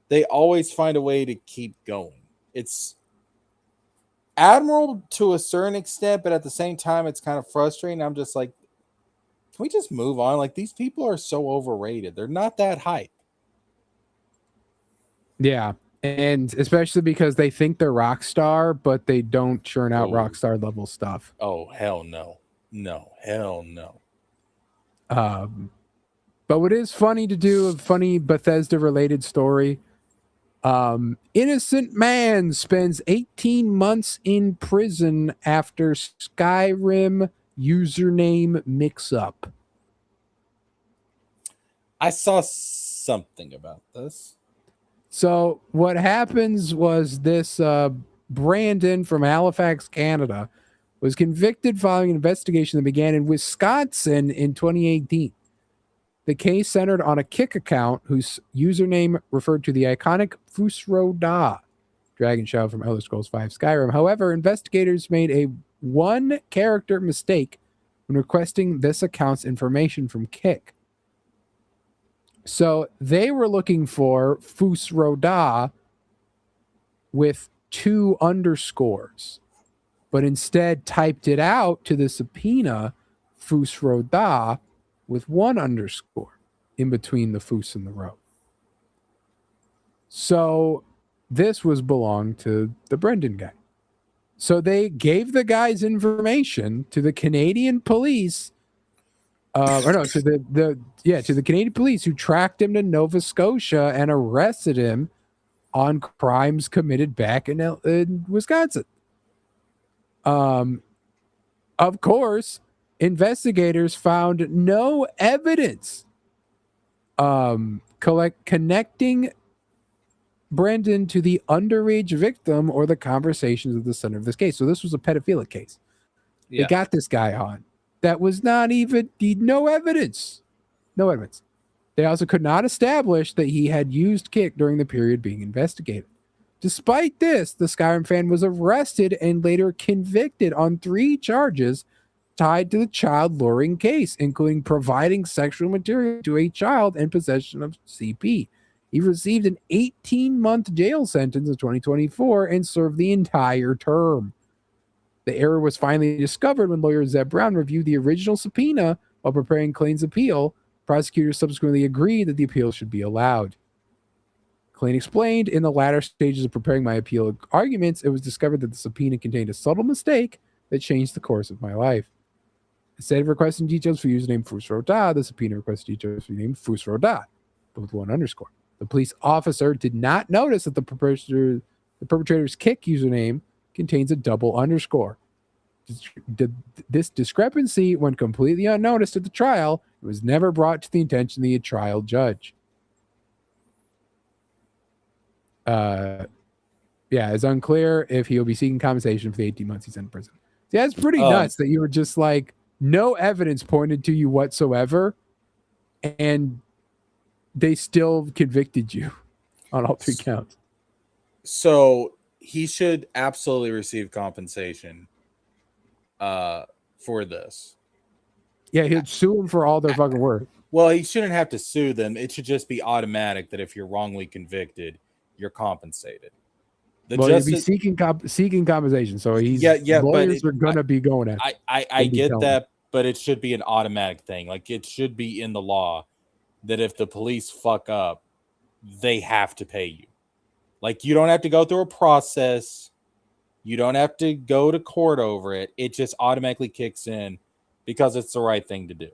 Speaker 4: they always find a way to keep going. It's admirable to a certain extent, but at the same time, it's kind of frustrating. I'm just like, can we just move on? Like, these people are so overrated. They're not that hype.
Speaker 3: Yeah. And especially because they think they're Rockstar, but they don't churn out Rockstar level stuff.
Speaker 4: Oh, hell no. No, hell no.
Speaker 3: But what is funny to do, a funny Bethesda related story. Innocent man spends 18 months in prison after Skyrim username mix-up.
Speaker 4: I saw something about this.
Speaker 3: So what happens was this Brandon from Halifax, Canada, was convicted following an investigation that began in Wisconsin in 2018. The case centered on a Kick account whose username referred to the iconic Fusro Da, dragon child from Elder Scrolls V Skyrim. However, investigators made a one-character mistake when requesting this account's information from Kick. So they were looking for Fusro Da with 2 underscores, but instead typed it out to the subpoena Fusro Da with 1 underscore in between the Fus and the Ro. So this belonged to the Brendan guy. So they gave the guy's information to the Canadian police, to the Canadian police, who tracked him to Nova Scotia and arrested him on crimes committed back in Wisconsin. Of course, investigators found no evidence connecting Brendan to the underage victim or the conversations at the center of this case. So this was a pedophilic case. Yeah. They got this guy on. That was no evidence. No evidence. They also could not establish that he had used Kick during the period being investigated. Despite this, the Skyrim fan was arrested and later convicted on 3 charges tied to the child luring case, including providing sexual material to a child and possession of CP. He received an 18-month jail sentence in 2024 and served the entire term. The error was finally discovered when lawyer Zeb Brown reviewed the original subpoena while preparing Clayton's appeal. Prosecutors subsequently agreed that the appeal should be allowed. Clayton explained, in the latter stages of preparing my appeal arguments, it was discovered that the subpoena contained a subtle mistake that changed the course of my life. Instead of requesting details for username Fusro Da, the subpoena requested details for username Fusro Da, but with 1 underscore. The police officer did not notice that the perpetrator's Kick username contains a double underscore. This discrepancy went completely unnoticed at the trial. It was never brought to the attention of the trial judge. It's unclear if he will be seeking compensation for the 18 months he's in prison. See, that's pretty nuts that you were just like, no evidence pointed to you whatsoever, and they still convicted you on all 3 counts.
Speaker 4: So he should absolutely receive compensation for this.
Speaker 3: Yeah, he'd sue them for all their fucking work.
Speaker 4: Well, he shouldn't have to sue them. It should just be automatic that if you're wrongly convicted, you're compensated.
Speaker 3: He'd be seeking compensation. So he's lawyers are gonna be going at.
Speaker 4: I get that, but it should be an automatic thing. Like, it should be in the law that if the police fuck up, they have to pay you. Like, you don't have to go through a process. You don't have to go to court over it. It just automatically kicks in because it's the right thing to do.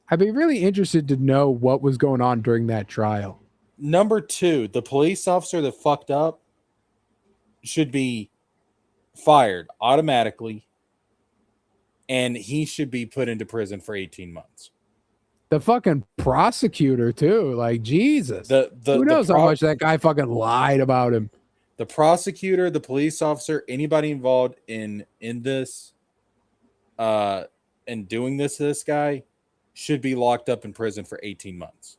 Speaker 3: I'd be really interested to know what was going on during that trial.
Speaker 4: Number 2, the police officer that fucked up should be fired automatically, and he should be put into prison for 18 months.
Speaker 3: The fucking prosecutor too, like, Jesus. Who knows how much that guy fucking lied about him?
Speaker 4: The prosecutor, the police officer, anybody involved in this and doing this to this guy should be locked up in prison for 18 months.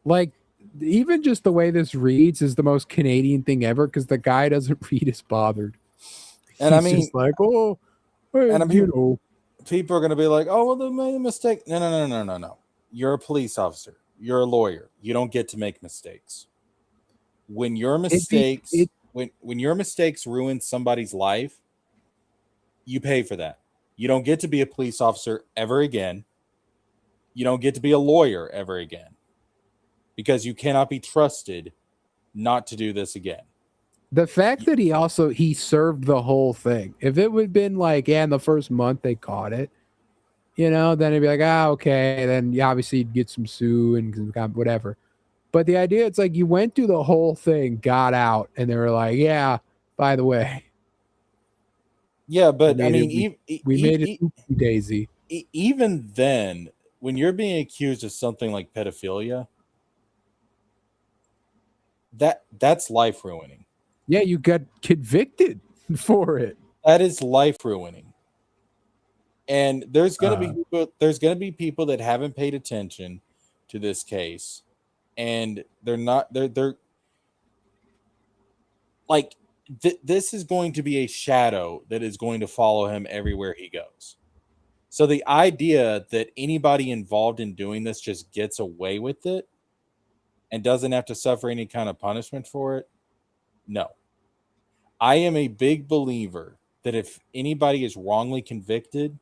Speaker 3: Like, even just the way this reads is the most Canadian thing ever because the guy doesn't read as bothered.
Speaker 4: And
Speaker 3: He's just like, oh,
Speaker 4: and I mean,
Speaker 3: you know.
Speaker 4: People are going to be like, oh, well, they made a mistake. No. You're a police officer. You're a lawyer. You don't get to make mistakes. When your mistakes, when your mistakes ruin somebody's life, you pay for that. You don't get to be a police officer ever again. You don't get to be a lawyer ever again because you cannot be trusted not to do this again.
Speaker 3: The fact that he served the whole thing. If it would have been like, yeah, in the first month they caught it, you know, then it'd be like, okay. Then you obviously you'd get some sue and whatever. But the idea, it's like you went through the whole thing, got out, and they were like, yeah, by the way.
Speaker 4: Yeah, but I mean,
Speaker 3: we made it daisy.
Speaker 4: Even then, when you're being accused of something like pedophilia, that's life ruining.
Speaker 3: Yeah, you got convicted for it.
Speaker 4: That is life ruining. And there's gonna be people that haven't paid attention to this case, and they're like this is going to be a shadow that is going to follow him everywhere he goes. So the idea that anybody involved in doing this just gets away with it and doesn't have to suffer any kind of punishment for it, no. I am a big believer that if anybody is wrongly convicted,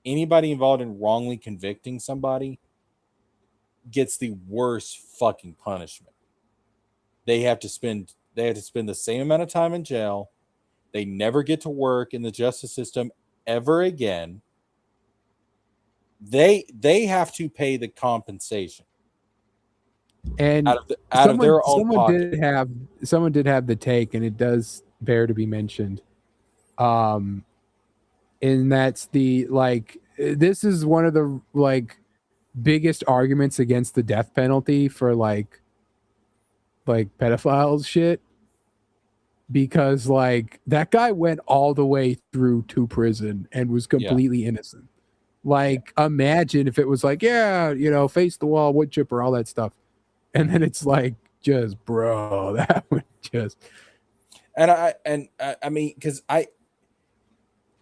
Speaker 4: anybody involved in wrongly convicting somebody gets the worst fucking punishment. They have to spend the same amount of time in jail. They never get to work in the justice system ever again. They have to pay the compensation.
Speaker 3: And
Speaker 4: out of their own pocket.
Speaker 3: Someone did have the take, and it does bear to be mentioned. And that's the this is one of the biggest arguments against the death penalty for like pedophiles shit, because that guy went all the way through to prison and was completely innocent. Imagine if it was face the wall, wood chipper, all that stuff. And then it's just, bro, that would just.
Speaker 4: And I mean, because I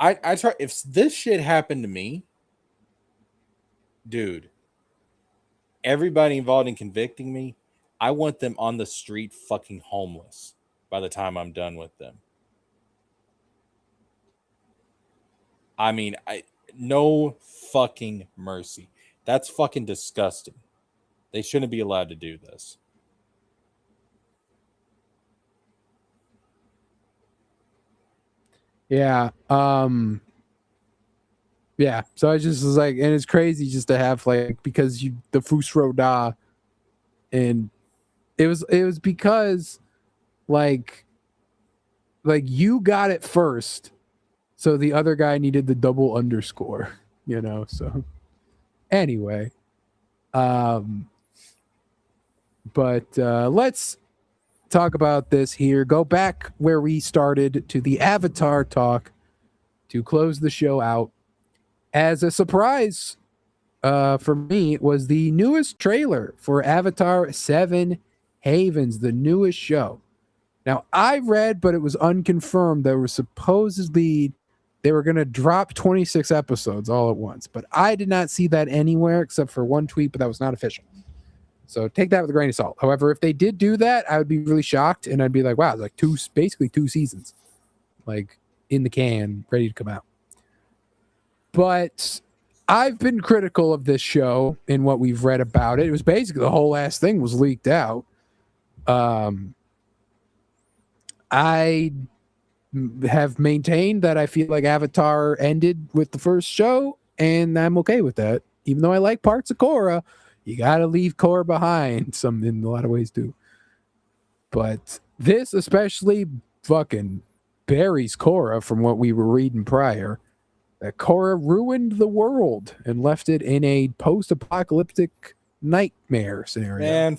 Speaker 4: try, if this shit happened to me, dude, everybody involved in convicting me, I want them on the street fucking homeless by the time I'm done with them. I mean, no fucking mercy. That's fucking disgusting. They shouldn't be allowed to do this.
Speaker 3: Yeah. Yeah. So I just was and it's crazy just to have because the Fus Roda, and it was because you got it first, so the other guy needed the double underscore, so anyway. But let's talk about this here. Go back where we started to the Avatar talk to close the show out. As a surprise for me, it was the newest trailer for Avatar 7 Havens, the newest show. Now, I read, but it was unconfirmed, there was supposedly they were going to drop 26 episodes all at once. But I did not see that anywhere except for one tweet, but that was not official. So take that with a grain of salt. However, if they did do that, I would be really shocked, and I'd be like, wow, it's basically two seasons, in the can, ready to come out. But I've been critical of this show in what we've read about it. It was basically the whole last thing was leaked out. I have maintained that I feel like Avatar ended with the first show, and I'm okay with that. Even though I like parts of Korra, you gotta leave Korra behind in a lot of ways too. But this especially fucking buries Korra from what we were reading prior. That Korra ruined the world and left it in a post-apocalyptic nightmare scenario.
Speaker 4: Man,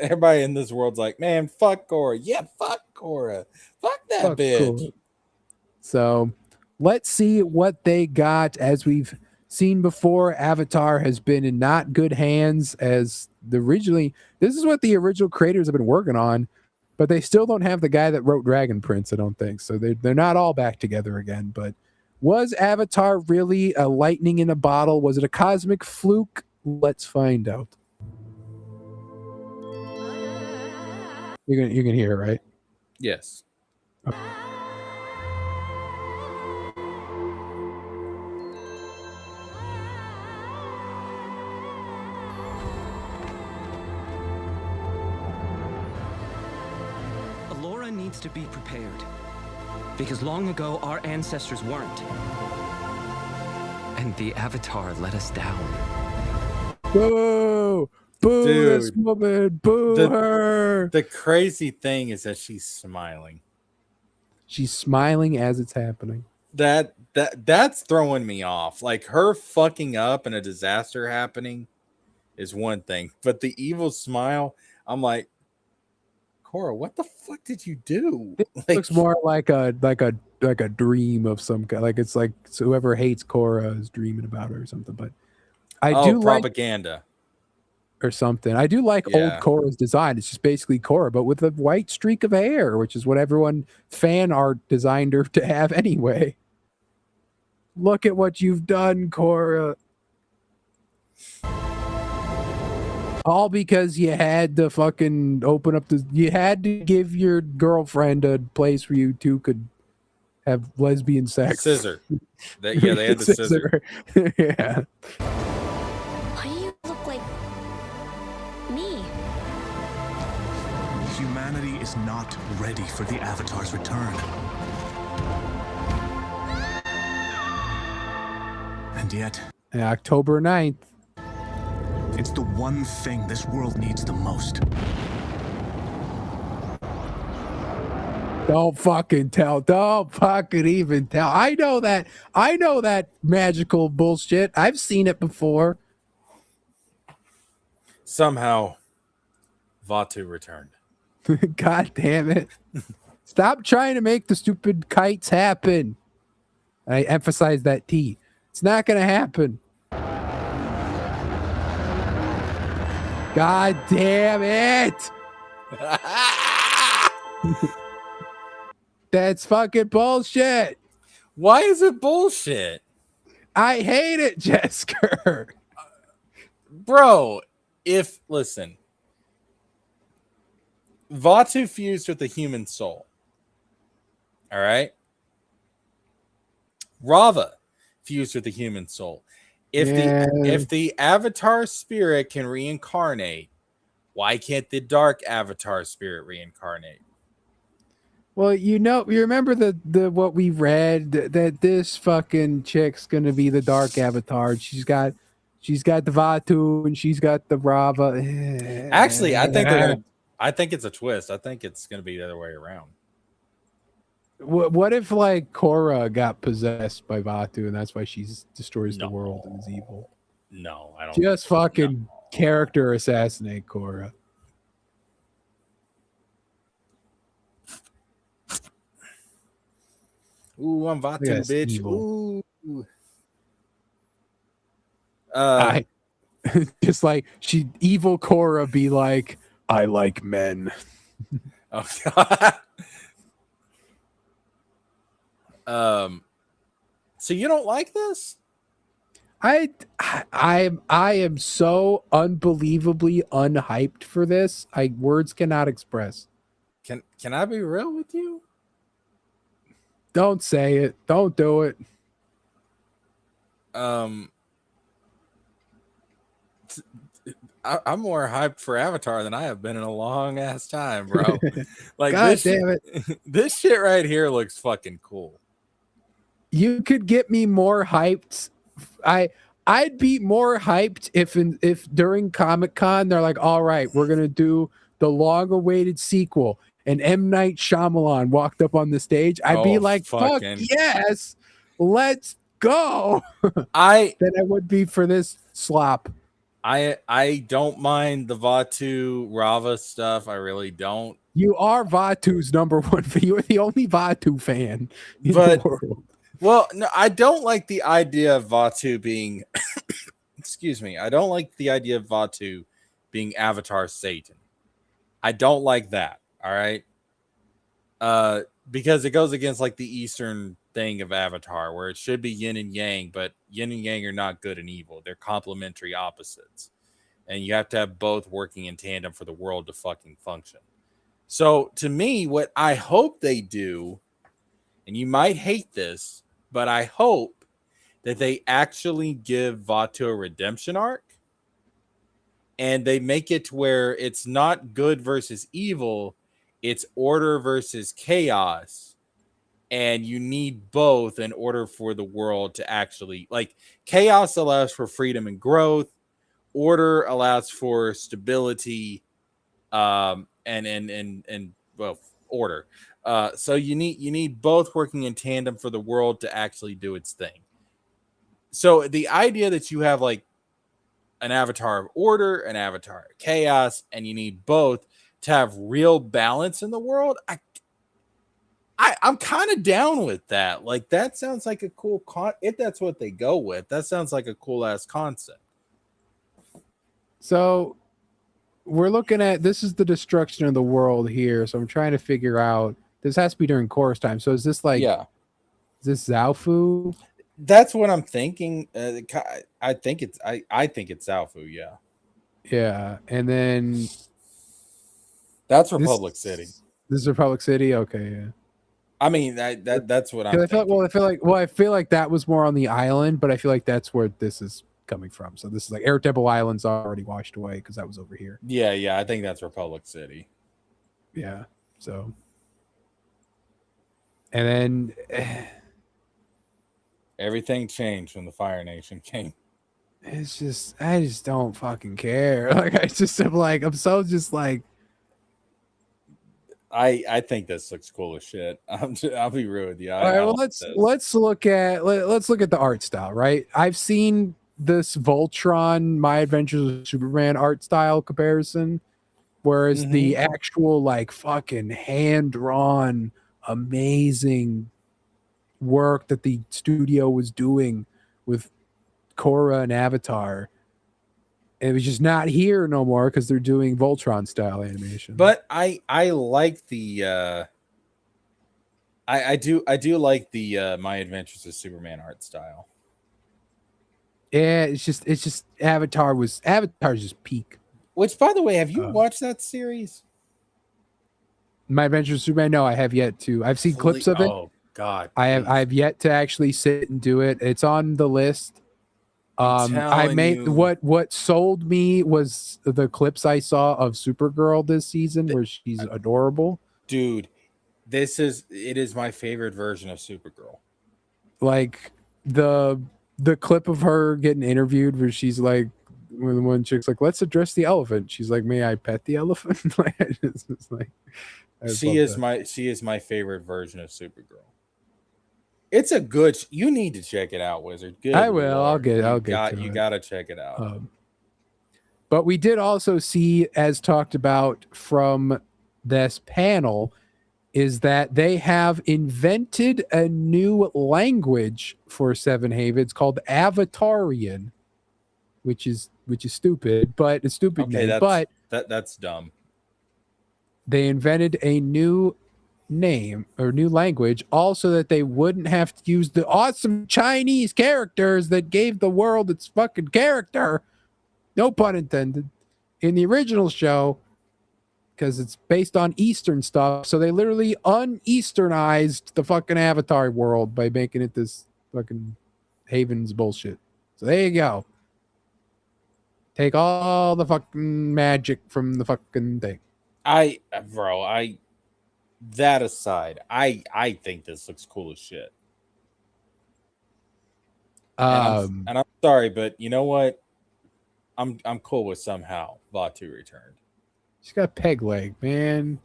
Speaker 4: everybody in this world's like, man, fuck Korra. Yeah, fuck Korra. Fuck that bitch.
Speaker 3: Korra. So let's see what they got. As we've seen before, Avatar has been in not good hands. This is what the original creators have been working on, but they still don't have the guy that wrote Dragon Prince, I don't think. So they're not all back together again. But was Avatar really a lightning in a bottle? Was it a cosmic fluke? Let's find out. You can hear it, right?
Speaker 4: Yes.
Speaker 3: Okay.
Speaker 7: Alora needs to be prepared. Because long ago, our ancestors weren't. And the Avatar let us down.
Speaker 3: Boo! Boo
Speaker 4: Dude,
Speaker 3: this woman! Boo her!
Speaker 4: The crazy thing is that she's smiling.
Speaker 3: She's smiling as it's happening.
Speaker 4: That's throwing me off. Like, her fucking up and a disaster happening is one thing, but the evil smile, I'm like, Korra, what the fuck did you do?
Speaker 3: It looks more like a dream of some kind. Like it's like whoever hates Korra is dreaming about her or something. But I do
Speaker 4: propaganda
Speaker 3: or something. I do like old Korra's design. It's just basically Korra, but with a white streak of hair, which is what everyone fan art designed her to have anyway. Look at what you've done, Korra. All because you had to fucking open up you had to give your girlfriend a place where you two could have lesbian sex.
Speaker 4: Scissor. They had the scissor.
Speaker 3: Yeah.
Speaker 10: Why do you look like me?
Speaker 11: Humanity is not ready for the Avatar's return. And yet...
Speaker 3: October 9th.
Speaker 11: It's the one thing this world needs the most.
Speaker 3: Don't fucking tell. Don't fucking even tell. I know that magical bullshit. I've seen it before.
Speaker 4: Somehow, Vaatu returned.
Speaker 3: God damn it. Stop trying to make the stupid kites happen. I emphasize that T. It's not going to happen. God damn it. That's fucking bullshit.
Speaker 4: Why is it bullshit?
Speaker 3: I hate it, Jesker.
Speaker 4: Bro, listen, Vaatu fused with the human soul. All right. Rava fused with the human soul. If the Avatar spirit can reincarnate, why can't the dark Avatar spirit reincarnate?
Speaker 3: Well, you remember the what we read that this fucking chick's gonna be the dark Avatar. She's got the Vaatu and she's got the Rava.
Speaker 4: Actually, I think it's a twist. I think it's gonna be the other way around.
Speaker 3: What if like Korra got possessed by Vaatu and that's why she destroys the world and is evil?
Speaker 4: No, I don't.
Speaker 3: Just fucking character assassinate Korra.
Speaker 4: Ooh, I'm Vaatu,
Speaker 3: Yes,
Speaker 4: bitch.
Speaker 3: evil.
Speaker 4: Ooh.
Speaker 3: Just like evil Korra be like, I like men.
Speaker 4: Oh God. So you don't like this?
Speaker 3: I am so unbelievably unhyped for this. Words cannot express.
Speaker 4: Can I be real with you?
Speaker 3: Don't say it. Don't do it.
Speaker 4: I'm more hyped for Avatar than I have been in a long ass time, bro. Like,
Speaker 3: God damn it.
Speaker 4: This shit right here looks fucking cool.
Speaker 3: You could get me more hyped. I'd be more hyped if during Comic-Con they're like, all right, we're gonna do the long-awaited sequel, and M. Night Shyamalan walked up on the stage. I'd be like, fuck yes, let's go. Than I would be for this slop.
Speaker 4: I don't mind the Vaatu Rava stuff. I really don't.
Speaker 3: You are Vaatu's number one fan. You are the only Vaatu fan in the world.
Speaker 4: Well, no, I don't like the idea of Vatu being excuse me. I don't like the idea of Vatu being Avatar Satan. I don't like that. All right. Because it goes against like the Eastern thing of Avatar, where it should be yin and yang, but yin and yang are not good and evil. They're complementary opposites. And you have to have both working in tandem for the world to fucking function. So to me, what I hope they do, and you might hate this, but I hope that they actually give Vato a redemption arc and they make it to where it's not good versus evil, it's order versus chaos. And you need both in order for the world to actually, like, chaos allows for freedom and growth, order allows for stability, and well, order. So you need both working in tandem for the world to actually do its thing. So the idea that you have like an avatar of order, an avatar of chaos, and you need both to have real balance in the world, I'm kind of down with that. Like, that sounds like a cool if that's what they go with, that sounds like a cool ass concept.
Speaker 3: So we're looking at, this is the destruction of the world here. So I'm trying to figure out, this has to be during chorus time. So is this like,
Speaker 4: yeah,
Speaker 3: is this Zaofu?
Speaker 4: That's what I'm thinking. I think it's Zaofu, yeah.
Speaker 3: Yeah. And then
Speaker 4: that's Republic City.
Speaker 3: This is Republic City? Okay, yeah.
Speaker 4: I mean, that's what I'm
Speaker 3: thinking. I feel like that was more on the island, but I feel like that's where this is coming from. So this is like Air Temple Island's already washed away because that was over here.
Speaker 4: Yeah, I think that's Republic City.
Speaker 3: Yeah. So, and then
Speaker 4: everything changed when the Fire Nation came.
Speaker 3: It's just, I just don't fucking care. Like, I'm so just like,
Speaker 4: I think this looks cool as shit. I'll be real with you.
Speaker 3: All right, well, let's look at the art style, right? I've seen this Voltron My Adventures with Superman art style comparison, whereas the actual like fucking hand drawn amazing work that the studio was doing with Korra and Avatar, it was just not here no more because they're doing Voltron style animation.
Speaker 4: But I like the I do like the My Adventures with Superman art style.
Speaker 3: Yeah, it's just Avatar's just peak.
Speaker 4: Which, by the way, have you watched that series?
Speaker 3: My Adventures with Superman? No, I have yet to. I've seen clips of it.
Speaker 4: Oh God,
Speaker 3: I've yet to actually sit and do it. It's on the list. What sold me was the clips I saw of Supergirl this season, where she's adorable.
Speaker 4: Dude, it is my favorite version of Supergirl.
Speaker 3: Like the clip of her getting interviewed where she's like, when one chick's like, let's address the elephant. She's like, may I pet the elephant? Like,
Speaker 4: she is my favorite version of Supergirl. It's a good. You need to check it out, Wizard. Good.
Speaker 3: I will.
Speaker 4: Lord.
Speaker 3: You
Speaker 4: gotta check it out.
Speaker 3: But we did also see, as talked about from this panel, is that they have invented a new language for Seven Haven. It's called Avatarian, which is stupid, but it's stupid.
Speaker 4: Okay, that's dumb.
Speaker 3: They invented a new name or new language also that they wouldn't have to use the awesome Chinese characters that gave the world its fucking character, no pun intended, in the original show, because it's based on Eastern stuff. So they literally un-Easternized the fucking Avatar world by making it this fucking Haven's bullshit. So there you go. Take all the fucking magic from the fucking thing.
Speaker 4: That aside, I think this looks cool as shit. And I'm sorry, but you know what? I'm cool with somehow Vatu returned.
Speaker 3: She's got a peg leg, man.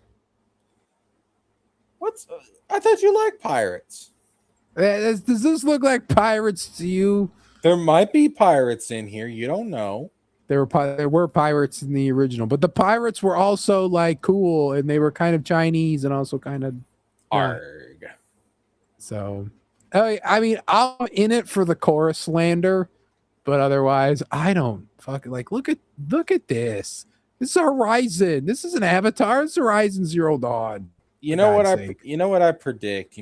Speaker 4: I thought you liked pirates.
Speaker 3: Does this look like pirates to you?
Speaker 4: There might be pirates in here. You don't know.
Speaker 3: There were pirates in the original, but the pirates were also like cool, and they were kind of Chinese and also kind of
Speaker 4: arg.
Speaker 3: So I mean, I'm in it for the Korra slander, but otherwise, I don't fucking like. Look at this. This is Horizon. This is an Avatar. It's Horizon Zero Dawn.
Speaker 4: You know what I predict. You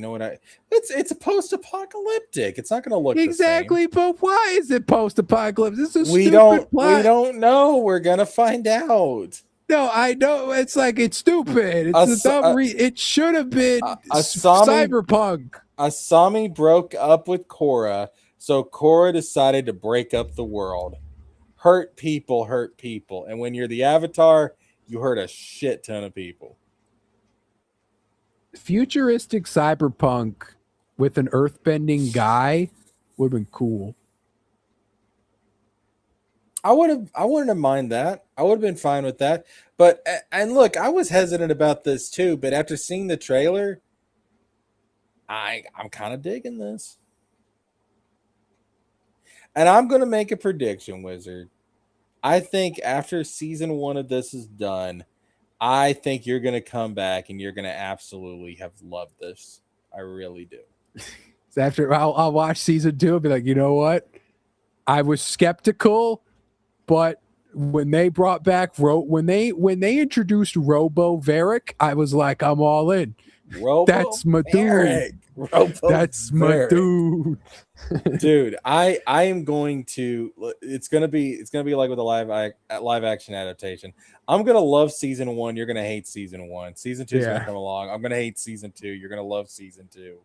Speaker 4: know what it's a post-apocalyptic. It's not going to look
Speaker 3: exactly.
Speaker 4: the same.
Speaker 3: But why is it post-apocalyptic? This is
Speaker 4: we
Speaker 3: stupid plot.
Speaker 4: We don't know. We're gonna find out.
Speaker 3: No, I know. It's like it's stupid. It's a dumb. It should have been cyberpunk.
Speaker 4: Asami broke up with Korra, so Korra decided to break up the world. Hurt people, and when you're the Avatar, you hurt a shit ton of people.
Speaker 3: Futuristic cyberpunk with an earthbending guy would have been cool.
Speaker 4: I wouldn't have mind that. I would have been fine with that. But and look, I was hesitant about this too, but after seeing the trailer, I'm kind of digging this. And I'm going to make a prediction, Wizard. I think after season 1 of this is done, I think you're going to come back and you're going to absolutely have loved this. I really do.
Speaker 3: So after I'll watch season 2 and be like, you know what? I was skeptical, but when they brought back when they introduced Robo Varric, I was like, I'm all in. That's my dude. That's my dude.
Speaker 4: Dude, I am going to. It's gonna be like with a live action adaptation. I'm gonna love season 1. You're gonna hate season 1. Season 2 is gonna come along. I'm gonna hate season 2. You're gonna love season 2.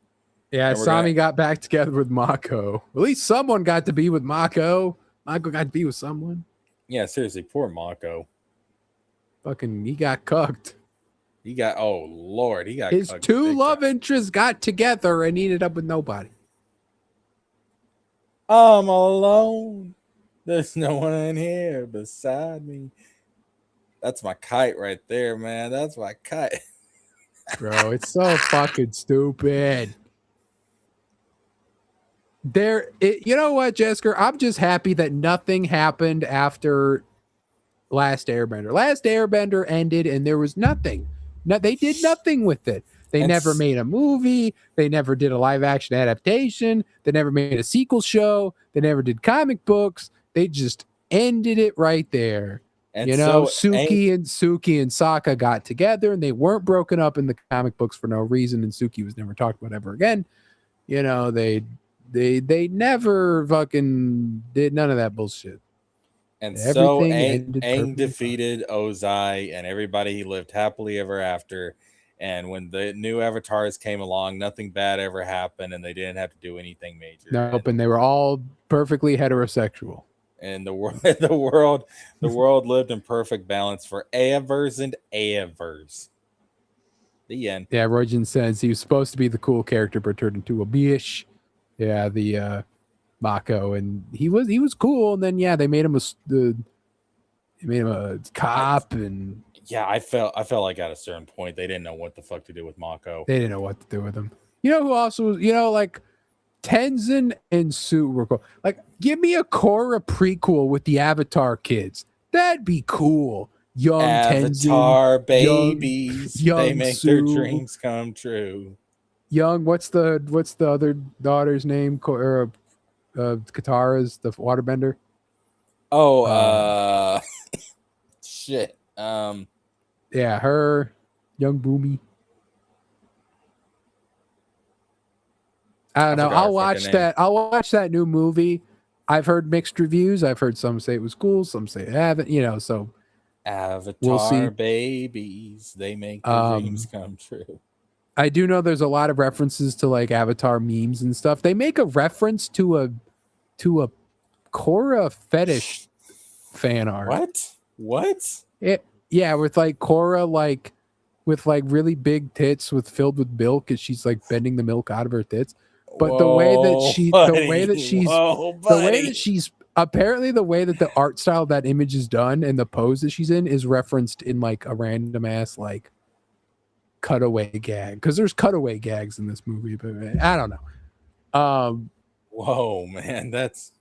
Speaker 3: Yeah, Sami got back together with Mako. At least someone got to be with Mako. Mako got to be with someone.
Speaker 4: Yeah, seriously, poor Mako.
Speaker 3: Fucking, he got cucked.
Speaker 4: He got, oh Lord, he got
Speaker 3: his 2 love interests got together and ended up with nobody.
Speaker 4: I'm alone. There's no one in here beside me. That's my kite right there, man. That's my kite.
Speaker 3: Bro, it's so fucking stupid. You know what, Jesker? I'm just happy that nothing happened after Last Airbender. Last Airbender ended and there was nothing. No, they did nothing with it. They never made a movie. They never did a live action adaptation. They never made a sequel show. They never did comic books. They just ended it right there. And Suki and Sokka got together and they weren't broken up in the comic books for no reason. And Suki was never talked about ever again. You know, they never fucking did none of that bullshit.
Speaker 4: And so Aang defeated Ozai and everybody. He lived happily ever after. And when the new avatars came along, nothing bad ever happened, and they didn't have to do anything major.
Speaker 3: Nope, and they were all perfectly heterosexual.
Speaker 4: And the world lived in perfect balance for Eavers and Eavers. The end.
Speaker 3: Yeah, Rojin says he was supposed to be the cool character, but turned into a bitch. Yeah, the Mako, and he was cool, and then they made him a cop, and
Speaker 4: I felt like at a certain point they didn't know what the fuck to do with Mako.
Speaker 3: They didn't know what to do with him. You know who also was, like Tenzin and Su were cool. Like, give me a Korra prequel with the Avatar kids. That'd be cool. Young
Speaker 4: Avatar
Speaker 3: Tenzin,
Speaker 4: babies,
Speaker 3: young
Speaker 4: they make
Speaker 3: Su,
Speaker 4: their dreams come true.
Speaker 3: Young, what's the other daughter's name? Katara's the waterbender.
Speaker 4: Oh, shit.
Speaker 3: Yeah, her, young Boomy. I don't know. I'll watch that new movie. I've heard mixed reviews. I've heard some say it was cool, some say it haven't. So
Speaker 4: Avatar
Speaker 3: we'll see.
Speaker 4: Babies, they make their dreams come true.
Speaker 3: I do know there's a lot of references to like Avatar memes and stuff. They make a reference to a Korra fetish fan art.
Speaker 4: What?
Speaker 3: Yeah, with like Korra with like really big tits filled with milk, and she's like bending the milk out of her tits. But the way that the art style of that image is done and the pose that she's in is referenced in like a random ass like cutaway gag, because there's cutaway gags in this movie, but I don't know.
Speaker 4: Whoa, man, that's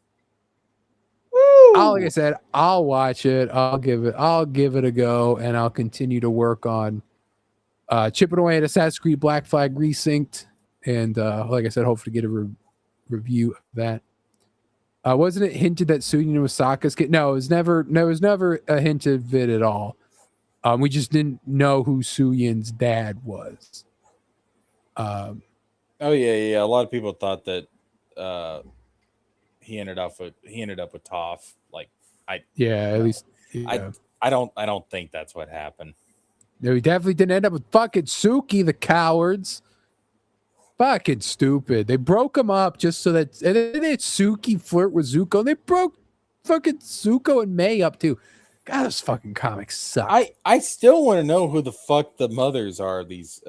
Speaker 3: like I said, I'll watch it. I'll give it a go, and I'll continue to work on chipping away at Assassin's Creed Black Flag Resynced. And like I said, hopefully get a review of that. Wasn't it hinted that Suyin was Sokka's kid? No, it was never. No, it was never a hint of it at all. We just didn't know who Suyin's dad was.
Speaker 4: Oh yeah. A lot of people thought that he ended up with Toph. Like
Speaker 3: at least yeah.
Speaker 4: I don't think that's what happened.
Speaker 3: No, he definitely didn't end up with fucking Suki, the cowards. Fucking stupid. They broke him up just so that, and then they had Suki flirt with Zuko. And they broke fucking Zuko and May up too. God, those fucking comics suck.
Speaker 4: I still want to know who the fuck the mothers are. These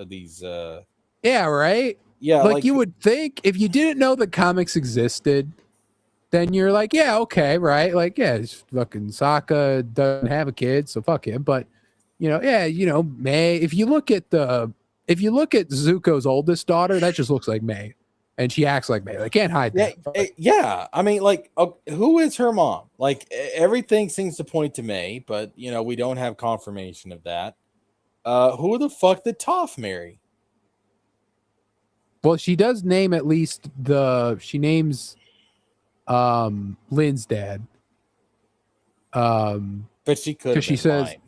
Speaker 3: yeah, right.
Speaker 4: Yeah,
Speaker 3: like you would think if you didn't know the comics existed, then you're like, yeah, okay, right. Like, yeah, it's fucking Sokka doesn't have a kid, so fuck him. But May. If you look at Zuko's oldest daughter, that just looks like May, and she acts like May. I can't hide that.
Speaker 4: Yeah, I mean, like, who is her mom? Like, everything seems to point to May, but we don't have confirmation of that. Who the fuck did Toph marry?
Speaker 3: Well, she does name at least she names Lynn's dad.
Speaker 4: But she could.
Speaker 3: She says lying.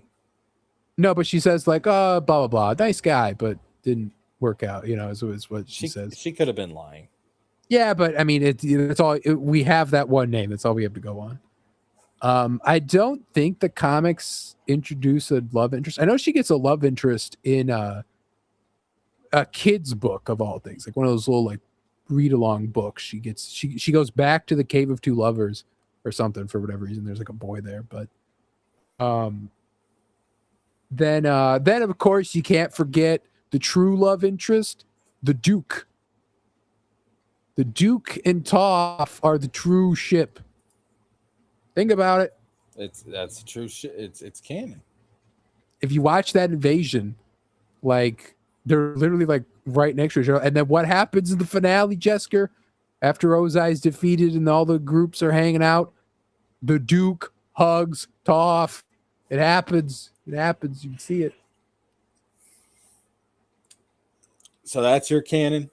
Speaker 3: No, but she says like, blah blah blah, nice guy, but didn't work out. Is what she says.
Speaker 4: She could have been lying.
Speaker 3: Yeah, but I mean, it's all we have that one name. That's all we have to go on. I don't think the comics introduce a love interest. I know she gets a love interest in a kid's book of all things, like one of those little like read along books. She goes back to the Cave of Two Lovers or something for whatever reason. There's like a boy there, but then of course you can't forget the true love interest, the Duke. The Duke and Toph are the true ship. Think about it.
Speaker 4: That's true shit. It's canon.
Speaker 3: If you watch that invasion, like they're literally like right next to each other. And then what happens in the finale, Jesker? After Ozai's defeated and all the groups are hanging out, the Duke hugs Toph. It happens. It happens. You can see it.
Speaker 4: So that's your canon.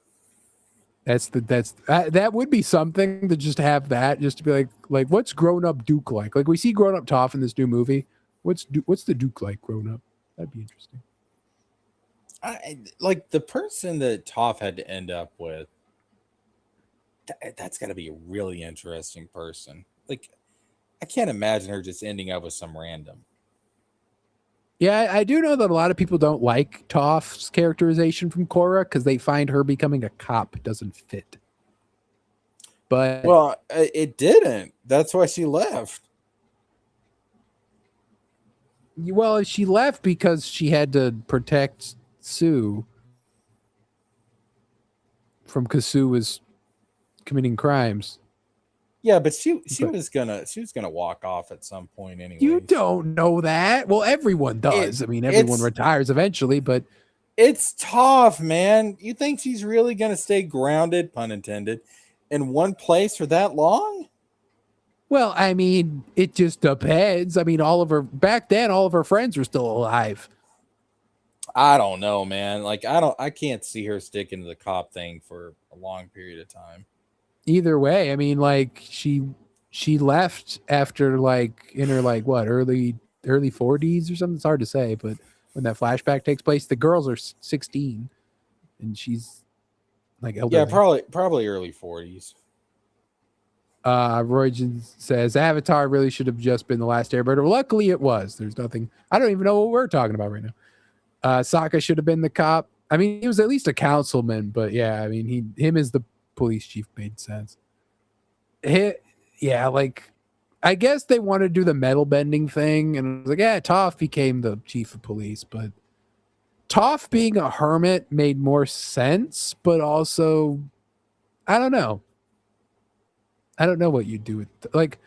Speaker 3: That would be something to just have that, just to be like what's grown up Duke like? Like we see grown up Toph in this new movie. What's the Duke like grown up? That'd be interesting.
Speaker 4: Like the person that Toph had to end up with. That's got to be a really interesting person. Like I can't imagine her just ending up with some random.
Speaker 3: Yeah, I do know that a lot of people don't like Toph's characterization from Korra because they find her becoming a cop doesn't fit. But
Speaker 4: well, it didn't. That's why she left.
Speaker 3: Well, she left because she had to protect Sue because Sue was committing crimes.
Speaker 4: Yeah, but she was gonna walk off at some point anyway.
Speaker 3: You don't know that. Well, everyone does. Everyone retires eventually, but
Speaker 4: it's tough, man. You think she's really gonna stay grounded, pun intended, in one place for that long?
Speaker 3: Well, it just depends. Back then, all of her friends were still alive.
Speaker 4: I don't know, man. Like I can't see her sticking to the cop thing for a long period of time.
Speaker 3: Either way, she left after in her early 40s or something. It's hard to say, but when that flashback takes place, the girls are 16 and she's elderly.
Speaker 4: Yeah, probably early 40s.
Speaker 3: Roygen says Avatar really should have just been The Last Airbender. Well, luckily it was. There's nothing. I don't even know what we're talking about right now. Sokka should have been the cop. He was at least a councilman, but yeah, him as the police chief made sense. I guess they wanted to do the metal bending thing, and it was Toph became the chief of police, but Toph being a hermit made more sense, but also I don't know what you do with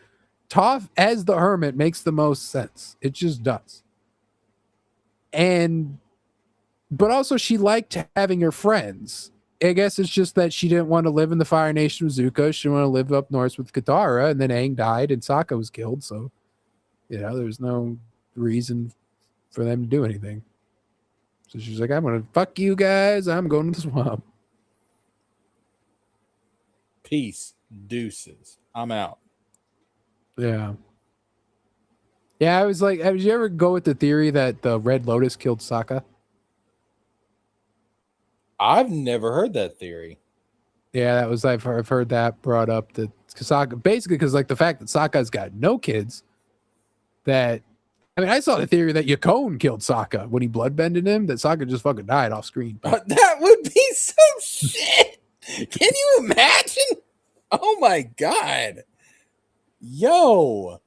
Speaker 3: Toph as the hermit makes the most sense. It just does. But also she liked having her friends. I guess it's just that she didn't want to live in the Fire Nation with Zuko. She didn't want to live up north with Katara, and then Aang died and Sokka was killed. So, there's no reason for them to do anything. So she's like, I'm going to fuck you guys. I'm going to the swamp.
Speaker 4: Peace. Deuces. I'm out.
Speaker 3: Yeah. Yeah, I was like, did you ever go with the theory that the Red Lotus killed Sokka?
Speaker 4: I've never heard that theory.
Speaker 3: Yeah, that was I've heard that brought up that Sokka basically because like the fact that Sokka's got no kids. That I mean, I saw the theory that Yakone killed Sokka when he bloodbended him. That Sokka just fucking died off screen.
Speaker 4: That would be some shit. Can you imagine? Oh my god. Yo.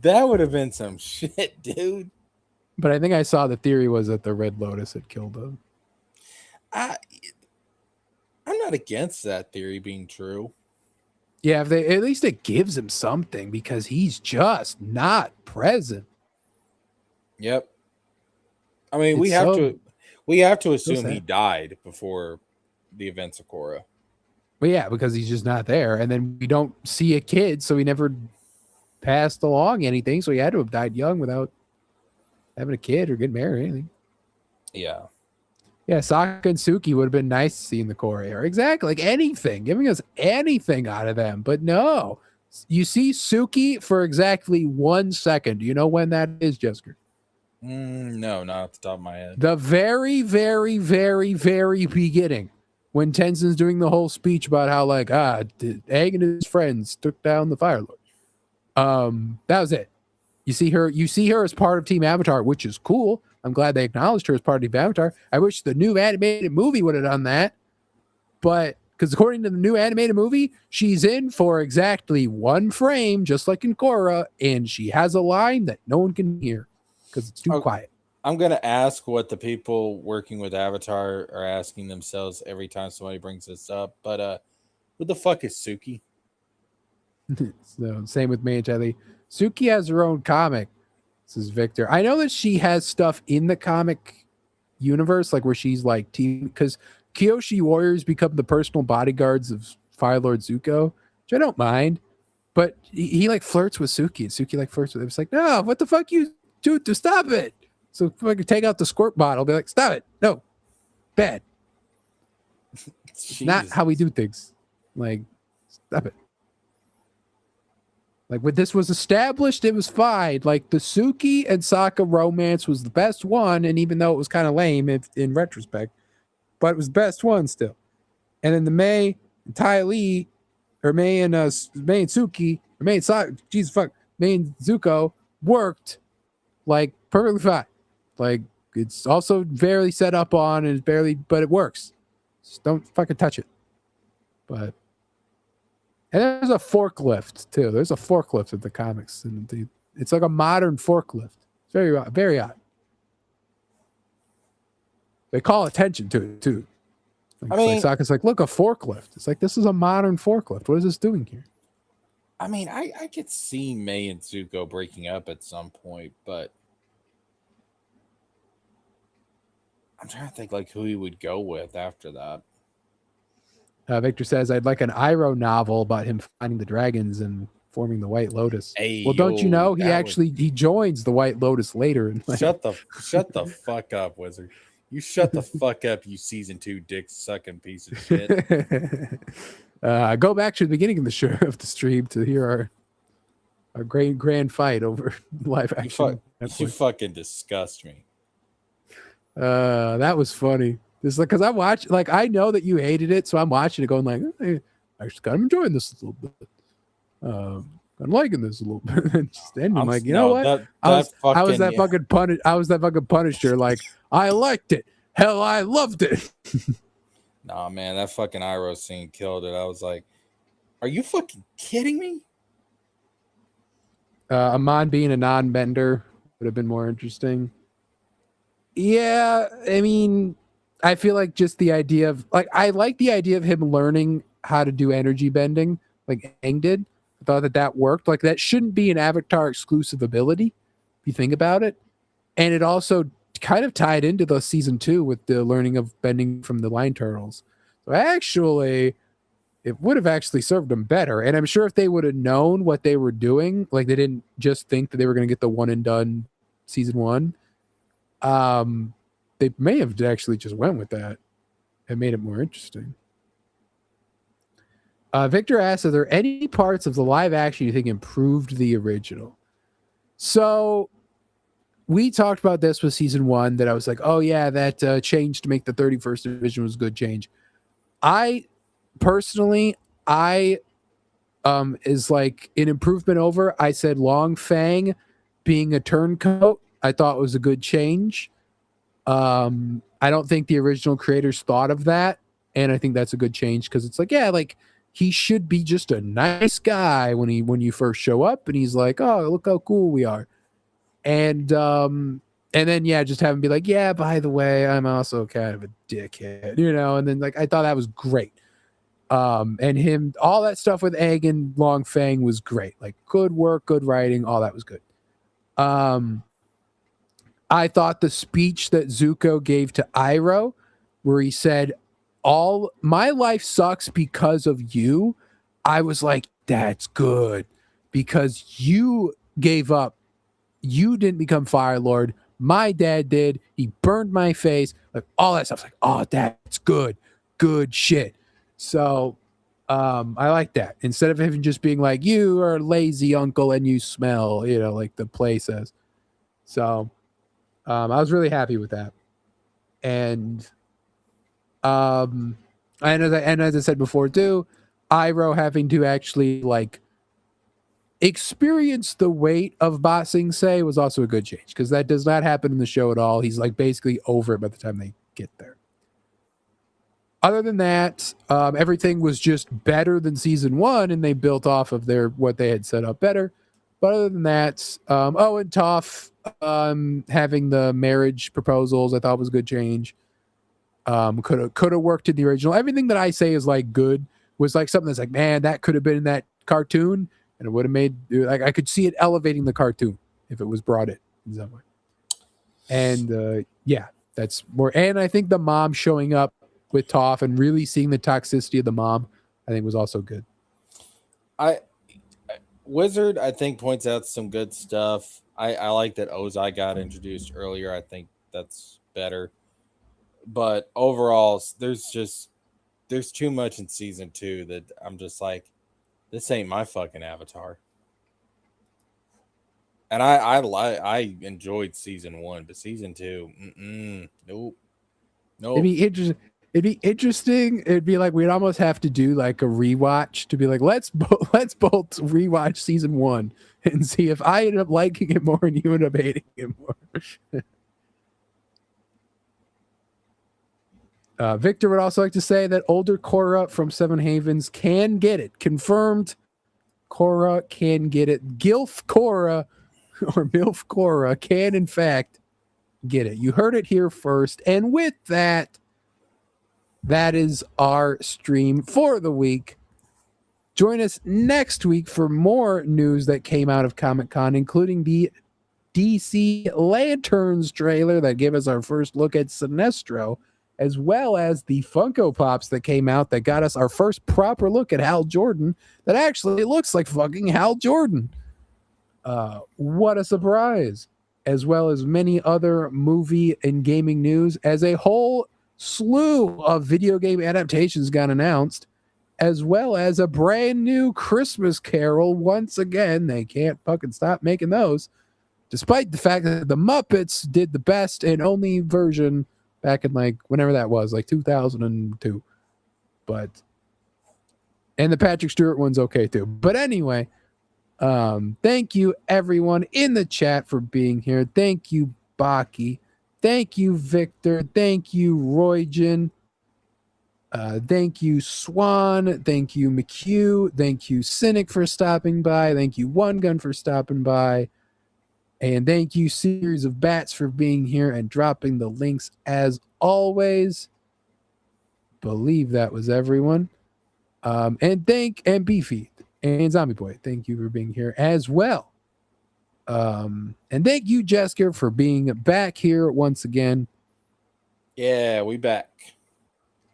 Speaker 4: That would have been some shit, dude.
Speaker 3: But I think I saw the theory was that the Red Lotus had killed him.
Speaker 4: I'm not against that theory being true.
Speaker 3: Yeah, if they at least it gives him something because he's just not present.
Speaker 4: Yep. I mean, we have to assume he died before the events of Korra.
Speaker 3: Well, yeah, because he's just not there, and then we don't see a kid, so he never passed along anything. So he had to have died young without having a kid or getting married or anything.
Speaker 4: Yeah.
Speaker 3: Yeah, Sokka and Suki would have been nice to see in the Korra era. Exactly, like anything, giving us anything out of them. But no, you see Suki for exactly 1 second. Do you know when that is, Jessica?
Speaker 4: No, not off the top of my head.
Speaker 3: The very, very, very, very beginning, when Tenzin's doing the whole speech about how like Aang and his friends took down the Fire Lord. That was it. You see her as part of Team Avatar, which is cool. I'm glad they acknowledged her as part of Team Avatar. I wish the new animated movie would have done that. But because according to the new animated movie, she's in for exactly 1 frame, just like in Korra, and she has a line that no one can hear because it's too quiet.
Speaker 4: I'm gonna ask what the people working with Avatar are asking themselves every time somebody brings this up. But who the fuck is Suki?
Speaker 3: So same with Mei and Telly. Suki has her own comic. This is Victor. I know that she has stuff in the comic universe, like where she's like team, because Kyoshi warriors become the personal bodyguards of Fire Lord Zuko, which I don't mind. But he like flirts with Suki, and Suki like flirts with him. It's like, no, what the fuck you do to stop it? So if I could take out the squirt bottle, be like, stop it. No. Bad. It's not how we do things. Like, stop it. Like when this was established, it was fine. Like the Suki and Sokka romance was the best one, and even though it was kind of lame in retrospect, but it was the best one still. And then the Mei and Ty Lee, or Mei and Suki, or Mei and Sokka, Jesus fuck, Mei and Zuko worked like perfectly fine. Like it's also barely set up on and barely, but it works. Just don't fucking touch it. But. And there's a forklift too. There's a forklift in the comics, and it's like a modern forklift. It's very, very odd. They call attention to it too. Like, I mean, Sokka's like, look, a forklift. It's like this is a modern forklift. What is this doing here?
Speaker 4: I mean, I could see Mei and Zuko breaking up at some point, but I'm trying to think like who he would go with after that.
Speaker 3: Victor says, I'd like an Iroh novel about him finding the dragons and forming the White Lotus.
Speaker 4: Hey,
Speaker 3: well, don't you know he joins the White Lotus later? And like,
Speaker 4: shut the fuck up, Wizard. You shut the fuck up, you season 2 dick sucking piece of shit.
Speaker 3: Go back to the beginning of the show of the stream to hear our great grand fight over live action.
Speaker 4: You fucking disgust me.
Speaker 3: That was funny. It's like because I watch, like I know that you hated it, so I'm watching it, going like, hey, I just kind of enjoying this a little bit. I'm liking this a little bit. And just ending like, you know what? I was that fucking Punisher. Like I liked it. Hell, I loved it.
Speaker 4: Nah, man, that fucking Iroh scene killed it. I was like, are you fucking kidding me?
Speaker 3: Amon being a non-bender would have been more interesting. Yeah, I mean. I feel like just the idea of like I like the idea of him learning how to do energy bending like Aang did. I thought that worked. Like that shouldn't be an Avatar exclusive ability if you think about it. And it also kind of tied into the season 2 with the learning of bending from the line turtles. So actually it would have actually served them better. And I'm sure if they would have known what they were doing, like they didn't just think that they were going to get the one and done season 1. They may have actually just went with that and made it more interesting. Victor asks, are there any parts of the live action you think improved the original? So we talked about this with season 1 that I was like, oh yeah, that change to make the 31st division was a good change. I personally, is like an improvement over. I said Long Fang being a turncoat, I thought was a good change. I don't think the original creators thought of that, and I think that's a good change because it's like, yeah, like he should be just a nice guy when you first show up, and he's like, oh, look how cool we are, and then yeah, just have him be like, yeah, by the way, I'm also kind of a dickhead, and then like I thought that was great. And him, all that stuff with Egg and Long Fang was great. Like good work, good writing, all that was good. I thought the speech that Zuko gave to Iroh, where he said, all my life sucks because of you. I was like, that's good because you gave up. You didn't become Fire Lord. My dad did. He burned my face. Like all that stuff. Like, oh, that's good. Good shit. So I like that. Instead of him just being like, you are a lazy uncle and you smell, like the play says. So I was really happy with that. And as I said before too, Iroh having to actually like experience the weight of Ba Sing Se was also a good change because that does not happen in the show at all. He's like basically over it by the time they get there. Other than that, everything was just better than season 1, and they built off of what they had set up better. But other than that, and Toph having the marriage proposals, I thought was a good change. Could have worked in the original. Everything that I say is like good was like something that's like, man, that could have been in that cartoon, and it would have made like I could see it elevating the cartoon if it was brought in some way. And yeah, that's more. And I think the mom showing up with Toph and really seeing the toxicity of the mom, I think was also good.
Speaker 4: Wizard, I think, points out some good stuff. I like that Ozai got introduced earlier. I think that's better. But overall, there's too much in season 2 that I'm just like, this ain't my fucking Avatar. And I enjoyed season 1, but season 2, nope.
Speaker 3: It'd be interesting. It'd be like we'd almost have to do like a rewatch to be like, let's both rewatch season 1 and see if I end up liking it more and you end up hating it more. Victor would also like to say that older Korra from Seven Havens can get it. Confirmed. Korra can get it. Gilf Korra or Milf Korra can in fact get it. You heard it here first. And with that, that is our stream for the week. Join us next week for more news that came out of Comic-Con, including the DC Lanterns trailer that gave us our first look at Sinestro, as well as the Funko Pops that came out that got us our first proper look at Hal Jordan that actually looks like fucking Hal Jordan. What a surprise. As well as many other movie and gaming news, as a whole slew of video game adaptations got announced, as well as a brand new Christmas Carol. Once again, they can't fucking stop making those, despite the fact that the Muppets did the best and only version back in like whenever that was, like 2002. And the Patrick Stewart one's okay too. But anyway, thank you everyone in the chat for being here. Thank you, Baki. Thank you, Victor. Thank you, Roygen. Thank you, Swan. Thank you, McHugh. Thank you, Cynic, for stopping by. Thank you, One Gun, for stopping by. And thank you, Series of Bats, for being here and dropping the links as always. Believe that was everyone. And Beefy and Zombie Boy, thank you for being here as well. And thank you, Jesker, for being back here once again.
Speaker 4: Yeah, we back.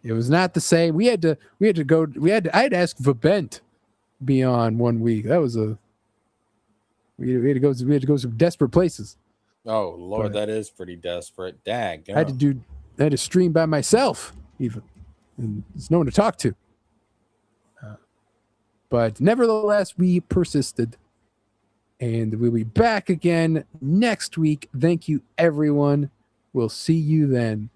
Speaker 3: It was not the same. I had to ask Vabent be on 1 week. That was we had to go some desperate places.
Speaker 4: Oh Lord, that is pretty desperate. Dag.
Speaker 3: I had to stream by myself even. And there's no one to talk to. But nevertheless, we persisted. And we'll be back again next week. Thank you, everyone. We'll see you then.